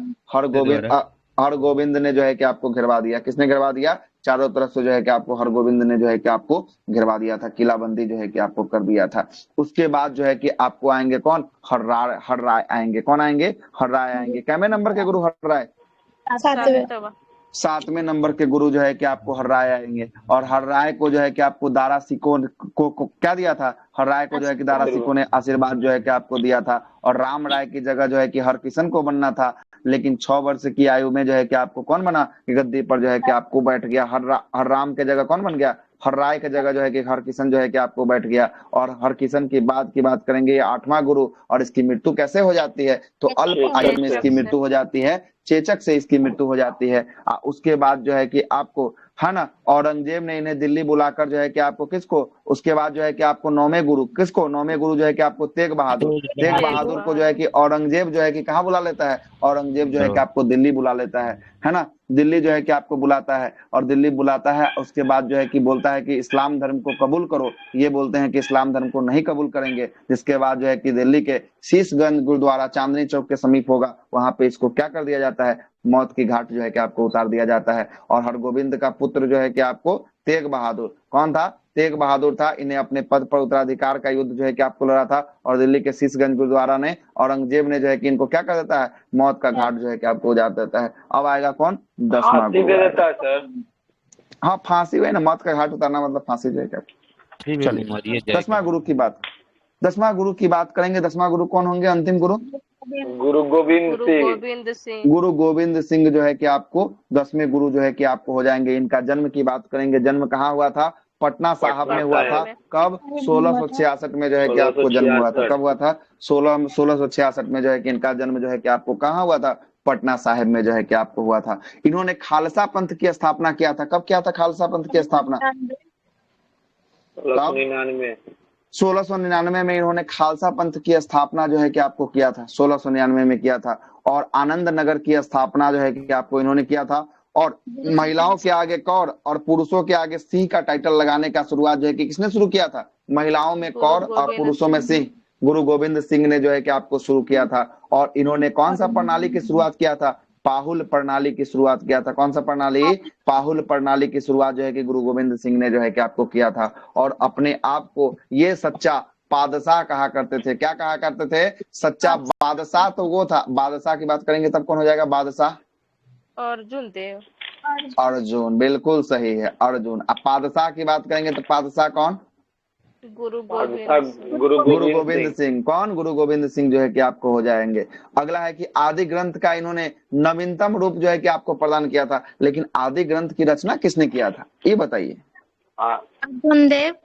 हरगोविंद ने जो है कि आपको घिरवा दिया। किसने घिरवा दिया? चारों तरफ से जो है कि आपको हरगोविंद ने जो है कि आपको घिरवा दिया था, किलाबंदी जो है कि आपको कर दिया था। उसके बाद जो है कि आपको आएंगे कौन? हर्राय आएंगे। कौन आएंगे? हर्राय आएंगे। कैमे नंबर के गुरु हर्राय? 7वें नंबर के गुरु जो है कि आपको हर्राय आएंगे। और हर्राय को जो है कि आपको दारा सिकों को क्या दिया था? हर्राय को जो है कि दारा सिकों ने आशीर्वाद जो है कि आपको दिया था। और राम राय की जगह जो है कि हरकिशन को बनना था, लेकिन 6 वर्ष की आयु में जो है कि आपको कौन बना? गद्दी पर जो है कि आपको बैठ गया। हर राम के जगह कौन बन गया? हर्राय के जगह जो है कि हरकिशन जो है कि आपको बैठ गया। और हरकिशन की बात करेंगे, ये 8वां गुरु। और इसकी मृत्यु कैसे हो जाती है? तो अल्प आयु में इसकी मृत्यु हो जाती है, चेचक से इसकी मृत्यु हो जाती है। उसके बाद जो है कि आपको, है ना, औरंगजेब ने इन्हें दिल्ली बुलाकर जो है कि आपको किसको? उसके बाद जो है कि आपको 9वें गुरु किसको? 9वें गुरु जो है कि आपको तेग बहादुर को जो है कि औरंगजेब जो है कि कहाँ बुला लेता है? औरंगजेब जो है कि आपको दिल्ली बुला लेता है ना। दिल्ली जो है कि आपको बुलाता है। और दिल्ली बुलाता है, उसके बाद जो है कि बोलता है कि इस्लाम धर्म को कबूल करो। ये बोलते हैं कि इस्लाम धर्म को नहीं कबूल करेंगे। जिसके बाद जो है कि दिल्ली के शीशगंज गुरुद्वारा चांदनी चौक के समीप होगा, वहां पे इसको क्या कर दिया जाता है? मौत की घाट जो है कि आपको उतार दिया जाता है। और हरगोविंद का पुत्र जो है कि आपको तेग बहादुर, कौन था? तेग बहादुर था। इन्हें अपने पद पर उत्तराधिकार का युद्ध जो है कि आपको लड़ा था। और दिल्ली के शीशगंज गुरुद्वारा ने, औरंगजेब ने जो है कि इनको क्या कर देता है? मौत का घाट जो है कि आपको उतार देता है। अब आएगा कौन? 10वां गुरु देता है सर। हाँ फांसी, वही ना, मौत का घाट उतारना मतलब फांसी जो है क्या। चलिए 10वां गुरु की बात, 10वां गुरु की बात करेंगे। 10वां गुरु कौन होंगे? अंतिम गुरु गुरु गोविंद सिंह। गुरु गोविंद सिंह जो है कि आपको 10वें गुरु जो है कि आपको हो जाएंगे। इनका जन्म की बात करेंगे। जन्म कहाँ हुआ था? पटना साहब में हुआ था। कब? 1666 में जो है कि आपको जन्म हुआ था। कब हुआ था? 1666 में जो है कि इनका जन्म जो है कि आपको कहाँ हुआ था? पटना साहिब में जो है कि आपको हुआ था। इन्होंने खालसा पंथ की स्थापना किया था। कब किया था खालसा पंथ की स्थापना? 1699 में इन्होंने खालसा पंथ की स्थापना जो है कि आपको किया था। 1699 में किया था। और आनंद नगर की स्थापना जो है कि आपको इन्होंने किया था। और महिलाओं के आगे कौर और पुरुषों के आगे सिंह का टाइटल लगाने का शुरुआत जो है कि किसने शुरू किया था? महिलाओं में कौर और पुरुषों में सिंह। गुरु गोविंद सिंह ने जो है कि आपको शुरू किया था। और इन्होंने कौन सा प्रणाली की शुरुआत किया था? पाहुल प्रणाली की शुरुआत किया था। कौन सा प्रणाली? पाहुल प्रणाली की शुरुआत जो है कि गुरु गोविंद सिंह ने जो है कि आपको किया था। और अपने आप को ये सच्चा बादशाह कहा करते थे। क्या कहा करते थे? सच्चा बादशाह तो वो था। बादशाह की बात करेंगे तब कौन हो जाएगा बादशाह? अर्जुन देव। अर्जुन, बिल्कुल सही है, अर्जुन। अब बादशाह की बात करेंगे तो बादशाह कौन? गुरु गुरु गोविंद सिंह। कौन? गुरु गोविंद सिंह जो है कि आपको हो जाएंगे। अगला है कि आदि ग्रंथ का इन्होंने नवीनतम रूप जो है कि आपको प्रदान किया था। लेकिन आदि ग्रंथ की रचना किसने किया था ये बताइए? अर्जुन देव।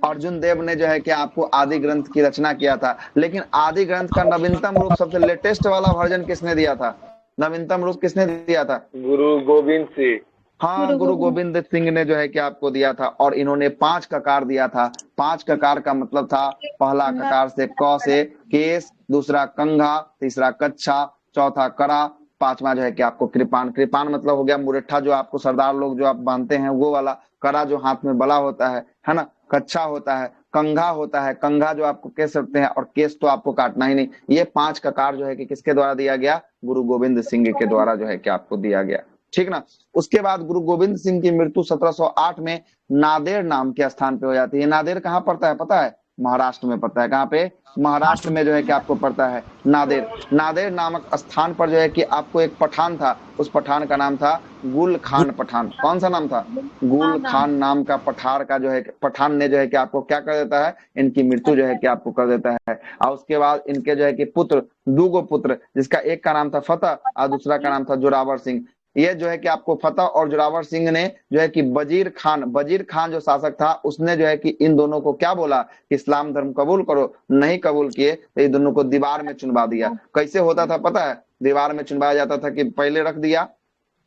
अर्जुन देव ने जो है कि आपको आदि ग्रंथ की रचना किया था। लेकिन आदि ग्रंथ का नवीनतम रूप, सबसे लेटेस्ट वाला वर्जन किसने दिया था? नवीनतम रूप किसने दिया था? गुरु गोविंद सिंह। हाँ, गुरु गोविंद सिंह ने जो है कि आपको दिया था। और इन्होंने 5 ककार दिया था। 5 ककार का मतलब था, पहला ककार से क से केस, दूसरा कंघा, तीसरा कच्छा, चौथा करा, पांचवा जो है कि आपको कृपान। कृपान मतलब हो गया मुरेठा, जो आपको सरदार लोग जो आप बांधते हैं वो वाला। करा जो हाथ में बला होता है ना। कच्छा होता है, कंघा होता है, कंघा जो आपको कह सकते हैं, और केस तो आपको काटना ही नहीं। ये 5 ककार जो है कि किसके द्वारा दिया गया? गुरु गोविंद सिंह के द्वारा जो है कि आपको दिया गया। ठीक ना। उसके बाद गुरु गोविंद सिंह की मृत्यु 1708 में नादेर नाम के स्थान पे हो जाती है। नादेर कहाँ पड़ता है पता है? महाराष्ट्र में पड़ता है। कहाँ पे? महाराष्ट्र में जो है कि आपको पड़ता है नादेर। नादेर नामक स्थान पर जो है कि आपको एक पठान था। उस पठान का नाम था गुल खान पठान। कौन सा नाम था? गुल खान नाम का पठार का जो है पठान ने जो है कि आपको क्या कर देता है? इनकी मृत्यु जो है कि आपको कर देता है। और उसके बाद इनके जो है कि पुत्र, 2 पुत्र, जिसका एक का नाम था फतेह और दूसरा का नाम था जोरावर सिंह। ये जो है कि आपको फतेह और जोरावर सिंह ने जो है कि वजीर खान जो शासक था, उसने जो है कि इन दोनों को क्या बोला कि इस्लाम धर्म कबूल करो। नहीं कबूल किए तो ये दोनों को दीवार में चुनवा दिया। कैसे होता था पता है? दीवार में चुनवाया जाता था कि पहले रख दिया,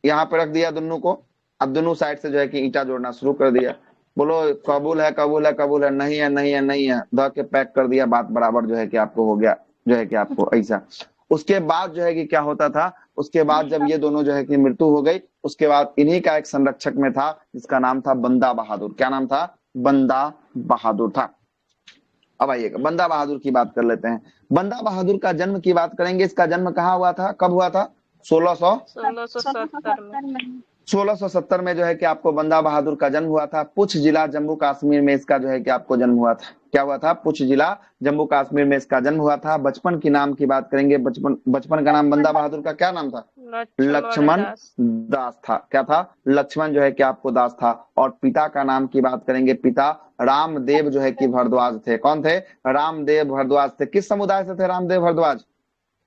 यहाँ पे रख दिया दोनों को, अब दोनों साइड से जो है कि ईंटा जोड़ना शुरू कर दिया। बोलो कबूल है, कबूल है, कबूल है, नहीं है, नहीं है, नहीं है, ध के पैक कर दिया। बात बराबर जो है कि आपको हो गया, जो है कि आपको ऐसा। उसके बाद जो है कि क्या होता था? उसके बाद जब ये दोनों जो है कि मृत्यु हो गई, उसके बाद इन्हीं का एक संरक्षक में था जिसका नाम था बंदा बहादुर। क्या नाम था? बंदा बहादुर था। अब आइएगा बंदा बहादुर की बात कर लेते हैं। बंदा बहादुर का जन्म की बात करेंगे। इसका जन्म कहाँ हुआ था? कब हुआ था? 1670 में जो है कि आपको बंदा बहादुर का जन्म हुआ था। पुछ जिला जम्मू कश्मीर में इसका जो है कि आपको जन्म हुआ था। क्या हुआ था? पुछ जिला जम्मू कश्मीर में इसका जन्म हुआ था। बचपन की नाम की बात करेंगे। बचपन का नाम बंदा बहादुर का क्या नाम था? लक्ष्मण दास था। क्या था? लक्ष्मण जो है कि आपको दास था। और पिता का नाम की बात करेंगे। पिता रामदेव जो है कि भारद्वाज थे। कौन थे? रामदेव भारद्वाज थे। किस समुदाय से थे रामदेव भारद्वाज?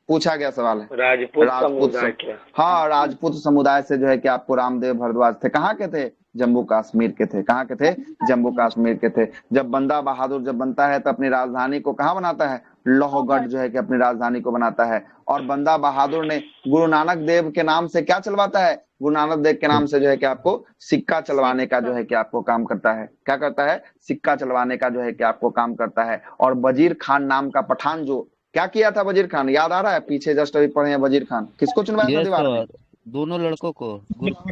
पूछा गया सवाल है। राजपूत समुदाय के। हाँ, राजपूत समुदाय से जो है कि आपको रामदेव भारद्वाज थे। कहाँ के थे? जम्मू कश्मीर के थे। कहाँ के थे? जम्मू कश्मीर के थे। जब बंदा बहादुर जब बनता है तो अपनी राजधानी को कहाँ बनाता है? लोहगढ़ जो है कि अपनी राजधानी को बनाता है। और बंदा बहादुर ने गुरु नानक देव के नाम से क्या चलवाता है? गुरु नानक देव के नाम से जो है कि आपको सिक्का चलवाने का जो है कि आपको काम करता है। क्या करता है? सिक्का चलवाने का जो है कि आपको काम करता है। और वजीर खान नाम का पठान जो क्या किया था? वजीर खान याद आ रहा है? पीछे जस्ट अभी पढ़े हैं। वजीर खान किसको चुनवाया था दीवार में? दोनों लड़कों को।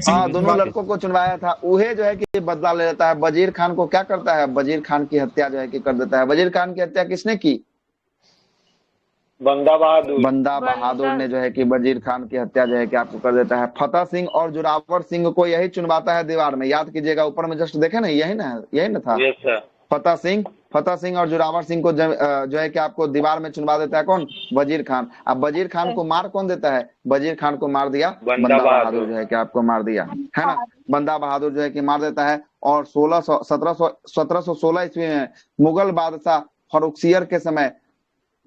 हाँ, दोनों लड़कों को चुनवाया था। उहे जो है कि बदला ले लेता है। वजीर खान को क्या करता है? वजीर खान की हत्या जो है कि कर देता है। वजीर खान की हत्या किसने की? बंदा बहादुर ने जो है कि वजीर खान की हत्या जो है कि आपको कर देता है। फतेह सिंह और जोरावर सिंह को यही चुनवाता है दीवार में। याद कीजिएगा, ऊपर में जस्ट देखे ना, यही ना था। फतेह सिंह और जोरावर सिंह को जो है कि आपको दीवार में चुनवा देता है कौन? वजीर खान। अब वजीर खान को मार कौन देता है? वजीर खान को मार दिया बंदा बहादुर जो है कि आपको मार दिया है ना। बंदा बहादुर जो है कि मार देता है। और 1716 ईस्वी में मुगल बादशाह फर्रुखसियर के समय,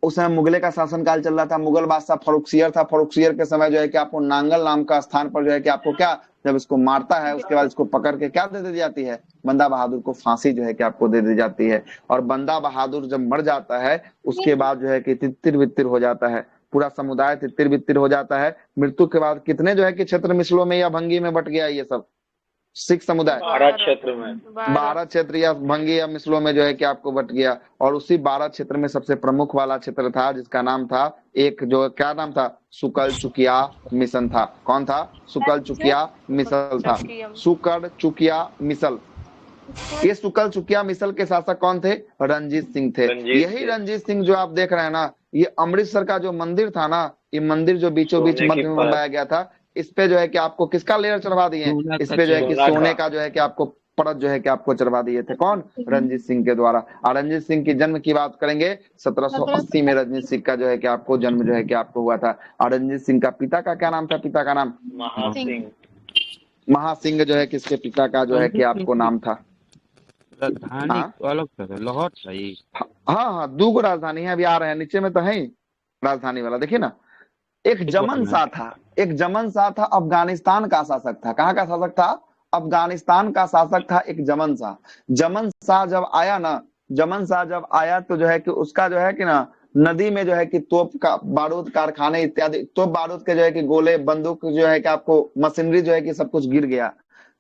उस समय मुगले का शासनकाल चल रहा था। मुगल बादशाह फर्रुखसियर था। फर्रुखसियर के समय जो है कि आपको नांगल नाम का स्थान पर जो है कि आपको क्या, जब इसको मारता है उसके बाद इसको पकड़ के क्या दे दी जाती है? बंदा बहादुर को फांसी जो है कि आपको दे दी जाती है। और बंदा बहादुर जब मर जाता है उसके बाद जो है कि तित्तिर बित्तिर हो जाता है। पूरा समुदाय तित्तिर बित्तिर हो जाता है। मृत्यु के बाद कितने जो है कि क्षेत्र मिसलों में या भंगी में बट गया ये सब सिख समुदाय? 12 क्षेत्र या भंगी या मिसलों में जो है कि आपको बट गया। और उसी 12 क्षेत्र में सबसे प्रमुख वाला क्षेत्र था जिसका नाम था, एक जो क्या नाम था? सुकल चुकिया मिशन था। कौन था? सुकल चुकिया मिसल था। सुकल चुकिया मिसल। ये सुकल चुकिया मिसल के शासक कौन थे? रंजीत सिंह थे। यही रंजीत सिंह जो आप देख रहे हैं ना, ये अमृतसर का जो मंदिर था ना, ये मंदिर जो बीचों बीच सोने की मध्य में परत। बनाया गया था, इस पे जो है कि आपको किसका लेयर चढ़वा दिए, सोना इस का पे जो है कि सोना सोने का। का जो है कि आपको परत जो है कि आपको चढ़वा दिए थे। कौन? रंजीत सिंह के द्वारा। और रंजीत सिंह की जन्म की बात करेंगे 1780 में रंजीत सिंह का जो है कि आपको जन्म जो है कि आपको हुआ था। और रंजीत सिंह का पिता का क्या नाम था? पिता का नाम महासिंह। महासिंह जो है किसके पिता का जो है कि आपको नाम था? राजधानी हाँ अलग था, लाहौर था ये। हाँ हाँ, दो राजधानी है, अभी आ रहे हैं, नीचे में तो है ही राजधानी वाला, देखिए ना। एक इस जमन वाला शाह था, एक जमन शाह था, अफगानिस्तान का शासक था। कहाँ का शासक था? अफगानिस्तान का शासक था एक जमन शाह। जमन शाह जब आया ना, जमन शाह जब आया तो जो है कि उसका जो है कि ना, नदी में जो है कि तोप का बारूद कारखाने इत्यादि, तोप बारूद के जो है कि गोले बंदूक जो है कि आपको मशीनरी जो है कि सब कुछ गिर गया,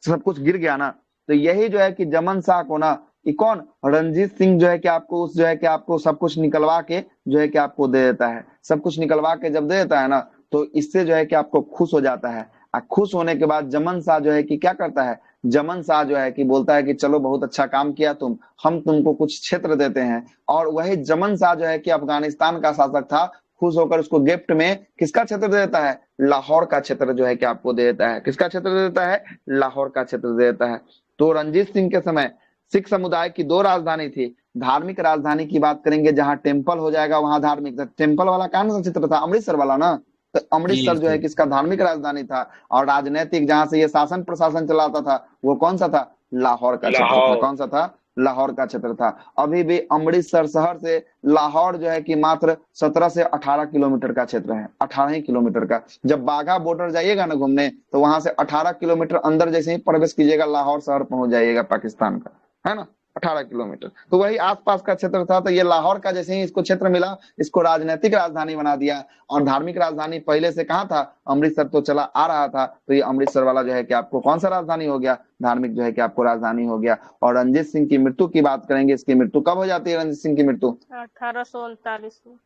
सब कुछ गिर गया ना। तो यही जो है कि जमन शाह को ना, ये कौन? रणजीत सिंह जो है कि आपको उस जो है कि आपको सब कुछ निकलवा के जो है कि आपको दे देता है। सब कुछ निकलवा के जब दे देता है ना, तो इससे जो है कि आपको खुश हो जाता है। और खुश होने के बाद जमन शाह जो है कि क्या करता है? जमन शाह जो है कि बोलता है कि चलो बहुत अच्छा काम किया तुम, हम तुमको कुछ क्षेत्र देते हैं। और वही जमन शाह जो है कि अफगानिस्तान का शासक था, खुश होकर उसको गिफ्ट में किसका क्षेत्र दे देता है? लाहौर का क्षेत्र जो है कि आपको दे देता है। किसका क्षेत्र दे देता है? लाहौर का क्षेत्र दे देता है। तो रंजीत सिंह के समय सिख समुदाय की दो राजधानी थी। धार्मिक राजधानी की बात करेंगे, जहां टेम्पल हो जाएगा वहां धार्मिक। टेम्पल वाला कौन सा क्षेत्र था? अमृतसर वाला ना। तो जी अमृतसर जो है सर। किसका धार्मिक राजधानी था। और राजनीतिक जहां से ये शासन प्रशासन चलाता था, वो कौन सा था? लाहौर का क्षेत्र था। लाहौर। कौन सा था? लाहौर का क्षेत्र था। अभी भी अमृतसर शहर से लाहौर जो है कि मात्र 17 से 18 किलोमीटर का क्षेत्र है, 18 ही किलोमीटर का। जब बाघा बॉर्डर जाइएगा ना घूमने, तो वहां से 18 किलोमीटर अंदर जैसे ही प्रवेश कीजिएगा, लाहौर शहर पहुंच जाइएगा पाकिस्तान का, है ना। 18 किलोमीटर तो वही आसपास का क्षेत्र था। तो ये लाहौर का जैसे ही इसको क्षेत्र मिला, इसको राजनीतिक राजधानी बना दिया। और धार्मिक राजधानी पहले से कहाँ था? अमृतसर तो चला आ रहा था। तो ये अमृतसर वाला जो है कि आपको कौन सा राजधानी हो गया? धार्मिक जो है कि आपको राजधानी हो गया। और रंजीत सिंह की मृत्यु की बात करेंगे, इसकी मृत्यु कब हो जाती है? रंजीत सिंह की मृत्यु 1839 में।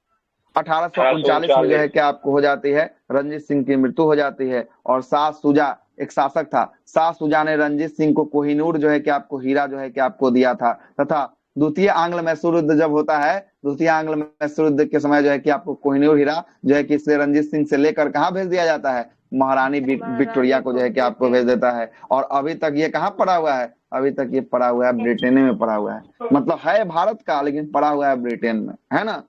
1839 में जो है कि आपको हो जाती है, रंजीत सिंह की मृत्यु हो जाती है। और शाह सुजा एक शासक था, शाह सुजा ने रंजीत सिंह को कोहिनूर जो है कि आपको हीरा जो है कि आपको दिया था। तथा द्वितीय आंग्ल मैसूर युद्ध जब होता है, द्वितीय आंग्ल मैसूर युद्ध के समय जो है कि आपको कोहिनूर हीरा जो है कि इसे रंजीत सिंह से लेकर कहाँ भेज दिया जाता है? महारानी विक्टोरिया को जो है कि आपको भेज देता है। और अभी तक ये कहाँ पड़ा हुआ है? अभी तक ये पड़ा हुआ है ब्रिटेन में पड़ा हुआ है। मतलब है भारत का, लेकिन पड़ा हुआ है ब्रिटेन में, है ना।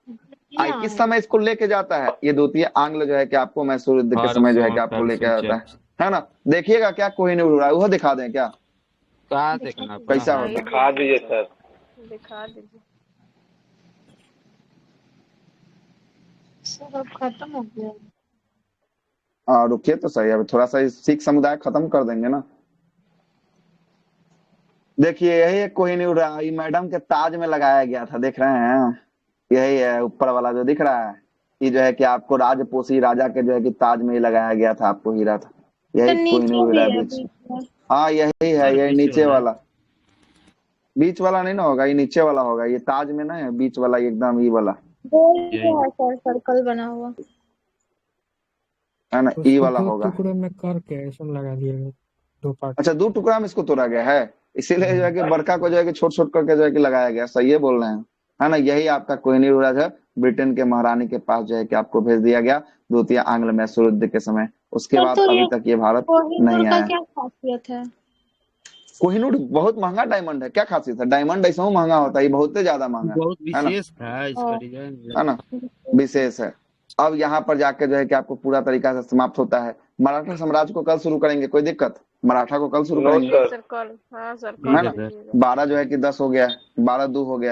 किस समय इसको लेके जाता है? ये द्वितीय आंग्ल जो है कि आपको मैसूर युद्ध के समय जो है कि आपको लेके जाता है ना। देखिएगा क्या कोहिनूर हीरा, वो दिखा दें क्या? कहाँ देखना पड़ा? कैसा होता है? दिखा दीजिए सर। दिखा दीजिए। सब खत्म हो गया। रुकिए तो सही, अभी थोड़ा सा सिख समुदाय खत्म कर देंगे ना। देखिए यही एक कोहिनूर हीरा, ये मैडम के ताज में लगाया गया था, देख रहे हैं? यही है ऊपर वाला जो दिख रहा है, ये जो है कि आपको राजपोषी राजा के जो है कि ताज में ही लगाया गया था, आपको हीरा था। तो यही नीचे कोहिनूर भी हीरा है बीच। बीच में। हाँ यही है, यही नीचे नीचे वाला है। वाला। बीच वाला नहीं ना होगा, ये नीचे वाला होगा। ये ताज में ना है, बीच वाला एकदम ये वाला, गोल यही है सर, सर्कल बना हुआ। है ना, ई उसको वाला दो होगा। टुकड़े में करके ऐसा लगा दिया गया, दो पार्ट। अच्छा, दो टुकड़ा में इसको तोड़ा गया है, इसीलिए जो है कि बड़का को जो है कि छोट छोट करके जो है कि लगाया गया। सही है बोल रहे हैं, है ना। यही आपका कोहिनूर हीरा है, ब्रिटेन के महारानी के पास जो है कि आपको भेज दिया गया द्वितीय आंग्ल मैसूर युद्ध के समय। उसके सर बाद तो अभी ये तक ये भारत कोहिनूर नहीं का आया। क्या खासियत है? कोहिनूर बहुत महंगा डायमंड है। क्या खासियत है? डायमंड ऐसा महंगा होता है, ये बहुत ही ज्यादा महंगा बहुत है ना, विशेष था इसका डिजाइन। है ना, विशेष है। अब यहाँ पर जाके जो है कि आपको पूरा तरीका से समाप्त होता है। मराठा साम्राज्य को कल शुरू करेंगे, कोई दिक्कत? मराठा को कल शुरू नो करेंगे, सर। सर कल, हाँ सर है कल ना। कीजिएगा। 12 जो है कि 10 हो गया, 12 2 हो गया।